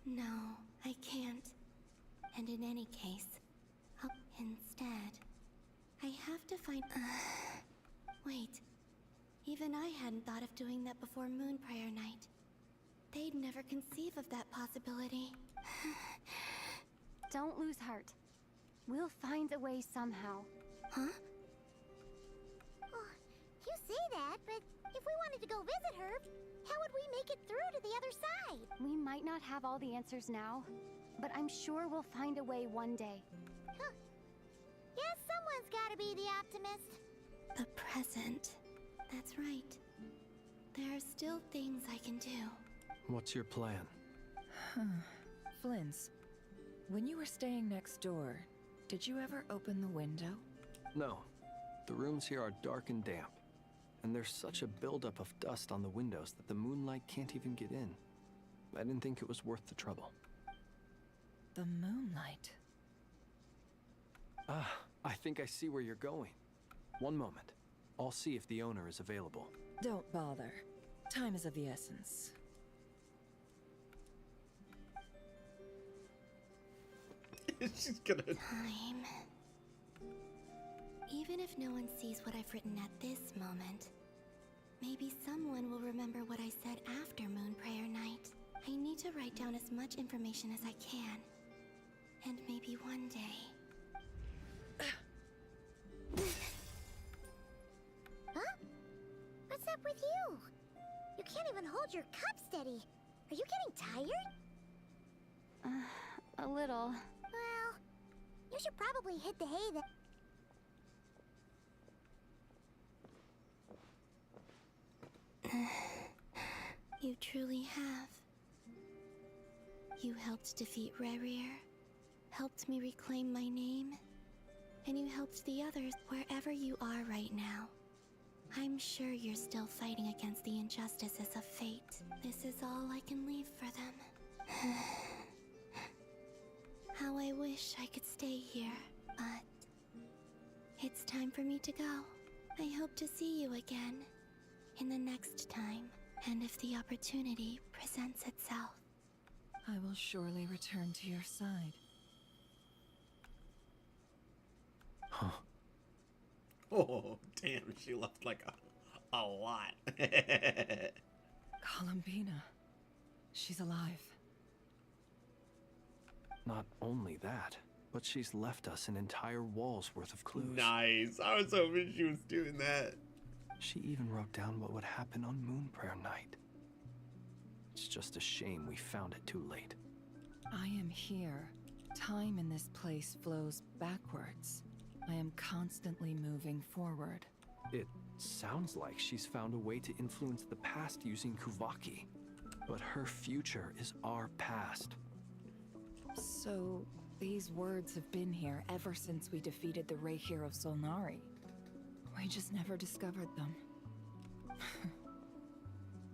No, I can't. And in any case, instead, I have to find... Wait. Even I hadn't thought of doing that before Moonprayer Night. They'd never conceive of that possibility. Don't lose heart. We'll find a way somehow. Huh? Oh, you say that, but if we wanted to go visit her, how would we make it through to the other side? We might not have all the answers now, but I'm sure we'll find a way one day. Huh. Guess someone's gotta be the optimist. The present. That's right. There are still things I can do. What's your plan? Flynn's, when you were staying next door, did you ever open the window? No. The rooms here are dark and damp, and there's such a buildup of dust on the windows that the moonlight can't even get in. I didn't think it was worth the trouble. The moonlight? Ah, I think I see where you're going. One moment. I'll see if the owner is available. Don't bother. Time is of the essence. She's gonna... Time. Even if no one sees what I've written at this moment, maybe someone will remember what I said after Moonprayer Night. I need to write down as much information as I can. And maybe one day... Huh? What's up with you? You can't even hold your cup steady. Are you getting tired? A little. Well, you should probably hit the hay then. You truly have. You helped defeat Rerir, helped me reclaim my name, and you helped the others wherever you are right now. I'm sure you're still fighting against the injustices of fate. This is all I can leave for them. How I wish I could stay here, but it's time for me to go. I hope to see you again in the next time, and if the opportunity presents itself. I will surely return to your side. Huh. Oh, damn, she left like a lot. Columbina. She's alive. Not only that, but she's left us an entire wall's worth of clues. Nice. I was hoping she was doing that. She even wrote down what would happen on Moonprayer Night. It's just a shame we found it too late. I am here. Time in this place flows backwards. I am constantly moving forward. It sounds like she's found a way to influence the past using Kuvaki. But her future is our past. So, these words have been here ever since we defeated the Ray hero Solnari. We just never discovered them.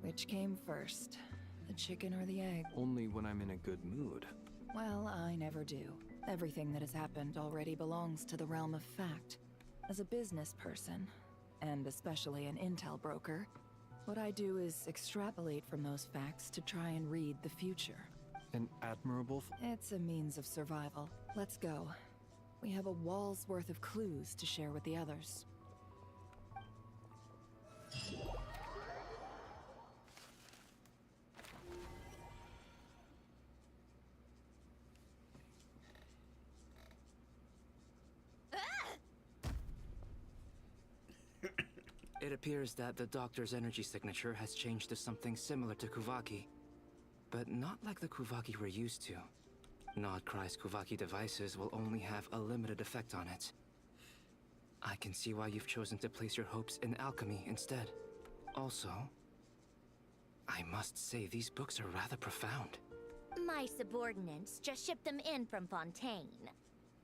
Which came first? The chicken or the egg? Only when I'm in a good mood. Well, I never do. Everything that has happened already belongs to the realm of fact. As a business person, and especially an intel broker, what I do is extrapolate from those facts to try and read the future. An admirable... It's a means of survival. Let's go. We have a wall's worth of clues to share with the others. It appears that the doctor's energy signature has changed to something similar to Kuvaki. But not like the Kuvaki we're used to. Nodcry's Kuvaki devices will only have a limited effect on it. I can see why you've chosen to place your hopes in alchemy instead. Also, I must say these books are rather profound. My subordinates just shipped them in from Fontaine.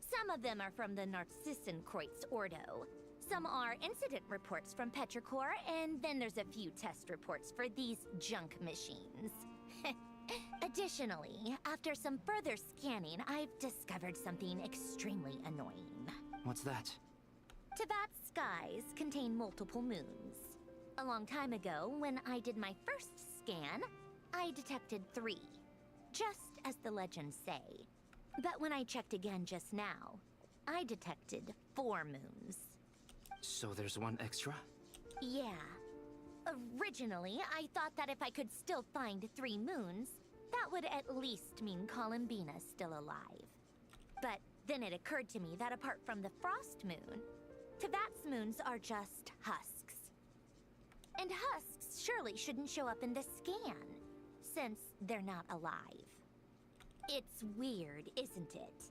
Some of them are from the Narcissenkreuz Ordo. Some are incident reports from Petrichor, and then there's a few test reports for these junk machines. Additionally, after some further scanning, I've discovered something extremely annoying. What's that? Teyvat's skies contain multiple moons. A long time ago, when I did my first scan, I detected 3. Just as the legends say. But when I checked again just now, I detected 4 moons. So there's one extra? Yeah. Originally, I thought that if I could still find 3 moons, that would at least mean Columbina's still alive. But then it occurred to me that apart from the frost moon, Teyvat's moons are just husks. And husks surely shouldn't show up in the scan, since they're not alive. It's weird, isn't it?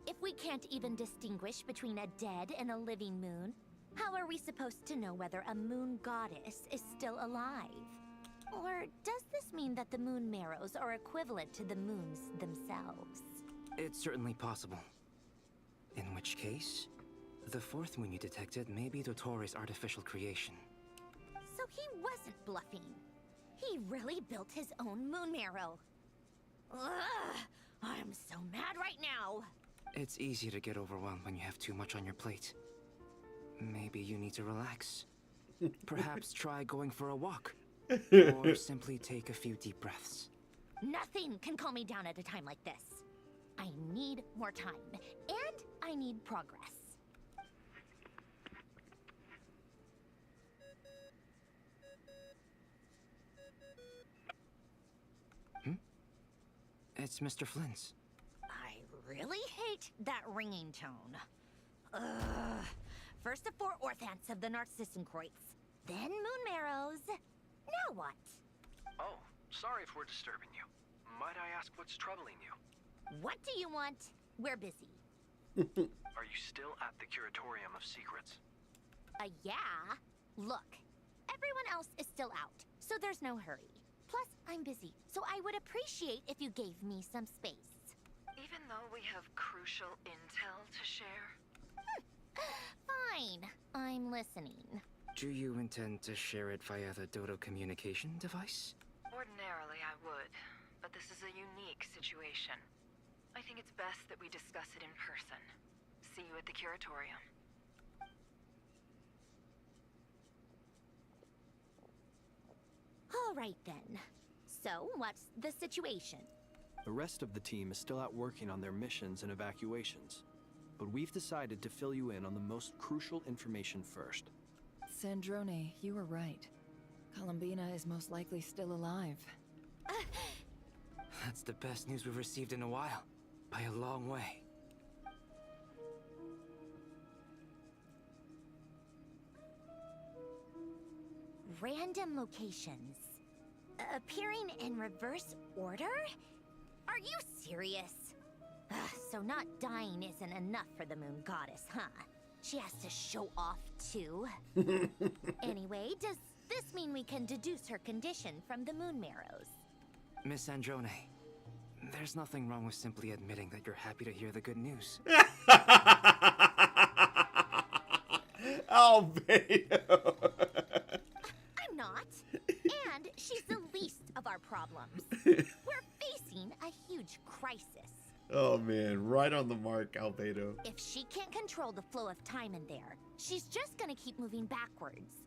If we can't even distinguish between a dead and a living moon, how are we supposed to know whether a moon goddess is still alive? Or does this mean that the moon marrows are equivalent to the moons themselves? It's certainly possible. In which case, the 4th moon you detected may be Dottoro's artificial creation. So he wasn't bluffing. He really built his own moon marrow. Ugh, I'm so mad right now. It's easy to get overwhelmed when you have too much on your plate. Maybe you need to relax. Perhaps try going for a walk. Or simply take a few deep breaths. Nothing can calm me down at a time like this. I need more time, and I need progress. It's Mr. Flynn's. I really hate that ringing tone. Ugh. First the 4 orthants of the Narcissenkreuz, then moon marrows. Now what? Oh, sorry if we're disturbing you. Might I ask what's troubling you? What do you want? We're busy. Are you still at the Curatorium of Secrets? Yeah. Look, everyone else is still out, so there's no hurry. Plus, I'm busy, so I would appreciate if you gave me some space. Even though we have crucial intel to share? Fine, I'm listening. Do you intend to share it via the Dodo communication device? Ordinarily, I would, but this is a unique situation. I think it's best that we discuss it in person. See you at the Curatorium. All right then. So, what's the situation? The rest of the team is still out working on their missions and evacuations. But we've decided to fill you in on the most crucial information first. Sandrone, you were right. Columbina is most likely still alive. That's the best news we've received in a while. By a long way. Random locations. Appearing in reverse order? Are you serious? So not dying isn't enough for the moon goddess, huh? She has to show off too. Anyway, does this mean we can deduce her condition from the moon marrows? Miss Androne, there's nothing wrong with simply admitting that you're happy to hear the good news. Albedo. I'm not. And she's the least of our problems. We're facing a huge crisis. Oh man, right on the mark, Albedo. If she can't control the flow of time in there, she's just gonna keep moving backwards.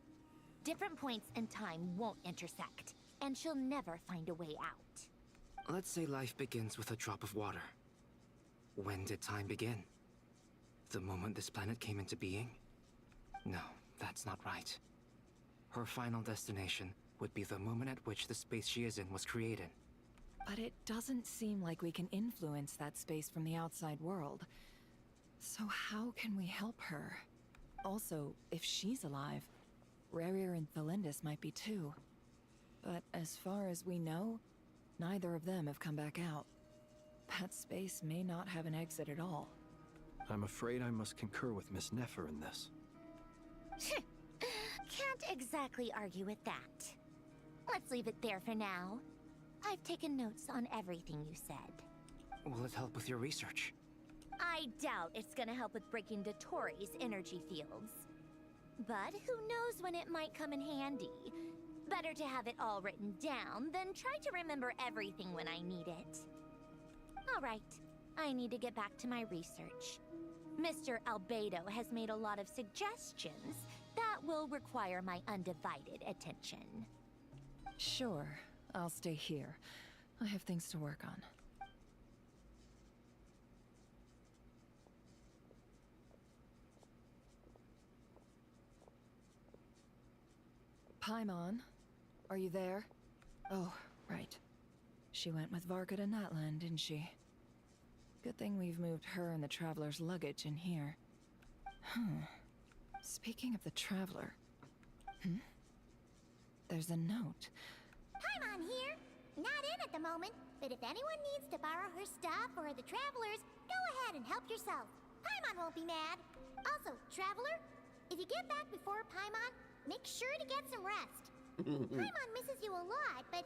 Different points in time won't intersect, and she'll never find a way out. Let's say life begins with a drop of water. When did time begin? The moment this planet came into being? No, that's not right. Her final destination would be the moment at which the space she is in was created. But it doesn't seem like we can influence that space from the outside world. So how can we help her? Also, if she's alive, Rerir and Thelindis might be too. But as far as we know, neither of them have come back out. That space may not have an exit at all. I'm afraid I must concur with Miss Nefer in this. Can't exactly argue with that. Let's leave it there for now. I've taken notes on everything you said. Will it help with your research? I doubt it's gonna help with breaking Dottoro's energy fields. But who knows when it might come in handy. Better to have it all written down than try to remember everything when I need it. Alright, I need to get back to my research. Mr. Albedo has made a lot of suggestions that will require my undivided attention. Sure, I'll stay here. I have things to work on. Paimon, are you there? Oh, right. She went with Varka to Natlan, didn't she? Good thing we've moved her and the Traveler's luggage in here. Speaking of the Traveler... There's a note. Paimon here. Not in at the moment, but if anyone needs to borrow her stuff or the Traveler's, go ahead and help yourself. Paimon won't be mad. Also, Traveler, if you get back before Paimon, make sure to get some rest. Paimon misses you a lot, but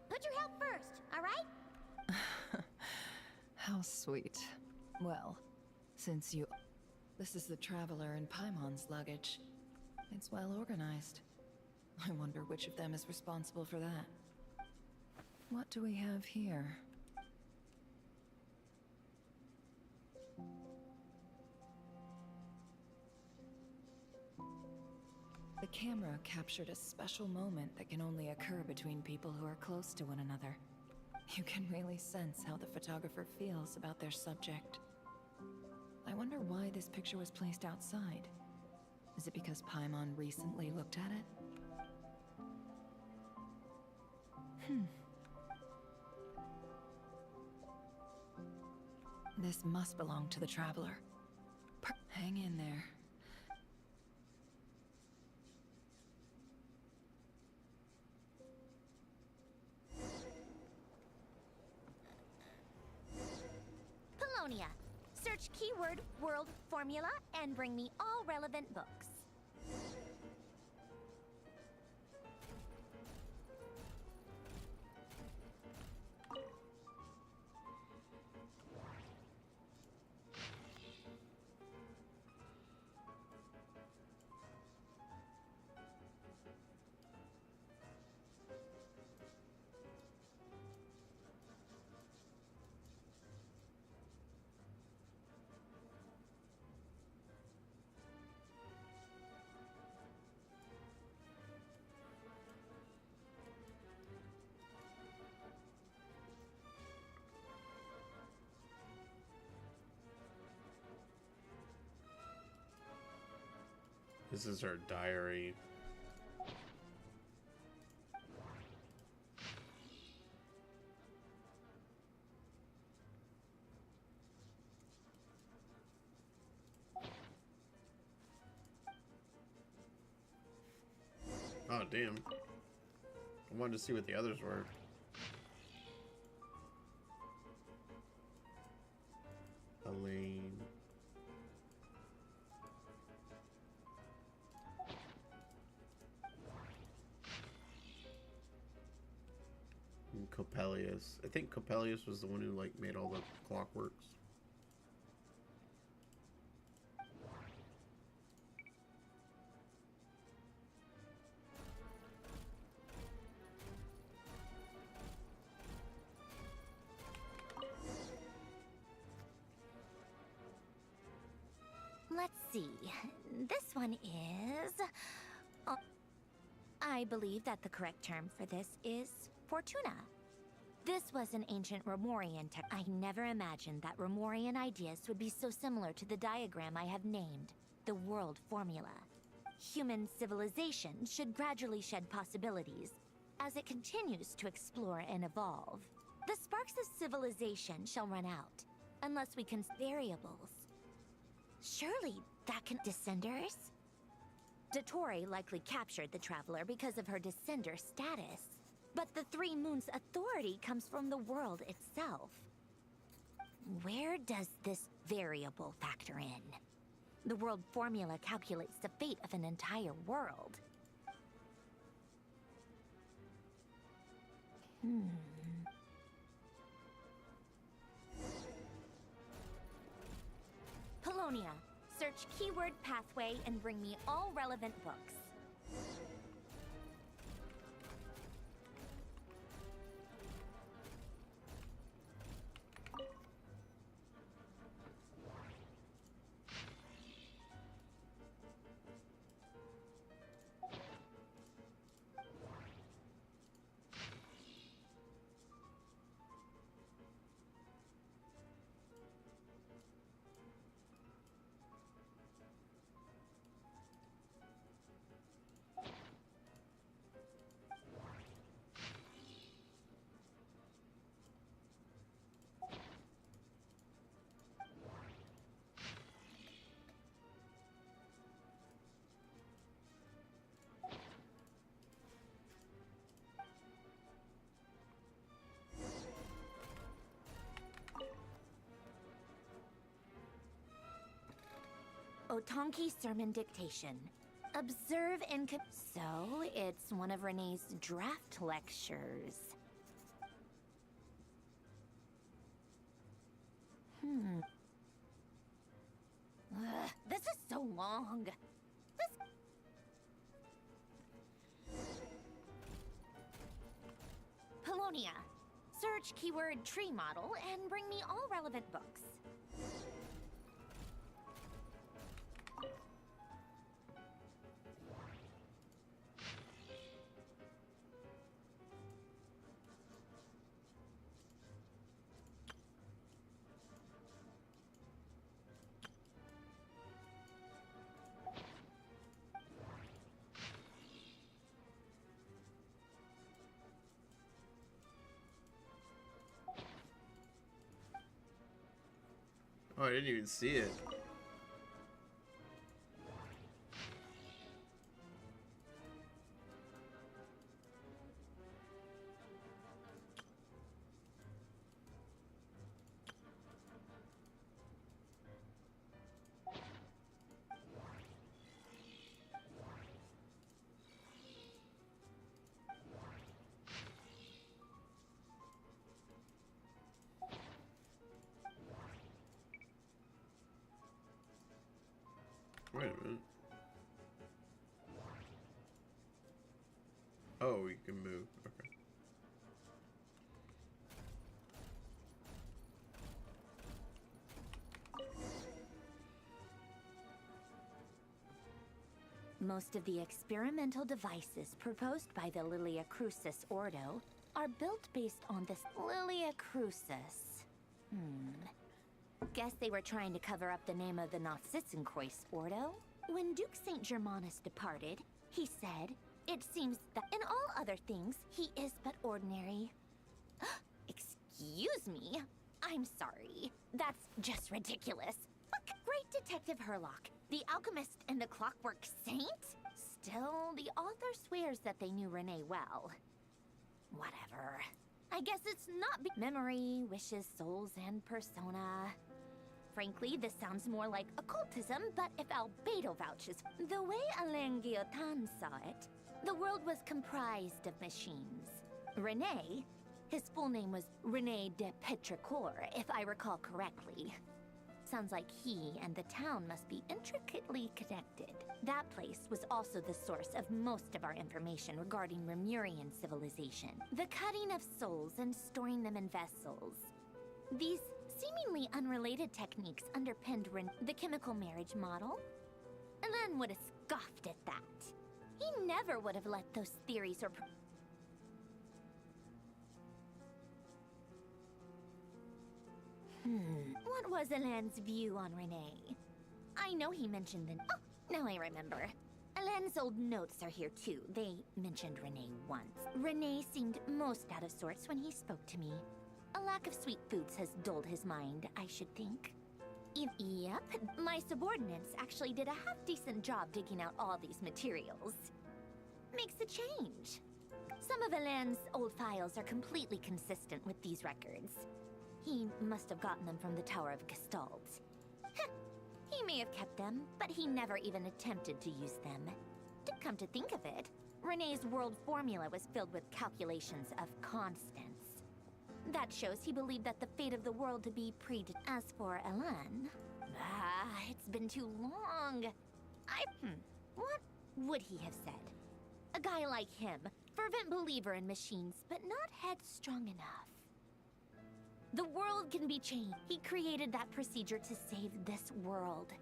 put your health first, alright? How sweet. Well, since you... This is the Traveler and Paimon's luggage. It's well organized. I wonder which of them is responsible for that. What do we have here? The camera captured a special moment that can only occur between people who are close to one another. You can really sense how the photographer feels about their subject. I wonder why this picture was placed outside. Is it because Paimon recently looked at it? This must belong to the Traveler. Hang in there. Polonia. Search keyword world formula and bring me all relevant books. This is her diary. Oh, damn. I wanted to see what the others were. Elaine. And Coppelius. I think Coppelius was the one who like made all the clockworks. Let's see. This one is... Oh, I believe that the correct term for this is Fortuna. This was an ancient Romorian tech. I never imagined that Romorian ideas would be so similar to the diagram I have named, the world formula. Human civilization should gradually shed possibilities as it continues to explore and evolve. The sparks of civilization shall run out, unless we can variables. Surely that can... Descenders? Dottore likely captured the Traveler because of her descender status. But the Three Moons' authority comes from the world itself. Where does this variable factor in? The world formula calculates the fate of an entire world. Polonia. Search keyword pathway and bring me all relevant books. Otonki sermon dictation. Observe and so it's one of Renee's draft lectures. This is so long. Polonia. Search keyword tree model and bring me all relevant books. Oh, I didn't even see it. Wait a minute. Oh, we can move. Okay. Most of the experimental devices proposed by the Lilia Crucis Ordo are built based on this Lilia Crucis. Guess they were trying to cover up the name of the Nautitzenkreuz Ordo. When Duke St. Germanus departed, he said, "It seems that in all other things, he is but ordinary." Excuse me? I'm sorry. That's just ridiculous. Look, great Detective Herlock, the alchemist and the clockwork saint? Still, the author swears that they knew Renee well. Whatever. I guess it's not memory, wishes, souls, and persona. Frankly, this sounds more like occultism, but if Albedo vouches, the way Alain Guillotin saw it, the world was comprised of machines. Renee, his full name was Rene de Petrichor, if I recall correctly. Sounds like he and the town must be intricately connected. That place was also the source of most of our information regarding Remurian civilization. The cutting of souls and storing them in vessels. These seemingly unrelated techniques underpinned the chemical marriage model. Alain would have scoffed at that. He never would have let those theories or... What was Alain's view on Renee? I know he mentioned the... Oh, now I remember. Alain's old notes are here too. They mentioned Renee once. Renee seemed most out of sorts when he spoke to me. A lack of sweet foods has dulled his mind, I should think. Yep, my subordinates actually did a half-decent job digging out all these materials. Makes a change. Some of Alain's old files are completely consistent with these records. He must have gotten them from the Tower of Gestalt. He may have kept them, but he never even attempted to use them. To come to think of it, Renee's world formula was filled with calculations of constants. That shows he believed that the fate of the world to be predetermined. As for Alain, it's been too long. What would he have said? A guy like him, fervent believer in machines, but not headstrong enough. The world can be changed. He created that procedure to save this world.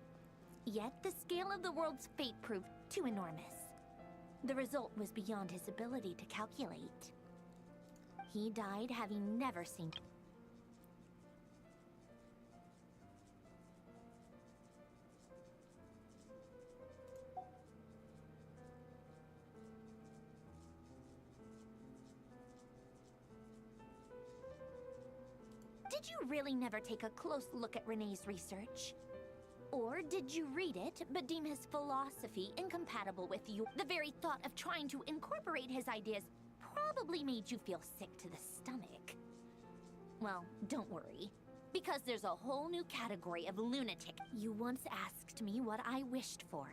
Yet the scale of the world's fate proved too enormous. The result was beyond his ability to calculate. He died having never seen... Did you really never take a close look at Renee's research? Or did you read it, but deem his philosophy incompatible with you? The very thought of trying to incorporate his ideas probably made you feel sick to the stomach. Well, don't worry. Because there's a whole new category of lunatic. You once asked me what I wished for.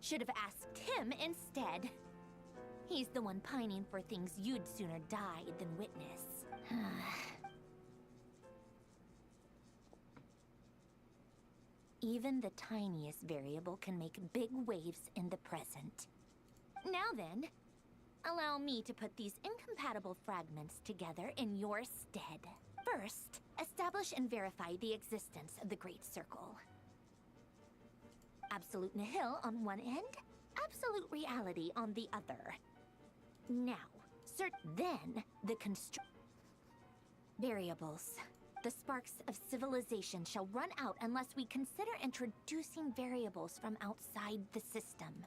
Should have asked him instead. He's the one pining for things you'd sooner die than witness. Even the tiniest variable can make big waves in the present. Now then, allow me to put these incompatible fragments together in your stead. First, establish and verify the existence of the Great Circle. Absolute nihil on one end, absolute reality on the other. Now, then the variables. The sparks of civilization shall run out unless we consider introducing variables from outside the system.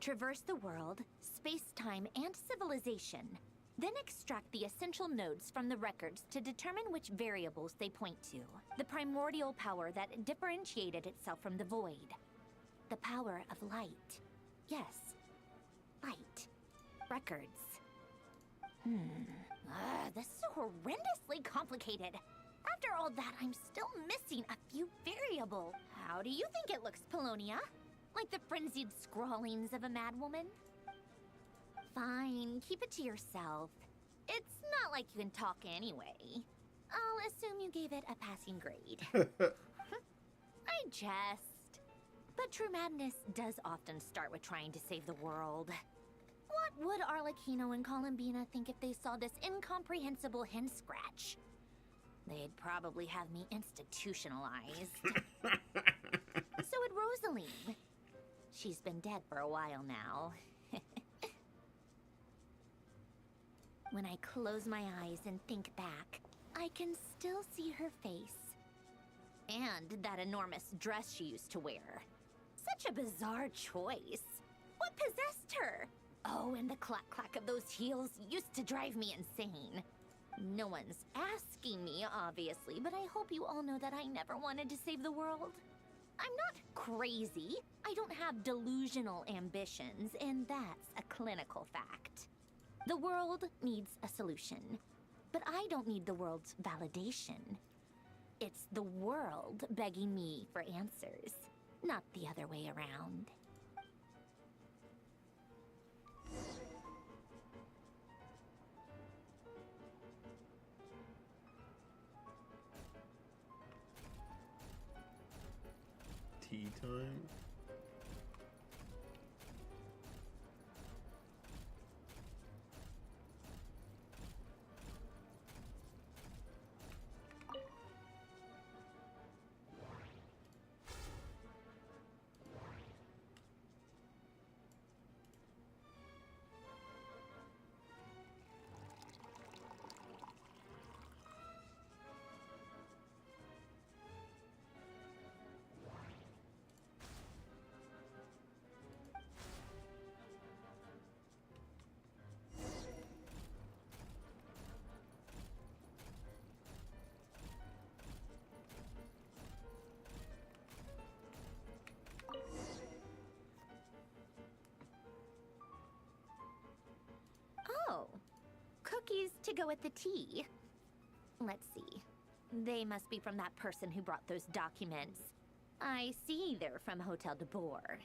Traverse the world, space-time, and civilization. Then extract the essential nodes from the records to determine which variables they point to. The primordial power that differentiated itself from the void. The power of light. Yes, light. Records. This is horrendously complicated. After all that, I'm still missing a few variables. How do you think it looks, Polonia? Like the frenzied scrawlings of a madwoman? Fine, keep it to yourself. It's not like you can talk anyway. I'll assume you gave it a passing grade. I jest. But true madness does often start with trying to save the world. What would Arlecchino and Columbina think if they saw this incomprehensible hen scratch? They'd probably have me institutionalized. So would Rosaline. She's been dead for a while now. When I close my eyes and think back, I can still see her face. And that enormous dress she used to wear. Such a bizarre choice. What possessed her? Oh, and the clack-clack of those heels used to drive me insane. No one's asking me, obviously, but I hope you all know that I never wanted to save the world. I'm not crazy. I don't have delusional ambitions, and that's a clinical fact. The world needs a solution, but I don't need the world's validation. It's the world begging me for answers, not the other way around. Tea time? Oh, cookies to go with the tea. Let's see. They must be from that person who brought those documents. I see they're from Hotel de Boer.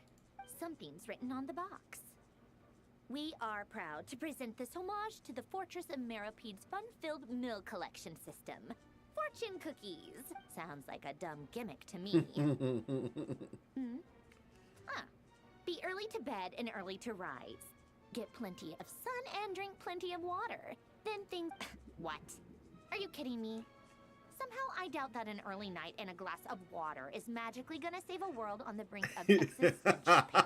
Something's written on the box. We are proud to present this homage to the Fortress of Meropede's fun-filled mill collection system. Fortune cookies. Sounds like a dumb gimmick to me. Be early to bed and early to rise. Get plenty of sun and drink plenty of water. Then things... What? Are you kidding me? Somehow I doubt that an early night and a glass of water is magically gonna save a world on the brink of existential peril.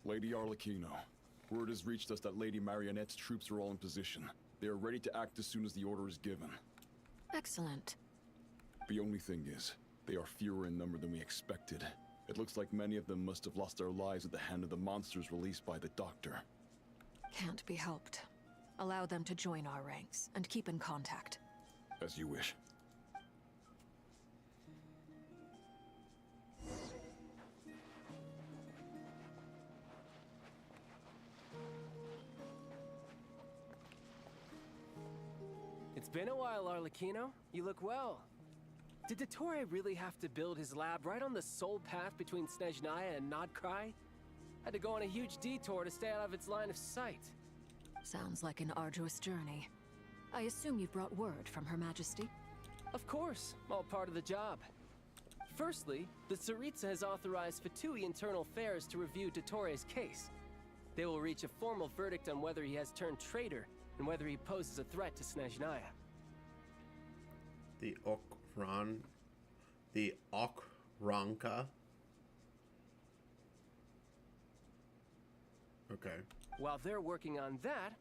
Lady Arlecchino, word has reached us that Lady Marionette's troops are all in position. They are ready to act as soon as the order is given. Excellent. The only thing is, they are fewer in number than we expected. It looks like many of them must have lost their lives at the hand of the monsters released by the Doctor. Can't be helped. Allow them to join our ranks and keep in contact. As you wish. It's been a while, Arlecchino. You look well. Did Dottore really have to build his lab right on the sole path between Snezhnaya and Nodcry? Had to go on a huge detour to stay out of its line of sight. Sounds like an arduous journey. I assume you've brought word from Her Majesty? Of course, all part of the job. Firstly, the Tsaritsa has authorized Fatui Internal Affairs to review Dottore's case. They will reach a formal verdict on whether he has turned traitor and whether he poses a threat to Snezhnaya. The Okranka. Okay. While they're working on that,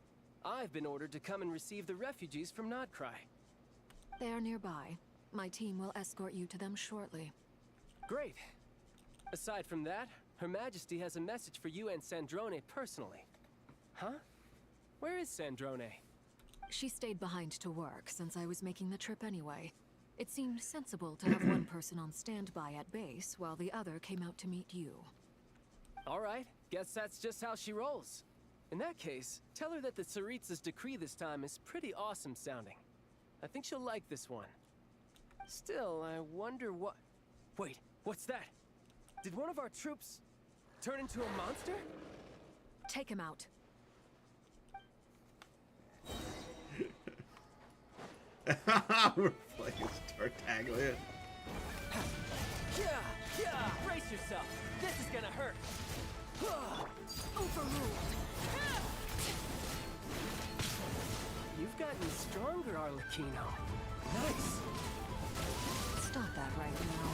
I've been ordered to come and receive the refugees from Nodcry. They are nearby. My team will escort you to them shortly. Great. Aside from that, Her Majesty has a message for you and Sandrone personally. Huh? Where is Sandrone? She stayed behind to work since I was making the trip anyway. It seemed sensible to have one person on standby at base while the other came out to meet you. All right, guess that's just how she rolls. In that case, tell her that the Tsaritsa's decree this time is pretty awesome sounding. I think she'll like this one. Still, I wonder what... Wait, what's that? Did one of our troops turn into a monster? Take him out. Replace Tartaglia. Yeah, brace yourself. This is gonna hurt. Overruled. You've gotten stronger, Arlecchino. Nice. Stop that right now.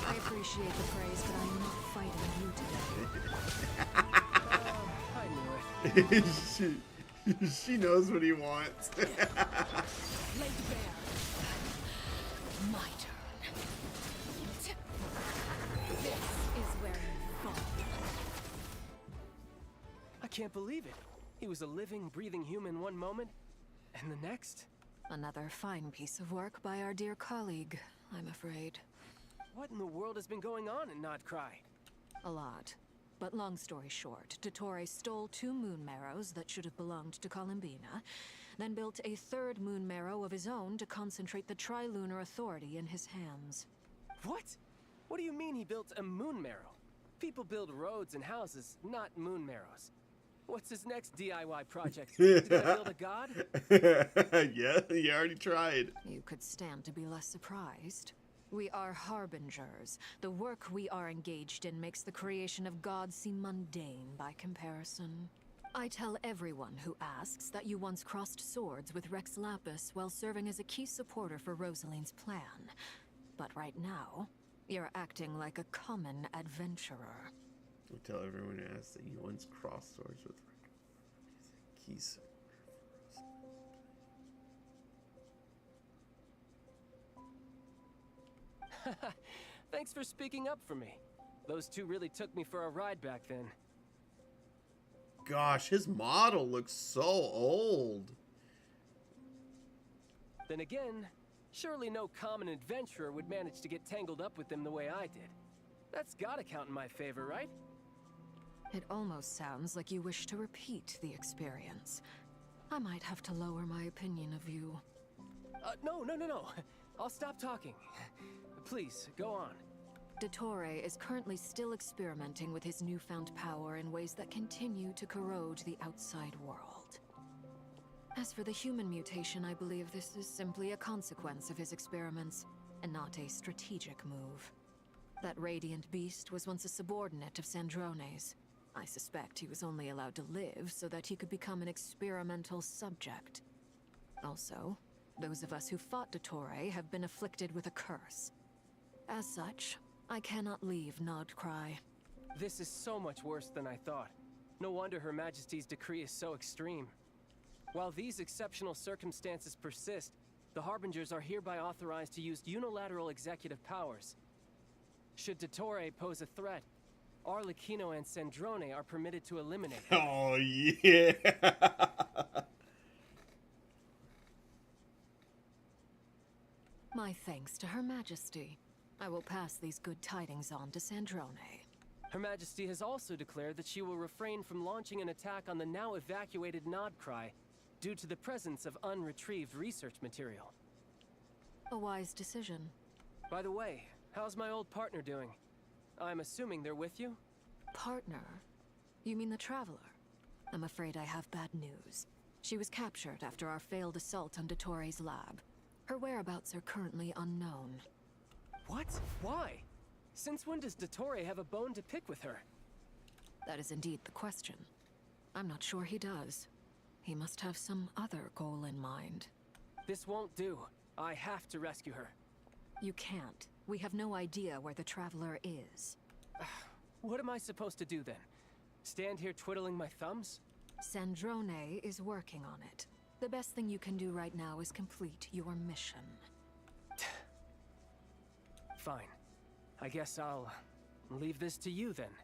I appreciate the praise, but I'm not fighting you today. I knew it. she knows what he wants. Lay bare. My turn. This is where you fall. I can't believe it. He was a living, breathing human one moment, and the next... Another fine piece of work by our dear colleague, I'm afraid. What in the world has been going on in Nodcry? A lot. But long story short, Dottore stole 2 moon marrows that should have belonged to Columbina, then built a 3rd moon marrow of his own to concentrate the Tri-Lunar Authority in his hands. What? What do you mean he built a moon marrow? People build roads and houses, not moon marrows. What's his next DIY project? Did I build a god? Yeah, you already tried. You could stand to be less surprised. We are harbingers. The work we are engaged in makes the creation of gods seem mundane by comparison. I tell everyone who asks that you once crossed swords with Rex Lapis while serving as a key supporter for Rosaline's plan. But right now, you're acting like a common adventurer. I tell everyone who asks that you once crossed swords with keys. Thanks for speaking up for me. Those two really took me for a ride back then. Gosh, his model looks so old. Then again, surely no common adventurer would manage to get tangled up with them the way I did. That's gotta count in my favor, right? It almost sounds like you wish to repeat the experience. I might have to lower my opinion of you. No. I'll stop talking. Please, go on. Dottore is currently still experimenting with his newfound power in ways that continue to corrode the outside world. As for the human mutation, I believe this is simply a consequence of his experiments, and not a strategic move. That radiant beast was once a subordinate of Sandrone's. I suspect he was only allowed to live so that he could become an experimental subject. Also, those of us who fought Dottore have been afflicted with a curse. As such, I cannot leave Nodcry. This is so much worse than I thought. No wonder Her Majesty's decree is so extreme. While these exceptional circumstances persist, the Harbingers are hereby authorized to use unilateral executive powers. Should Dottore pose a threat, Arlecchino and Sandrone are permitted to eliminate him. Oh, yeah. My thanks to Her Majesty. I will pass these good tidings on to Sandrone. Her Majesty has also declared that she will refrain from launching an attack on the now evacuated Nodcry, due to the presence of unretrieved research material. A wise decision. By the way, how's my old partner doing? I'm assuming they're with you? Partner? You mean the Traveler? I'm afraid I have bad news. She was captured after our failed assault on Dottore lab. Her whereabouts are currently unknown. What? Why? Since when does Dottore have a bone to pick with her? That is indeed the question. I'm not sure he does. He must have some other goal in mind. This won't do. I have to rescue her. You can't. We have no idea where the Traveler is. What am I supposed to do then? Stand here twiddling my thumbs? Sandrone is working on it. The best thing you can do right now is complete your mission. Fine. I guess I'll leave this to you then.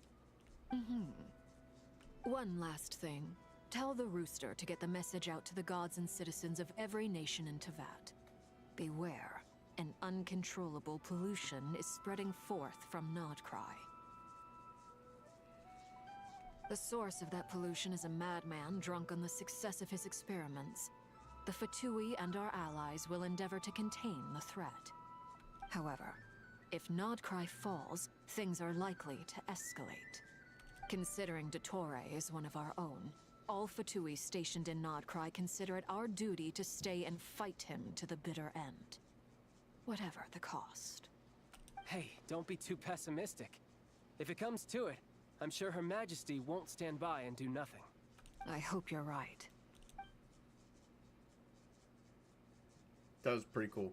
One last thing. Tell the Rooster to get the message out to the gods and citizens of every nation in Tevat. Beware. An uncontrollable pollution is spreading forth from Nodcry. The source of that pollution is a madman drunk on the success of his experiments. The Fatui and our allies will endeavor to contain the threat. However, if Nodcry falls, things are likely to escalate. Considering Dottore is one of our own, all Fatui stationed in Nodcry consider it our duty to stay and fight him to the bitter end. Whatever the cost. Hey, don't be too pessimistic. If it comes to it, I'm sure Her Majesty won't stand by and do nothing. I hope you're right. That was pretty cool.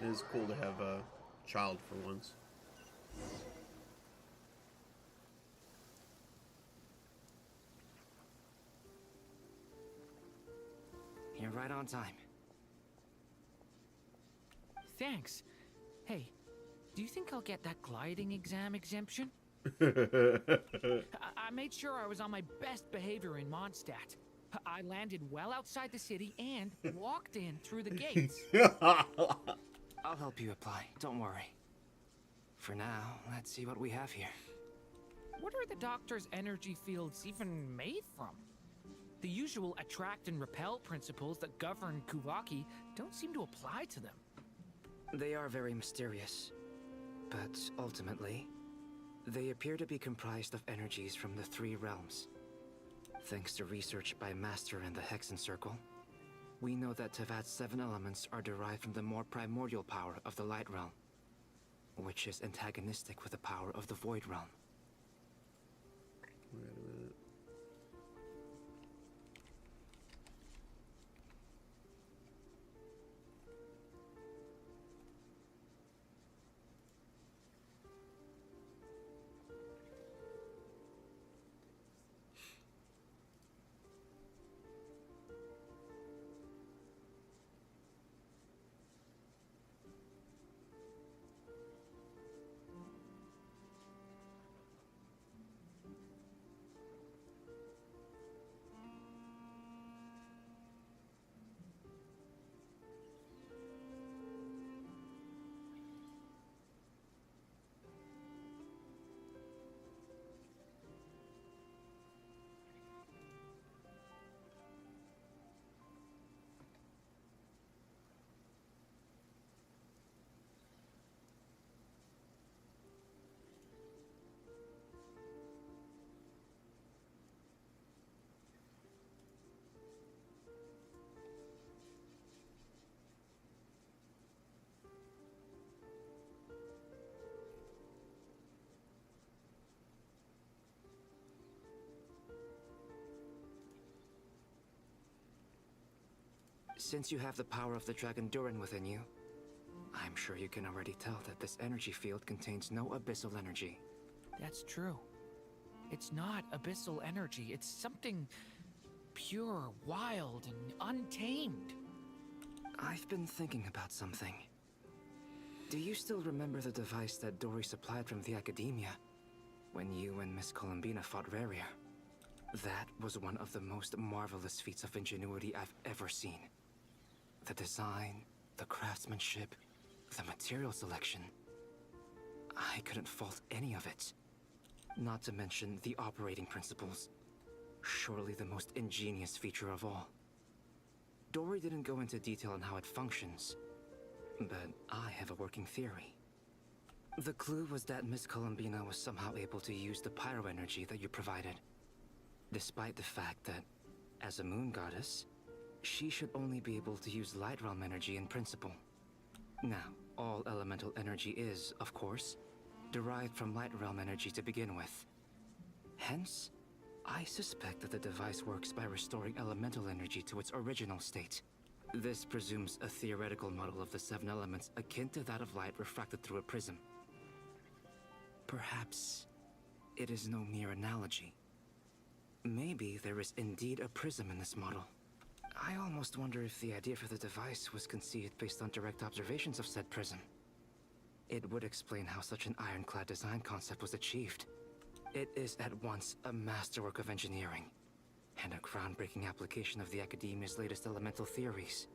It is cool to have a child for once. You're right on time. Thanks. Hey, do you think I'll get that gliding exam exemption? I made sure I was on my best behavior in Mondstadt. I landed well outside the city and walked in through the gates. I'll help you apply, don't worry. For now, let's see what we have here. What are the doctor's energy fields even made from? The usual attract and repel principles that govern Kuvaki don't seem to apply to them. They are very mysterious, but ultimately, they appear to be comprised of energies from the three realms. Thanks to research by Master in the Hexen Circle, we know that Tevat's 7 elements are derived from the more primordial power of the Light Realm, which is antagonistic with the power of the Void Realm. Wait a minute. Since you have the power of the Dragon Durin within you, I'm sure you can already tell that this energy field contains no abyssal energy. That's true. It's not abyssal energy. It's something pure, wild, and untamed. I've been thinking about something. Do you still remember the device that Dory supplied from the Academia when you and Miss Columbina fought Rarier? That was one of the most marvelous feats of ingenuity I've ever seen. The design, the craftsmanship, the material selection. I couldn't fault any of it. Not to mention the operating principles. Surely the most ingenious feature of all. Dory didn't go into detail on how it functions, but I have a working theory. The clue was that Miss Columbina was somehow able to use the pyro energy that you provided, despite the fact that, as a moon goddess, she should only be able to use light realm energy in principle. Now, all elemental energy is, of course, derived from light realm energy to begin with. Hence, I suspect that the device works by restoring elemental energy to its original state. This presumes a theoretical model of the 7 elements akin to that of light refracted through a prism. Perhaps it is no mere analogy. Maybe there is indeed a prism in this model. I almost wonder if the idea for the device was conceived based on direct observations of said prism. It would explain how such an ironclad design concept was achieved. It is at once a masterwork of engineering and a groundbreaking application of the Academia's latest elemental theories.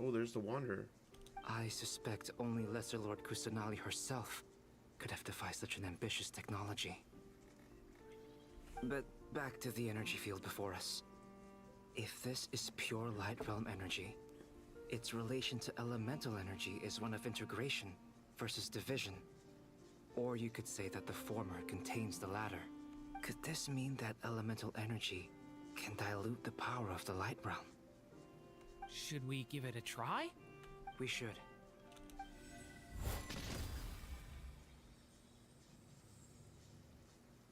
Oh, there's the Wanderer. I suspect only Lesser Lord Kusanali herself could have devised such an ambitious technology. But back to the energy field before us. If this is pure light realm energy, its relation to elemental energy is one of integration versus division. Or you could say that the former contains the latter. Could this mean that elemental energy can dilute the power of the light realm? Should we give it a try? We should.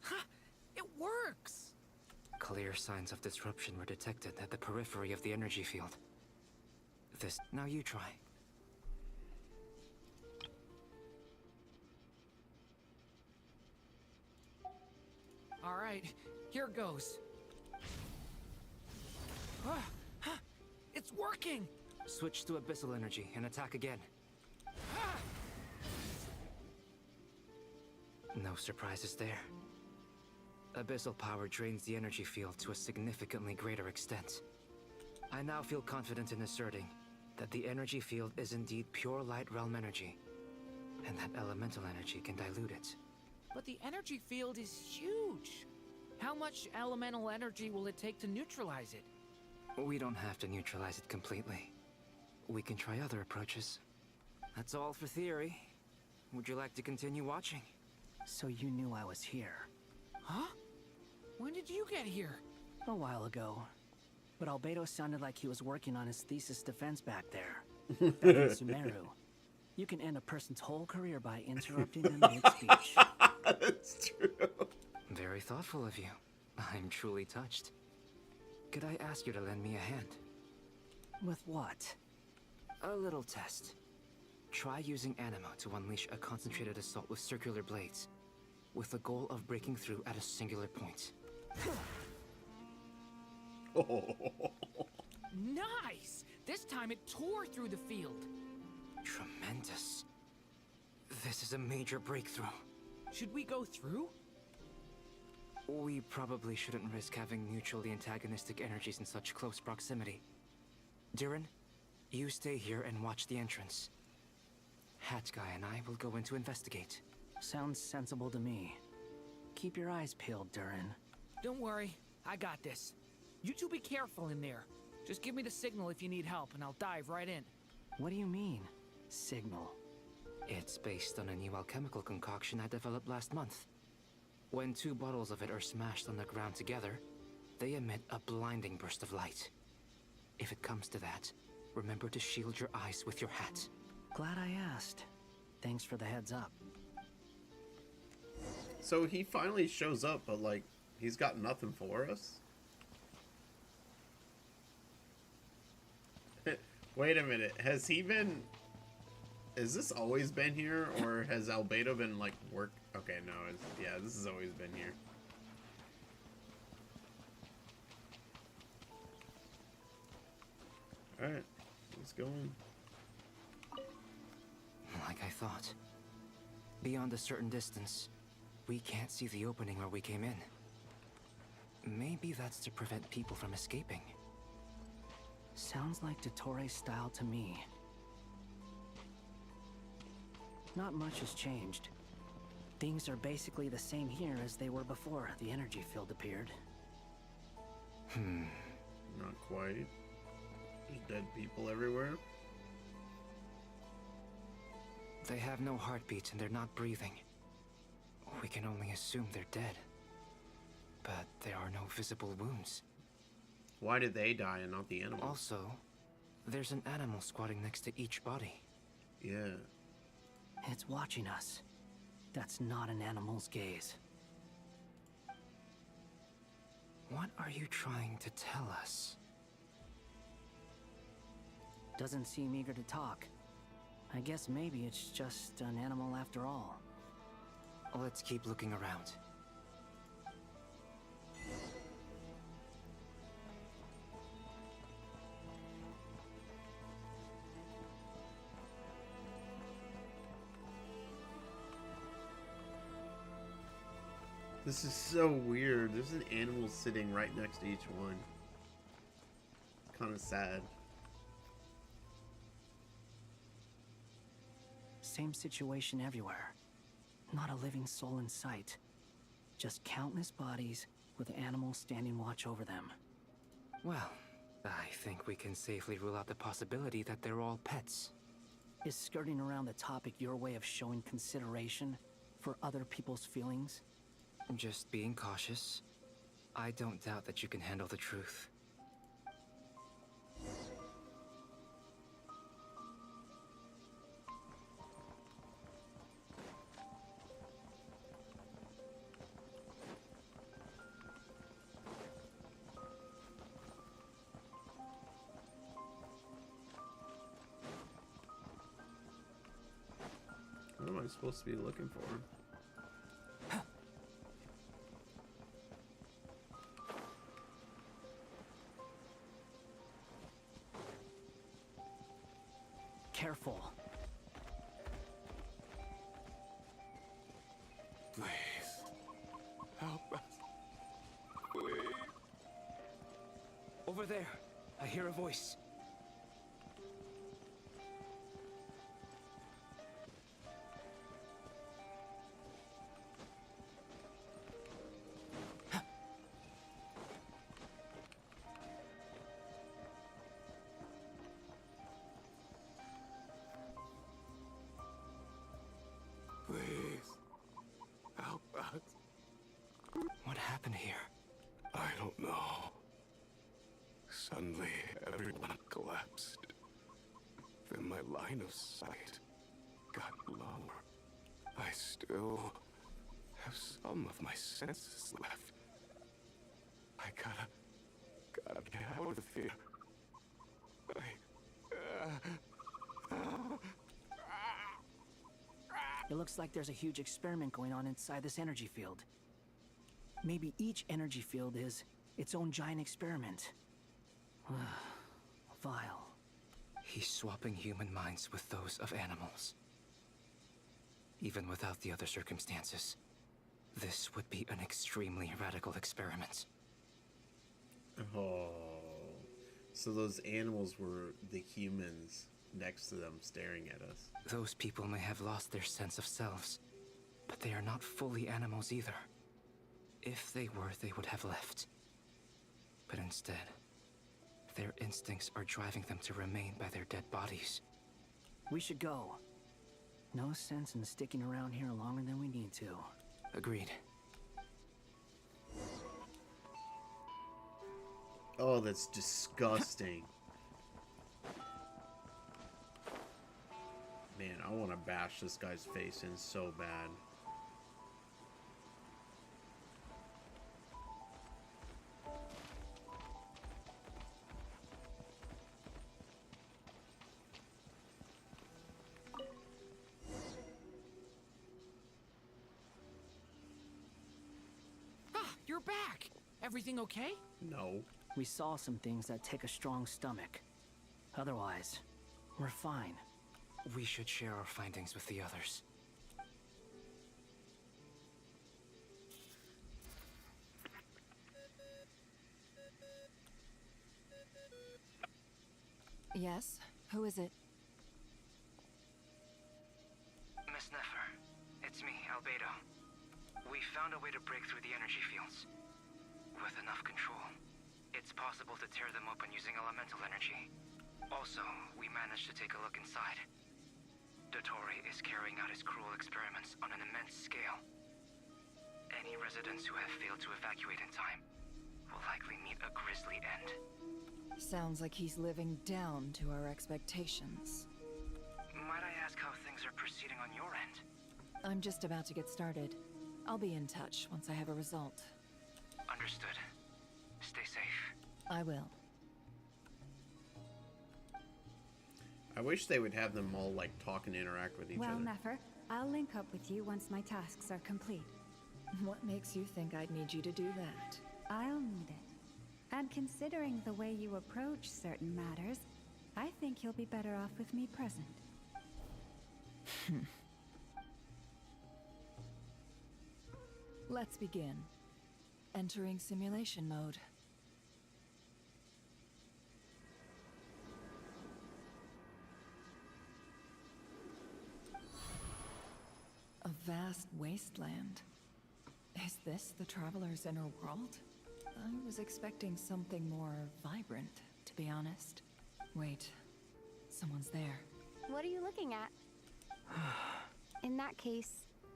Ha! It works! Clear signs of disruption were detected at the periphery of the energy field. Now you try. All right, here goes. It's working! Switch to abyssal energy and attack again. No surprises there. Abyssal power drains the energy field to a significantly greater extent. I now feel confident in asserting that the energy field is indeed pure light realm energy, and that elemental energy can dilute it. But the energy field is huge. How much elemental energy will it take to neutralize it? We don't have to neutralize it completely. We can try other approaches. That's all for theory. Would you like to continue watching? So you knew I was here. Huh? When did you get here? A while ago. But Albedo sounded like he was working on his thesis defense back there. Back in Sumeru. You can end a person's whole career by interrupting them mid-speech. That's true. Very thoughtful of you. I'm truly touched. Could I ask you to lend me a hand? With what? A little test. Try using Animo to unleash a concentrated assault with circular blades, with the goal of breaking through at a singular point. Nice! This time it tore through the field. Tremendous. This is a major breakthrough. Should we go through? We probably shouldn't risk having mutually antagonistic energies in such close proximity. Durin, you stay here and watch the entrance. Hat Guy and I will go in to investigate. Sounds sensible to me. Keep your eyes peeled, Durin. Don't worry, I got this. You two be careful in there. Just give me the signal if you need help, and I'll dive right in. What do you mean, signal? It's based on a new alchemical concoction I developed last month. When 2 bottles of it are smashed on the ground together, they emit a blinding burst of light. If it comes to that, remember to shield your eyes with your hat. Glad I asked. Thanks for the heads up. So he finally shows up, but like, he's got nothing for us? Wait a minute, has he been... Has this always been here, or has Albedo been, like, Okay, no, yeah, this has always been here. Alright, let's go in. Like I thought. Beyond a certain distance, we can't see the opening where we came in. Maybe that's to prevent people from escaping. Sounds like Dottore style to me. Not much has changed. Things are basically the same here as they were before the energy field appeared. Not quite. There's dead people everywhere. They have no heartbeats and they're not breathing. We can only assume they're dead. But there are no visible wounds. Why did they die and not the animals? Also, there's an animal squatting next to each body. Yeah. It's watching us. That's not an animal's gaze. What are you trying to tell us? Doesn't seem eager to talk. I guess maybe it's just an animal after all. Let's keep looking around. This is so weird. There's an animal sitting right next to each one. It's kind of sad. Same situation everywhere. Not a living soul in sight. Just countless bodies with animals standing watch over them. Well, I think we can safely rule out the possibility that they're all pets. Is skirting around the topic your way of showing consideration for other people's feelings? Just being cautious. I don't doubt that you can handle the truth. What am I supposed to be looking for? Careful. Please. Help us. Please. Over there. I hear a voice. Please. Help us. What happened here? I don't know. Suddenly, everyone collapsed. Then my line of sight got lower. I still have some of my senses left. I gotta get out of here. It looks like there's a huge experiment going on inside this energy field. Maybe each energy field is its own giant experiment. Vile. He's swapping human minds with those of animals. Even without the other circumstances, this would be an extremely radical experiment. Oh. So those animals were the humans next to them staring at us. Those people may have lost their sense of selves, but they are not fully animals either. If they were, they would have left. But instead, their instincts are driving them to remain by their dead bodies. We should go. No sense in sticking around here longer than we need to. Agreed. Oh, that's disgusting. Man, I want to bash this guy's face in so bad. Ah, you're back! Everything okay? No. We saw some things that take a strong stomach. Otherwise, we're fine. We should share our findings with the others. Yes? Who is it? Miss Nefer, it's me, Albedo. We found a way to break through the energy fields. With enough control, it's possible to tear them open using elemental energy. Also, we managed to take a look inside. Dottore is carrying out his cruel experiments on an immense scale. Any residents who have failed to evacuate in time will likely meet a grisly end. Sounds like he's living down to our expectations. Might I ask how things are proceeding on your end? I'm just about to get started. I'll be in touch once I have a result. Understood. Stay safe. I will. I wish they would have them all, like, talk and interact with each Well, other. Nefer, I'll link up with you once my tasks are complete. What makes you think I'd need you to do that? I'll need it. And considering the way you approach certain matters, I think you'll be better off with me present. Let's begin. Entering simulation mode. A vast wasteland. Is this the Traveler's inner world? I was expecting something more vibrant, to be honest. Wait, someone's there. What are you looking at? In that case,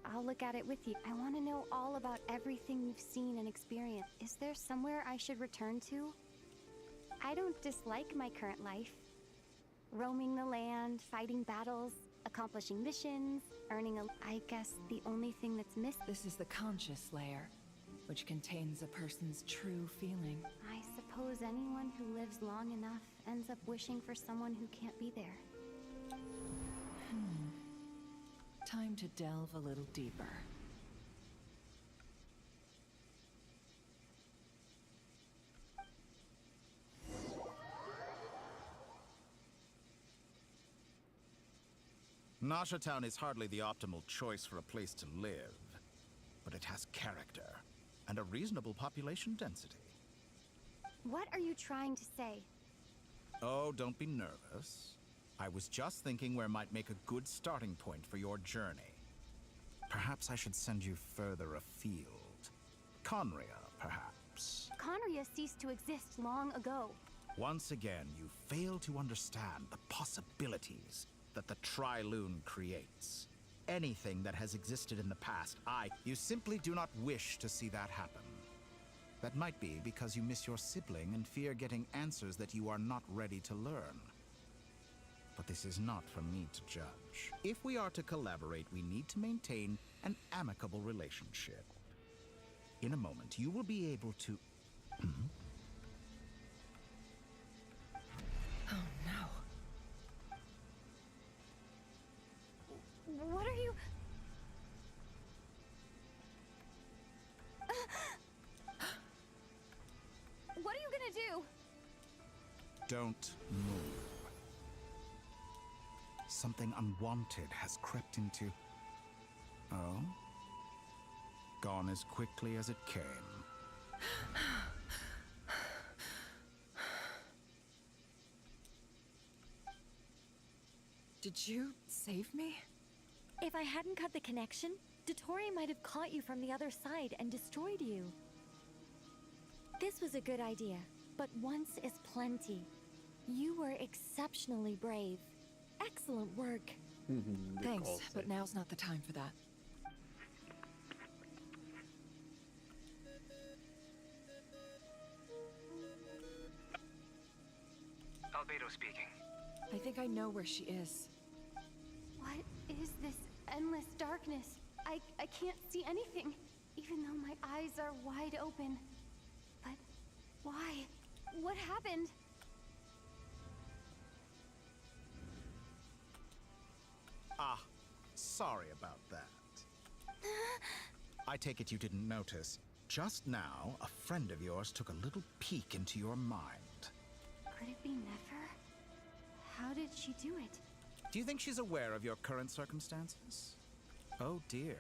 I'll look at it with you. I want to know all about everything you've seen and experienced. Is there somewhere I should return to? I don't dislike my current life. Roaming the land, fighting battles, accomplishing missions, earning a... I guess the only thing that's missed... This is the conscious layer, which contains a person's true feeling. I suppose anyone who lives long enough ends up wishing for someone who can't be there. Time to delve a little deeper. Nasha Town is hardly the optimal choice for a place to live, but it has character and a reasonable population density. What are you trying to say? Oh, don't be nervous. I was just thinking where might make a good starting point for your journey. Perhaps I should send you further afield. Conria, perhaps. Conria ceased to exist long ago. Once again, you fail to understand the possibilities that the Tri-Lune creates. Anything that has existed in the past, you simply do not wish to see that happen. That might be because you miss your sibling and fear getting answers that you are not ready to learn. But this is not for me to judge. If we are to collaborate, we need to maintain an amicable relationship. In a moment, you will be able to... Oh no. What are you... What are you gonna do? Don't move. Something unwanted has crept into... Oh? Gone as quickly as it came. Did you save me? If I hadn't cut the connection, Dottore might have caught you from the other side and destroyed you. This was a good idea, but once is plenty. You were exceptionally brave. Excellent work. Thanks, but now's not the time for that. Albedo speaking. I think I know where she is. What is this endless darkness? I can't see anything, even though my eyes are wide open. But why? What happened? Ah, sorry about that. I take it you didn't notice. Just now, a friend of yours took a little peek into your mind. Could it be Nefer? How did she do it? Do you think she's aware of your current circumstances? Oh dear.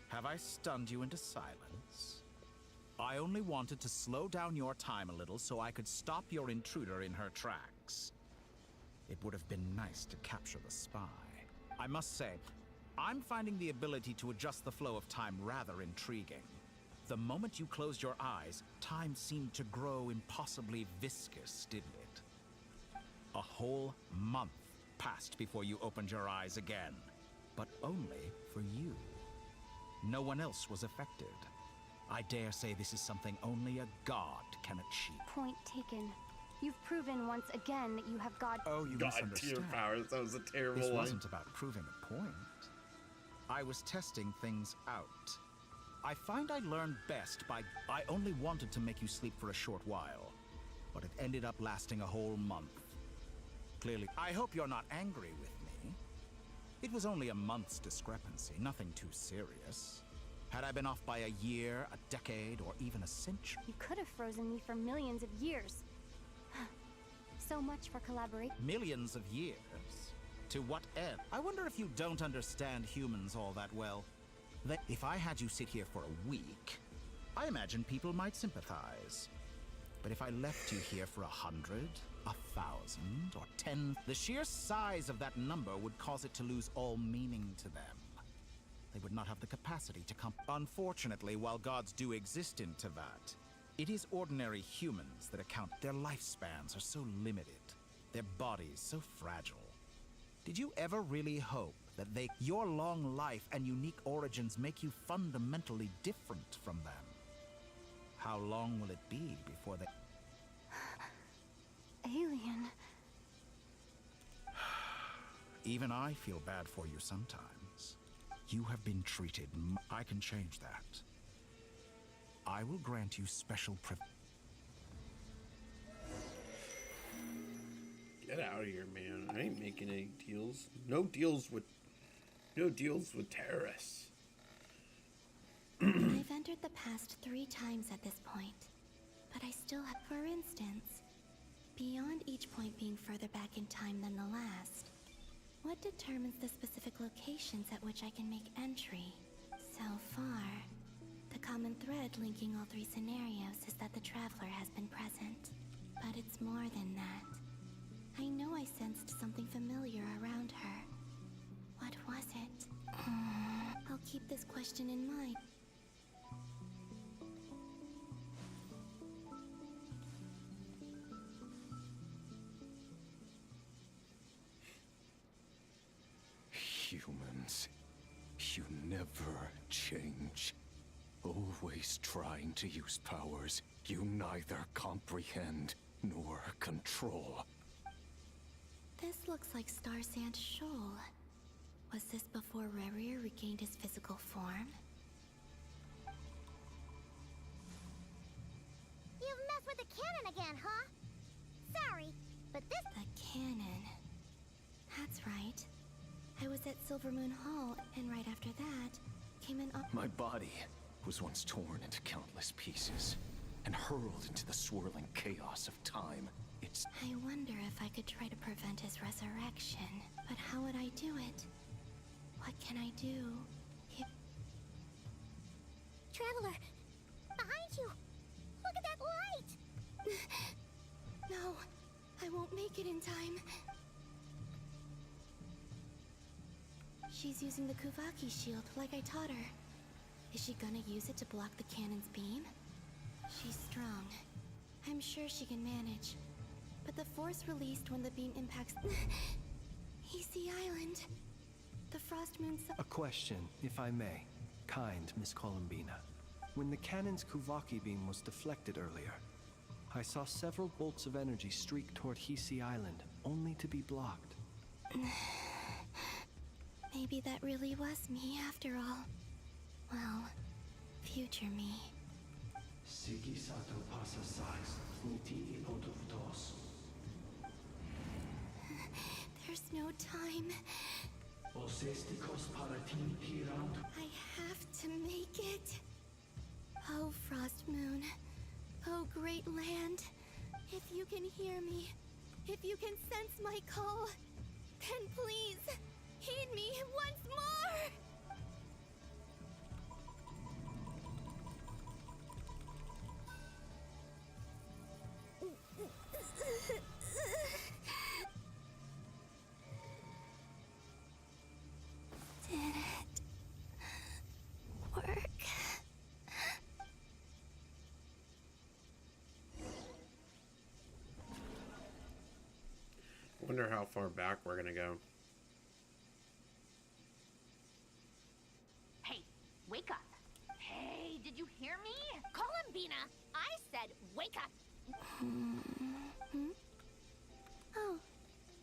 Have I stunned you into silence? I only wanted to slow down your time a little so I could stop your intruder in her tracks. It would have been nice to capture the spy. I must say, I'm finding the ability to adjust the flow of time rather intriguing. The moment you closed your eyes, time seemed to grow impossibly viscous, didn't it? A whole month passed before you opened your eyes again, but only for you. No one else was affected. I dare say this is something only a god can achieve. Point taken. You've proven once again that you have God. Oh, you God misunderstand. tier powers. That was a terrible This one. wasn't about proving a point. I was testing things out. I find I learn best by... I only wanted to make you sleep for a short while, but it ended up lasting a whole month. Clearly, I hope you're not angry with me. It was only a month's discrepancy, nothing too serious. Had I been off by a year, a decade, or even a century... You could have frozen me for millions of years. So much for collaboration. Millions of years? To what end? I wonder if you don't understand humans all that well. That if I had you sit here for a week, I imagine people might sympathize. But if I left you here for 100, 1,000, or 10, the sheer size of that number would cause it to lose all meaning to them. They would not have the capacity to Unfortunately, while gods do exist in Tevat, it is ordinary humans that account. Their lifespans are so limited, their bodies so fragile. Did you ever really hope that your long life and unique origins make you fundamentally different from them? How long will it be before they... Alien. Even I feel bad for you sometimes. You have been treated. I can change that. I will grant you special Get out of here, man. I ain't making any deals. No deals with terrorists. I've entered the past 3 times at this point, but I still have, for instance, beyond each point being further back in time than the last, what determines the specific locations at which I can make entry? So far, the common thread linking all 3 scenarios is that the Traveler has been present. But it's more than that. I know I sensed something familiar around her. What was it? I'll keep this question in mind. Humans, you never change. Always trying to use powers you neither comprehend nor control. This looks like Star Sand Shoal. Was this before Rerir regained his physical form? You've messed with the cannon again, huh? Sorry, but this... The cannon. That's right. I was at Silvermoon Hall, and right after that, came an My body was once torn into countless pieces and hurled into the swirling chaos of time. I wonder if I could try to prevent his resurrection. But how would I do it? What can I do? Traveler! Behind you! Look at that light! No, I won't make it in time. She's using the Kuvaki shield like I taught her. Is she gonna use it to block the cannon's beam? She's strong. I'm sure she can manage. But the force released when the beam impacts... Easy Island. The Frost Moon... A question, if I may. Kind Miss Columbina. When the cannon's Kuvaki beam was deflected earlier, I saw several bolts of energy streak toward Hisi Island, only to be blocked. Maybe that really was me after all. Well, future me. There's no time. I have to make it. Oh, Frost Moon. Oh, great land. If you can hear me, if you can sense my call, then please, heed me once more! Did Wonder how far back we're gonna go. Hey, wake up. Hey, did you hear me? Call him, Bina. I said wake up. Oh,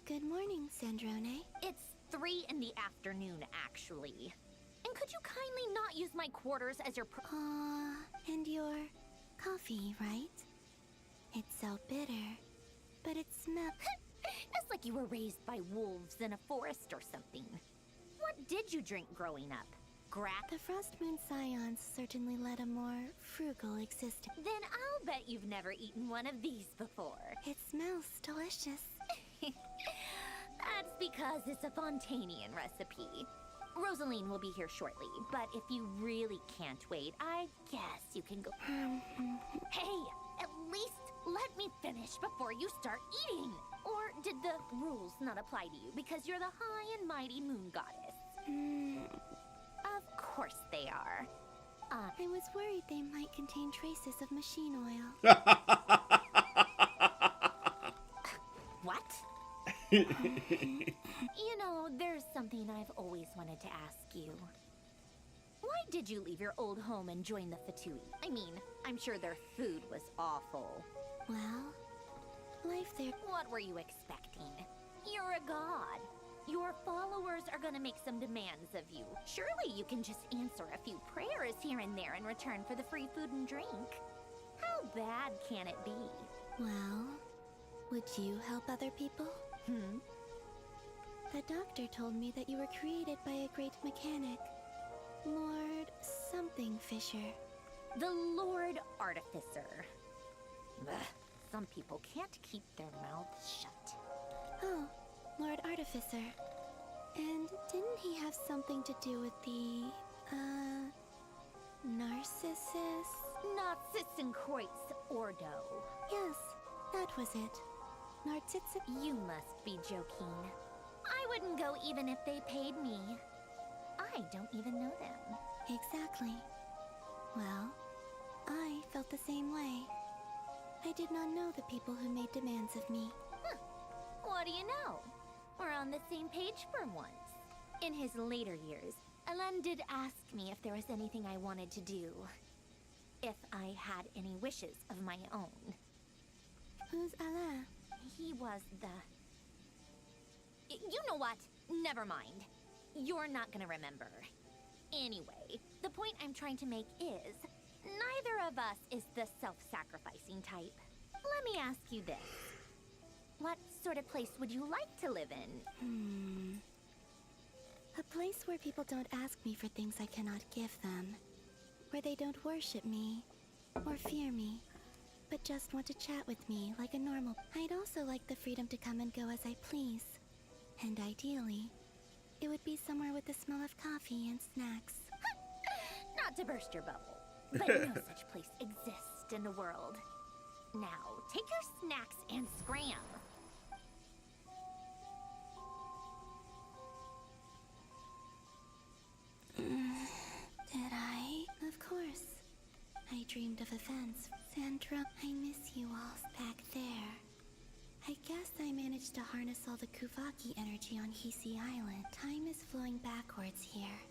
good morning, Sandrone. It's 3 in the afternoon, actually. And could you kindly not use my quarters as your And your coffee, right? It's so bitter, but it smells... It's like you were raised by wolves in a forest or something. What did you drink growing up? The Frost Moon Scions certainly led a more frugal existence. Then I'll bet you've never eaten one of these before. It smells delicious. That's because it's a Fontanian recipe. Rosaline will be here shortly, but if you really can't wait, I guess you can go. Hey, at least let me finish before you start eating. Or did the rules not apply to you because you're the high and mighty moon goddess? Of course they are. I was worried they might contain traces of machine oil. What? You know, there's something I've always wanted to ask you. Why did you leave your old home and join the Fatui? I mean, I'm sure their food was awful. Well, life there... What were you expecting? You're a god. Your followers are gonna make some demands of you. Surely you can just answer a few prayers here and there in return for the free food and drink. How bad can it be? Well, would you help other people? The doctor told me that you were created by a great mechanic. Lord something Fisher. The Lord Artificer. Ugh, some people can't keep their mouths shut. Oh, Lord Artificer. And didn't he have something to do with the, Narcissus? Narcissenkreuz Ordo. Yes, that was it. Narcissus. You must be joking. I wouldn't go even if they paid me. I don't even know them. Exactly. Well, I felt the same way. I did not know the people who made demands of me. What do you know? We're on the same page for once. In his later years, Alain did ask me if there was anything I wanted to do. If I had any wishes of my own. Who's Alain? He was the... You know what? Never mind. You're not gonna remember. Anyway, the point I'm trying to make is, neither of us is the self-sacrificing type. Let me ask you this. What sort of place would you like to live in? A place where people don't ask me for things I cannot give them. Where they don't worship me, or fear me, but just want to chat with me like a normal. I'd also like the freedom to come and go as I please. And ideally, it would be somewhere with the smell of coffee and snacks. Not to burst your bubble, but no such place exists in the world. Now, take your snacks and scram. Did I? Of course. I dreamed of events. Sandra, I miss you all back there. I guess I managed to harness all the Kuvaki energy on Hisi Island. Time is flowing backwards here.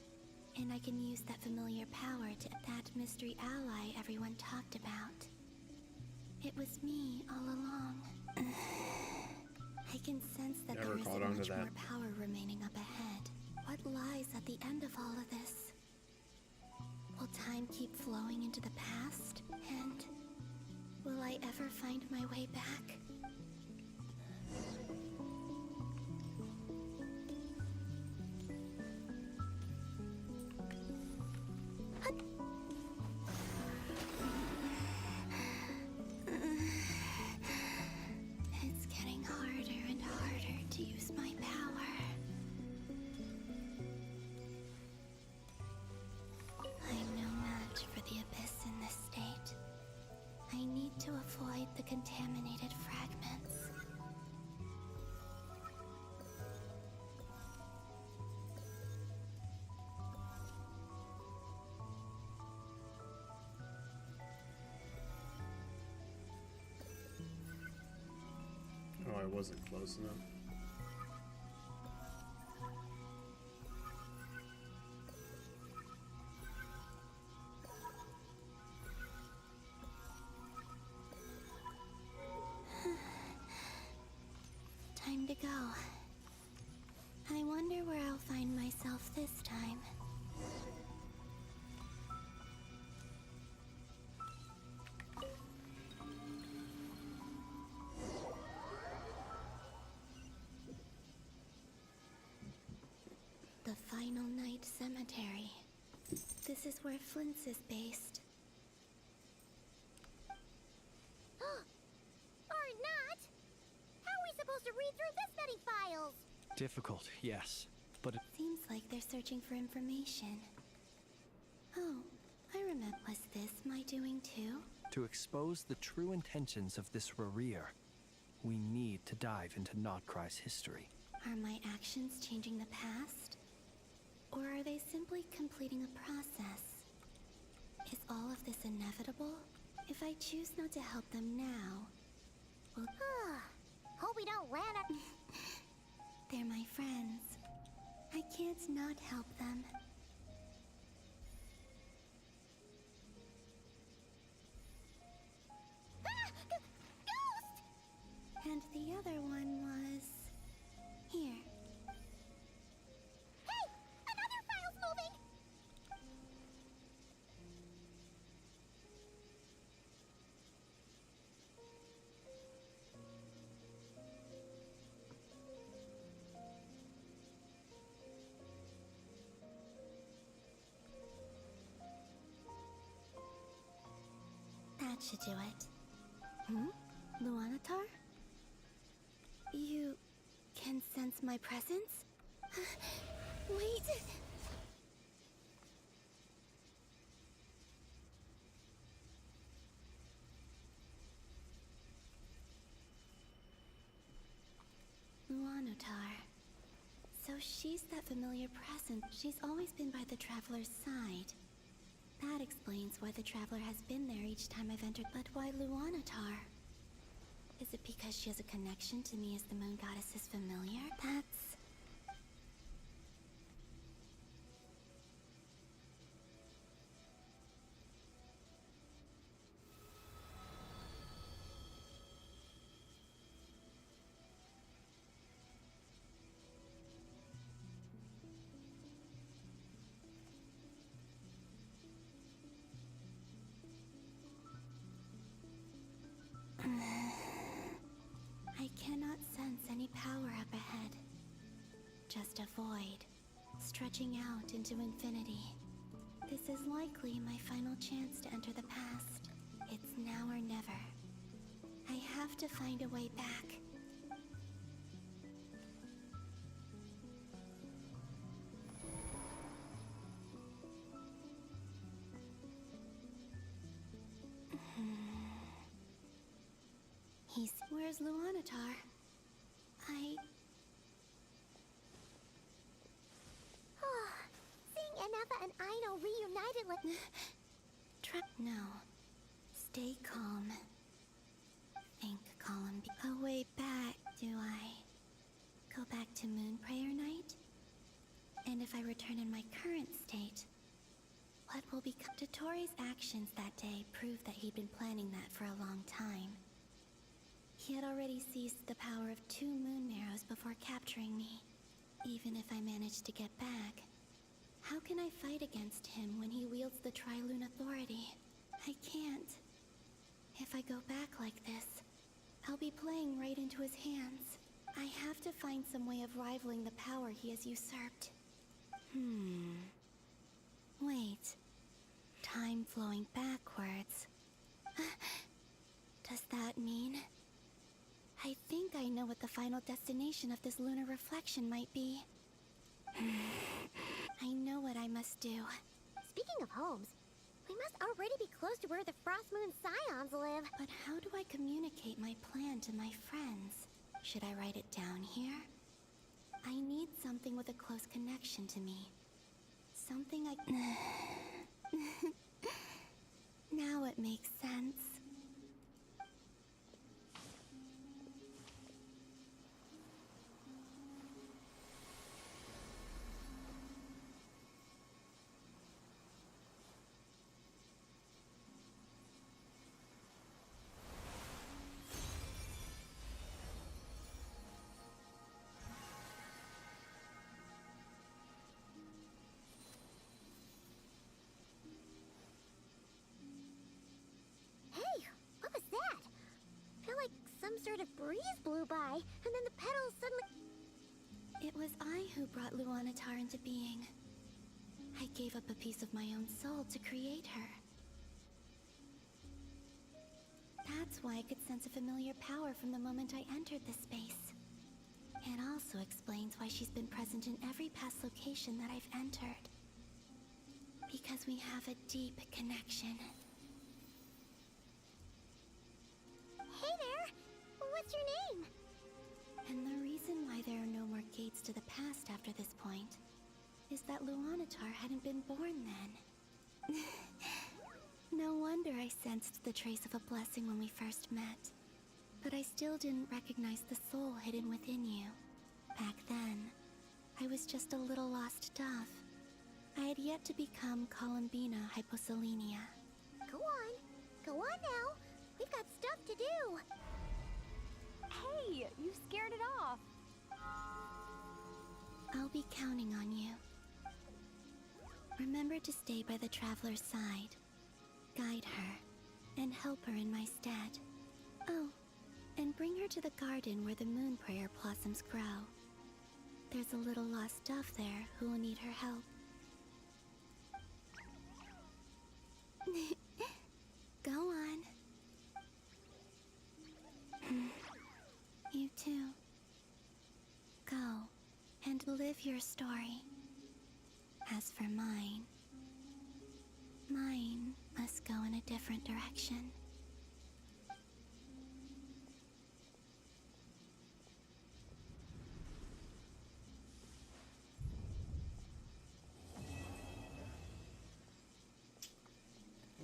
And I can use that familiar power to that mystery ally everyone talked about. It was me all along. I can sense that there isn't much more power remaining up ahead. What lies at the end of all of this? Will time keep flowing into the past? And will I ever find my way back? It's getting harder and harder to use my power. I'm no match for the Abyss in this state. I need to avoid the contaminated fragments. Oh, I wasn't close enough. This is where Flint's is based. Or not! How are we supposed to read through this many files? Difficult, yes, but Seems like they're searching for information. Oh, I remember. Was this my doing too? to expose the true intentions of this Rarir, we need to dive into Notcry's history. Are my actions changing the past? Or are they simply completing a process? Is all of this inevitable? If I choose not to help them now, well, hope we don't land up. They're my friends. I can't not help them. Ghost! And the other one was... here. Hey! Another file's moving! That should do it. Luanatar? You can sense my presence? Wait! Luanatar. So she's that familiar presence. She's always been by the Traveler's side. That explains why the Traveler has been there each time I've entered. But why Luanatar? Is it because she has a connection to me as the Moon Goddess is familiar? That's... I cannot sense any power up ahead. Just a void, stretching out into infinity. This is likely my final chance to enter the past. It's now or never. I have to find a way back. Where's Luanatar? Seeing Enefa and Aino reunited with... No. Stay calm. Think, Column. A way back, do I? Go back to Moon Prayer Night? And if I return in my current state, what will become? Dotori's actions that day proved that he'd been planning that for a long time. He had already seized the power of 2 moon marrows before capturing me. Even if I managed to get back, how can I fight against him when he wields the Tri-Lune Authority? I can't. If I go back like this, I'll be playing right into his hands. I have to find some way of rivaling the power he has usurped. Wait. Time flowing backwards. Does that mean... I think I know what the final destination of this lunar reflection might be. I know what I must do. Speaking of homes, we must already be close to where the Frost Moon Scions live. But how do I communicate my plan to my friends? Should I write it down here? I need something with a close connection to me. Something I... Now it makes sense. Some sort of breeze blew by, and then the petals suddenly... It was I who brought Luanatar into being. I gave up a piece of my own soul to create her. That's why I could sense a familiar power from the moment I entered this space. It also explains why she's been present in every past location that I've entered. Because we have a deep connection. Hey there! What's your name? And the reason why there are no more gates to the past after this point is that Luanatar hadn't been born then. No wonder I sensed the trace of a blessing when we first met. But I still didn't recognize the soul hidden within you. Back then, I was just a little lost dove. I had yet to become Columbina Hyposelenia. Go on. Go on now. We've got stuff to do. Hey, you scared it off. I'll be counting on you. Remember to stay by the traveler's side. Guide her, and help her in my stead. Oh, and bring her to the garden where the moon prayer blossoms grow. There's a little lost dove there who will need her help. Go on. You too. Go, and live your story. As for mine must go in a different direction.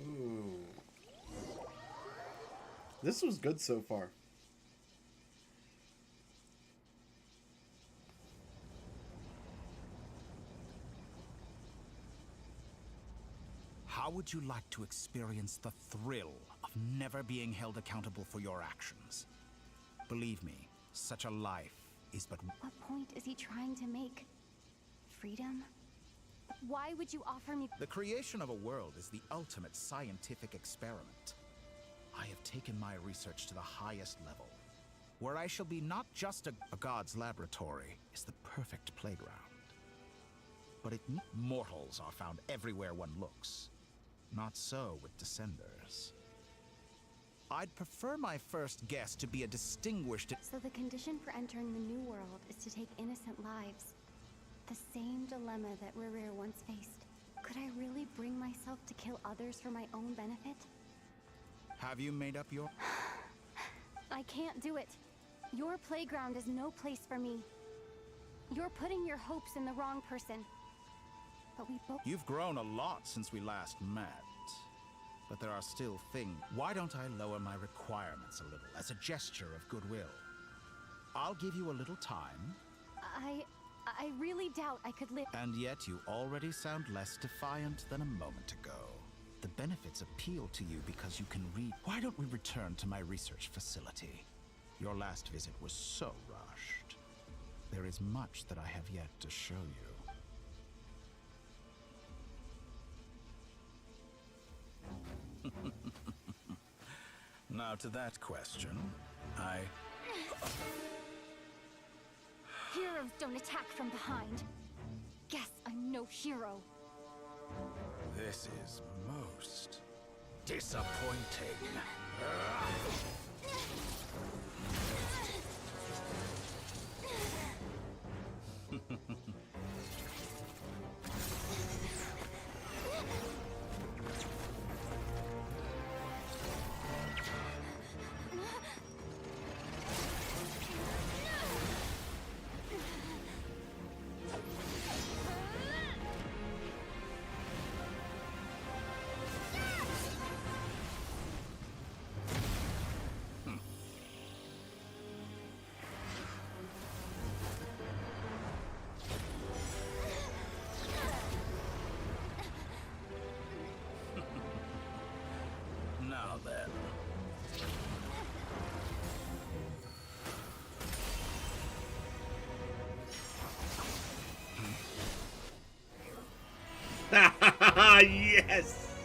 Ooh. This was good so far. How would you like to experience the thrill of never being held accountable for your actions? Believe me, such a life is but... What point is he trying to make? Freedom? Why would you offer me... The creation of a world is the ultimate scientific experiment. I have taken my research to the highest level, where I shall be not just a god's laboratory, is the perfect playground. But mortals are found everywhere one looks. Not so with Descenders. I'd prefer my first guest to be a distinguished... So the condition for entering the New World is to take innocent lives. The same dilemma that Rerir once faced. Could I really bring myself to kill others for my own benefit? Have you made up your... I can't do it. Your playground is no place for me. You're putting your hopes in the wrong person. But we both... You've grown a lot since we last met. But there are still things... Why don't I lower my requirements a little, as a gesture of goodwill? I'll give you a little time. I really doubt I could live... And yet you already sound less defiant than a moment ago. The benefits appeal to you because you can read... Why don't we return to my research facility? Your last visit was so rushed. There is much that I have yet to show you. Now to that question, Heroes don't attack from behind. Guess I'm no hero. This is most disappointing. Now then. Yes!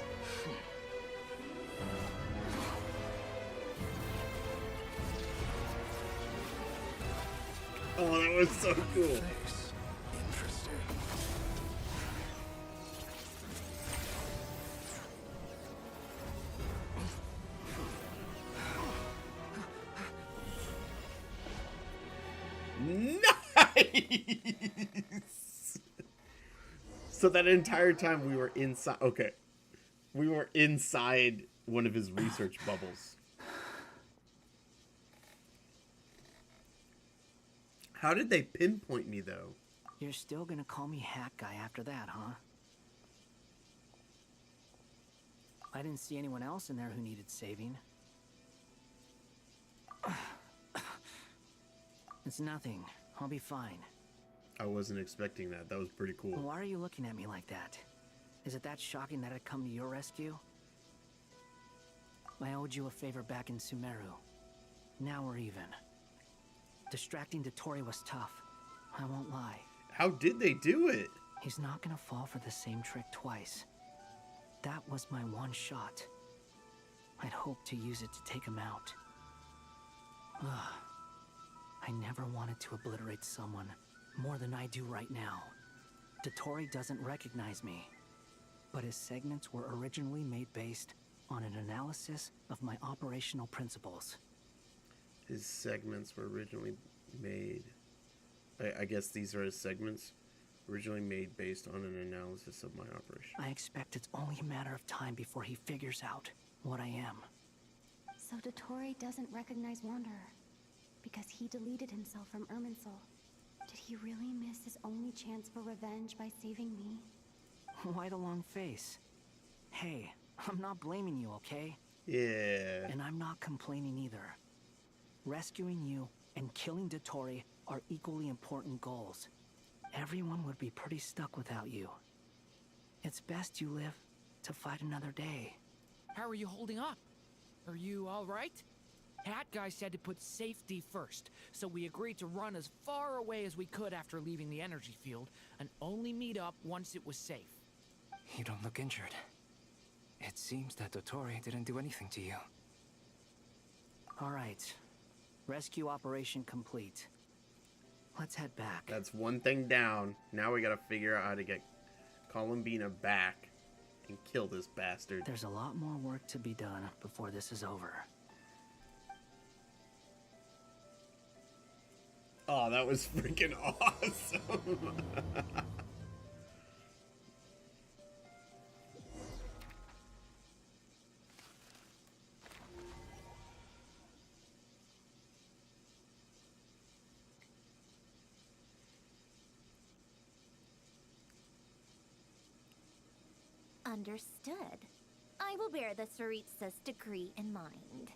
Oh, that was so cool. Interesting. Nice! So that entire time we were inside... Okay. We were inside one of his research bubbles. How did they pinpoint me, though? You're still gonna call me Hat Guy after that, huh? I didn't see anyone else in there who needed saving. It's nothing. I'll be fine. I wasn't expecting that. That was pretty cool. Why are you looking at me like that? Is it that shocking that I'd come to your rescue? I owed you a favor back in Sumeru. Now we're even. Distracting Dottore was tough. I won't lie. How did they do it? He's not gonna fall for the same trick twice. That was my one shot. I'd hoped to use it to take him out. Ugh. I never wanted to obliterate someone more than I do right now. Dottore doesn't recognize me, but his segments were originally made based on an analysis of my operational principles. His segments were originally made... I guess these are his segments originally made based on an analysis of my operation. I expect it's only a matter of time before he figures out what I am. So Dottore doesn't recognize Wanderer because he deleted himself from Irminsul. Did he really miss his only chance for revenge by saving me? Why the long face? Hey, I'm not blaming you, okay? Yeah. And I'm not complaining either. Rescuing you and killing Dottore are equally important goals. Everyone would be pretty stuck without you. It's best you live to fight another day. How are you holding up? Are you all right? Hat Guy said to put safety first, so we agreed to run as far away as we could after leaving the energy field, and only meet up once it was safe. You don't look injured. It seems that Dottore didn't do anything to you. All right. Rescue operation complete. Let's head back. That's one thing down. Now we gotta figure out how to get Columbina back and kill this bastard. There's a lot more work to be done before this is over. Oh, that was freaking awesome. Understood. I will bear the Tsaritsa's decree in mind.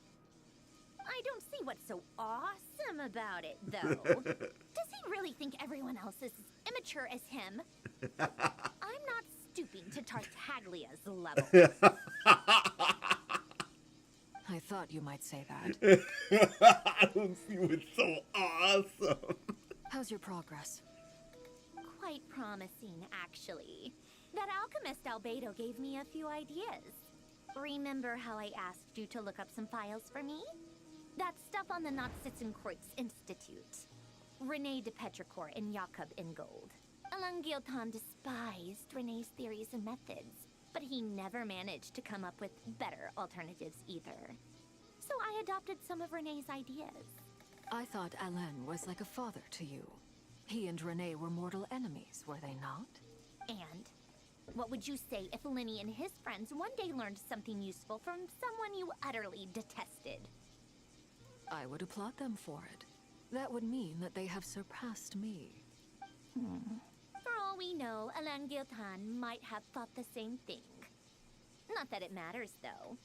I don't see what's so awesome about it, though. Does he really think everyone else is as immature as him? I'm not stooping to Tartaglia's level. I thought you might say that. I don't see what's so awesome. How's your progress? Quite promising, actually. That alchemist Albedo gave me a few ideas. Remember how I asked you to look up some files for me? That stuff on the Natsitzenkreuz Institute. Rene de Petrichor and Jakob Ingold. Alain Guillotin despised Rene's theories and methods, but he never managed to come up with better alternatives either. So I adopted some of Rene's ideas. I thought Alain was like a father to you. He and Rene were mortal enemies, were they not? And what would you say if Lenny and his friends one day learned something useful from someone you utterly detested? I would applaud them for it. That would mean that they have surpassed me. For all we know, Alain Guillotin might have thought the same thing. Not that it matters, though.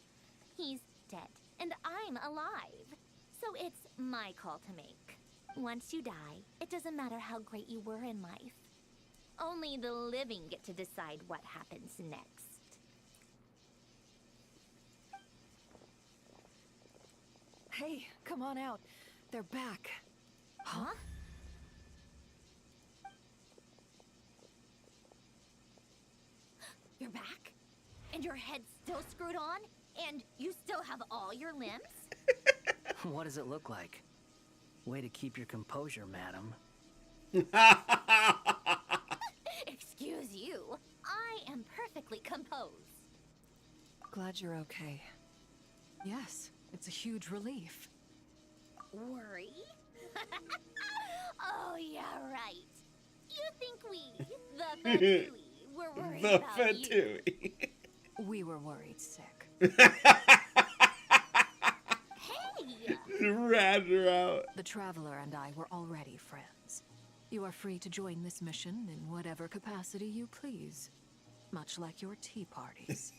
He's dead, and I'm alive. So it's my call to make. Once you die, it doesn't matter how great you were in life. Only the living get to decide what happens next. Hey, come on out. They're back. Huh? You're back? And your head's still screwed on? And you still have all your limbs? What does it look like? Way to keep your composure, madam. Excuse you. I am perfectly composed. Glad you're okay. Yes, it's a huge relief. Worry? Oh, yeah, right. You think we, the Fatui, were worried The about you? Fatui. We were worried sick. Hey! Rat her out. The Traveler and I were already friends. You are free to join this mission in whatever capacity you please. Much like your tea parties.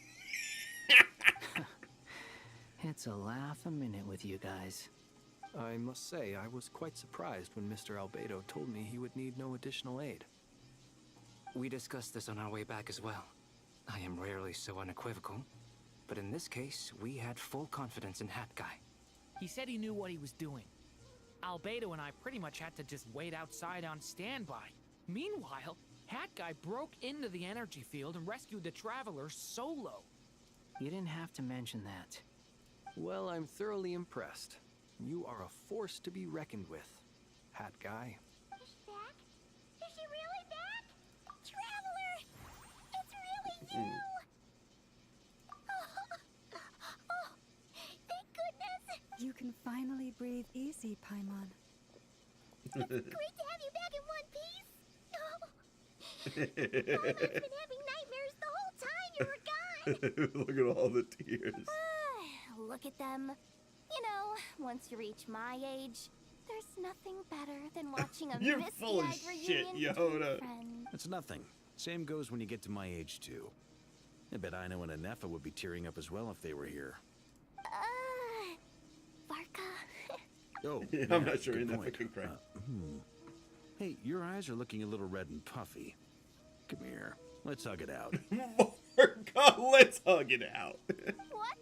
It's a laugh a minute with you guys. I must say, I was quite surprised when Mr. Albedo told me he would need no additional aid. We discussed this on our way back as well. I am rarely so unequivocal, but in this case, we had full confidence in Hat Guy. He said he knew what he was doing. Albedo and I pretty much had to just wait outside on standby. Meanwhile, Hat Guy broke into the energy field and rescued the Traveler solo. You didn't have to mention that. Well, I'm thoroughly impressed. You are a force to be reckoned with, Hat Guy. Is she back? Is she really back? Traveler! It's really you! Oh, thank goodness! You can finally breathe easy, Paimon. It's great to have you back in one piece! Paimon's been having nightmares the whole time you were gone! Look at all the tears. Look at them. You know, once you reach my age, there's nothing better than watching a You're full of misty-eyed shit, reunion between Yoda. friends. It's nothing. Same goes when you get to my age, too. I bet Ino and Anefa would be tearing up as well if they were here. Varka. Oh, I'm not sure good Anefa point. can cry. Hey, your eyes are looking a little red and puffy. Come here. Let's hug it out. God, let's hug it out. What?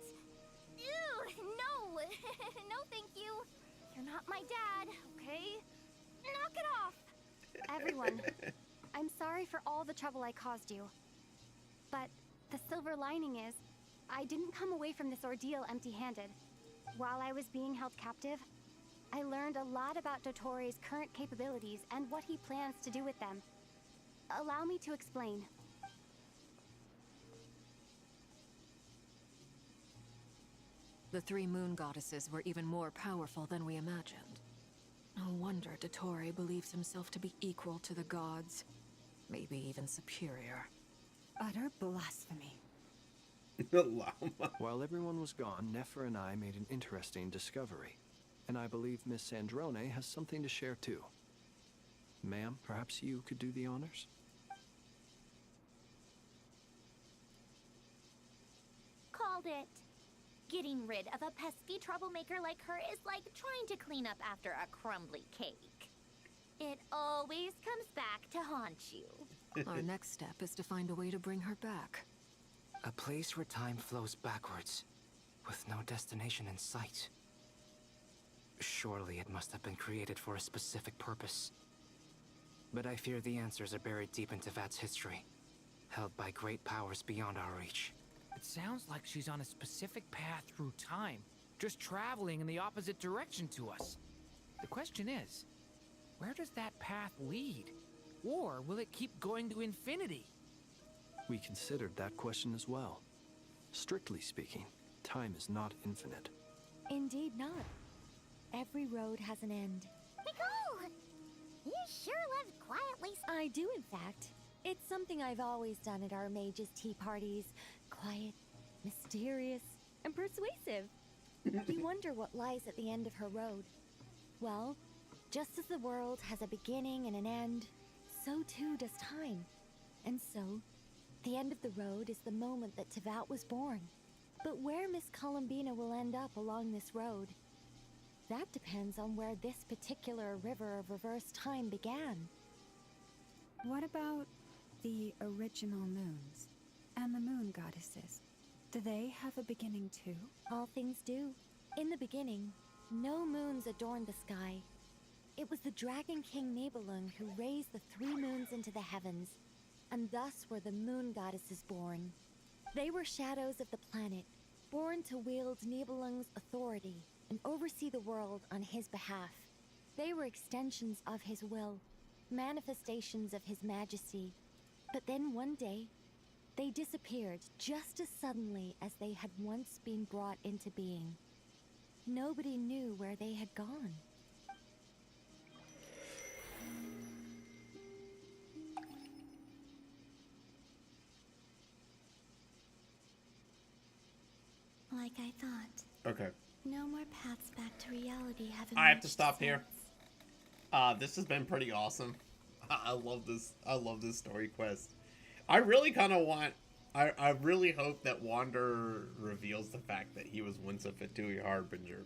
Ew, no. No, thank you. You're not my dad, okay? Knock it off. Everyone, I'm sorry for all the trouble I caused you. But the silver lining is, I didn't come away from this ordeal empty-handed. While I was being held captive, I learned a lot about Dottoro's current capabilities and what he plans to do with them. Allow me to explain. The three moon goddesses were even more powerful than we imagined. No wonder Dottore believes himself to be equal to the gods. Maybe even superior. Utter blasphemy. While everyone was gone, Nefer and I made an interesting discovery. And I believe Miss Sandrone has something to share too. Ma'am, perhaps you could do the honors? Called it. Getting rid of a pesky troublemaker like her is like trying to clean up after a crumbly cake. It always comes back to haunt you. Our next step is to find a way to bring her back. A place where time flows backwards, with no destination in sight. Surely it must have been created for a specific purpose. But I fear the answers are buried deep into Vat's history, held by great powers beyond our reach. It sounds like she's on a specific path through time, just traveling in the opposite direction to us. The question is, where does that path lead? Or will it keep going to infinity? We considered that question as well. Strictly speaking, time is not infinite. Indeed not. Every road has an end. Nicole! You sure live quietly. I do, in fact. It's something I've always done at our mages' tea parties. Quiet, mysterious, and persuasive. You wonder what lies at the end of her road. Well, just as the world has a beginning and an end, so too does time. And so, the end of the road is the moment that Tevat was born. But where Miss Columbina will end up along this road, that depends on where this particular river of reverse time began. What about the original moons and the moon goddesses? Do they have a beginning too? All things do. In the beginning, no moons adorned the sky. It was the Dragon King Nibelung who raised the 3 moons into the heavens, and thus were the moon goddesses born. They were shadows of the planet, born to wield Nibelung's authority and oversee the world on his behalf. They were extensions of his will, manifestations of his majesty. But then one day, they disappeared just as suddenly as they had once been brought into being. Nobody knew where they had gone. like I thought. Okay. No more paths back to reality haven't. I have to stop here. This has been pretty awesome. I love this. I love this story quest. I really kind of want. I really hope that Wander reveals the fact that he was once a Fatui Harbinger.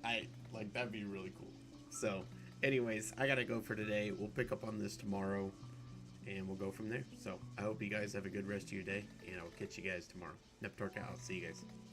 That'd be really cool. So, anyways, I gotta go for today. We'll pick up on this tomorrow, and we'll go from there. So, I hope you guys have a good rest of your day, and I'll catch you guys tomorrow. Neptorka out. See you guys. Bye.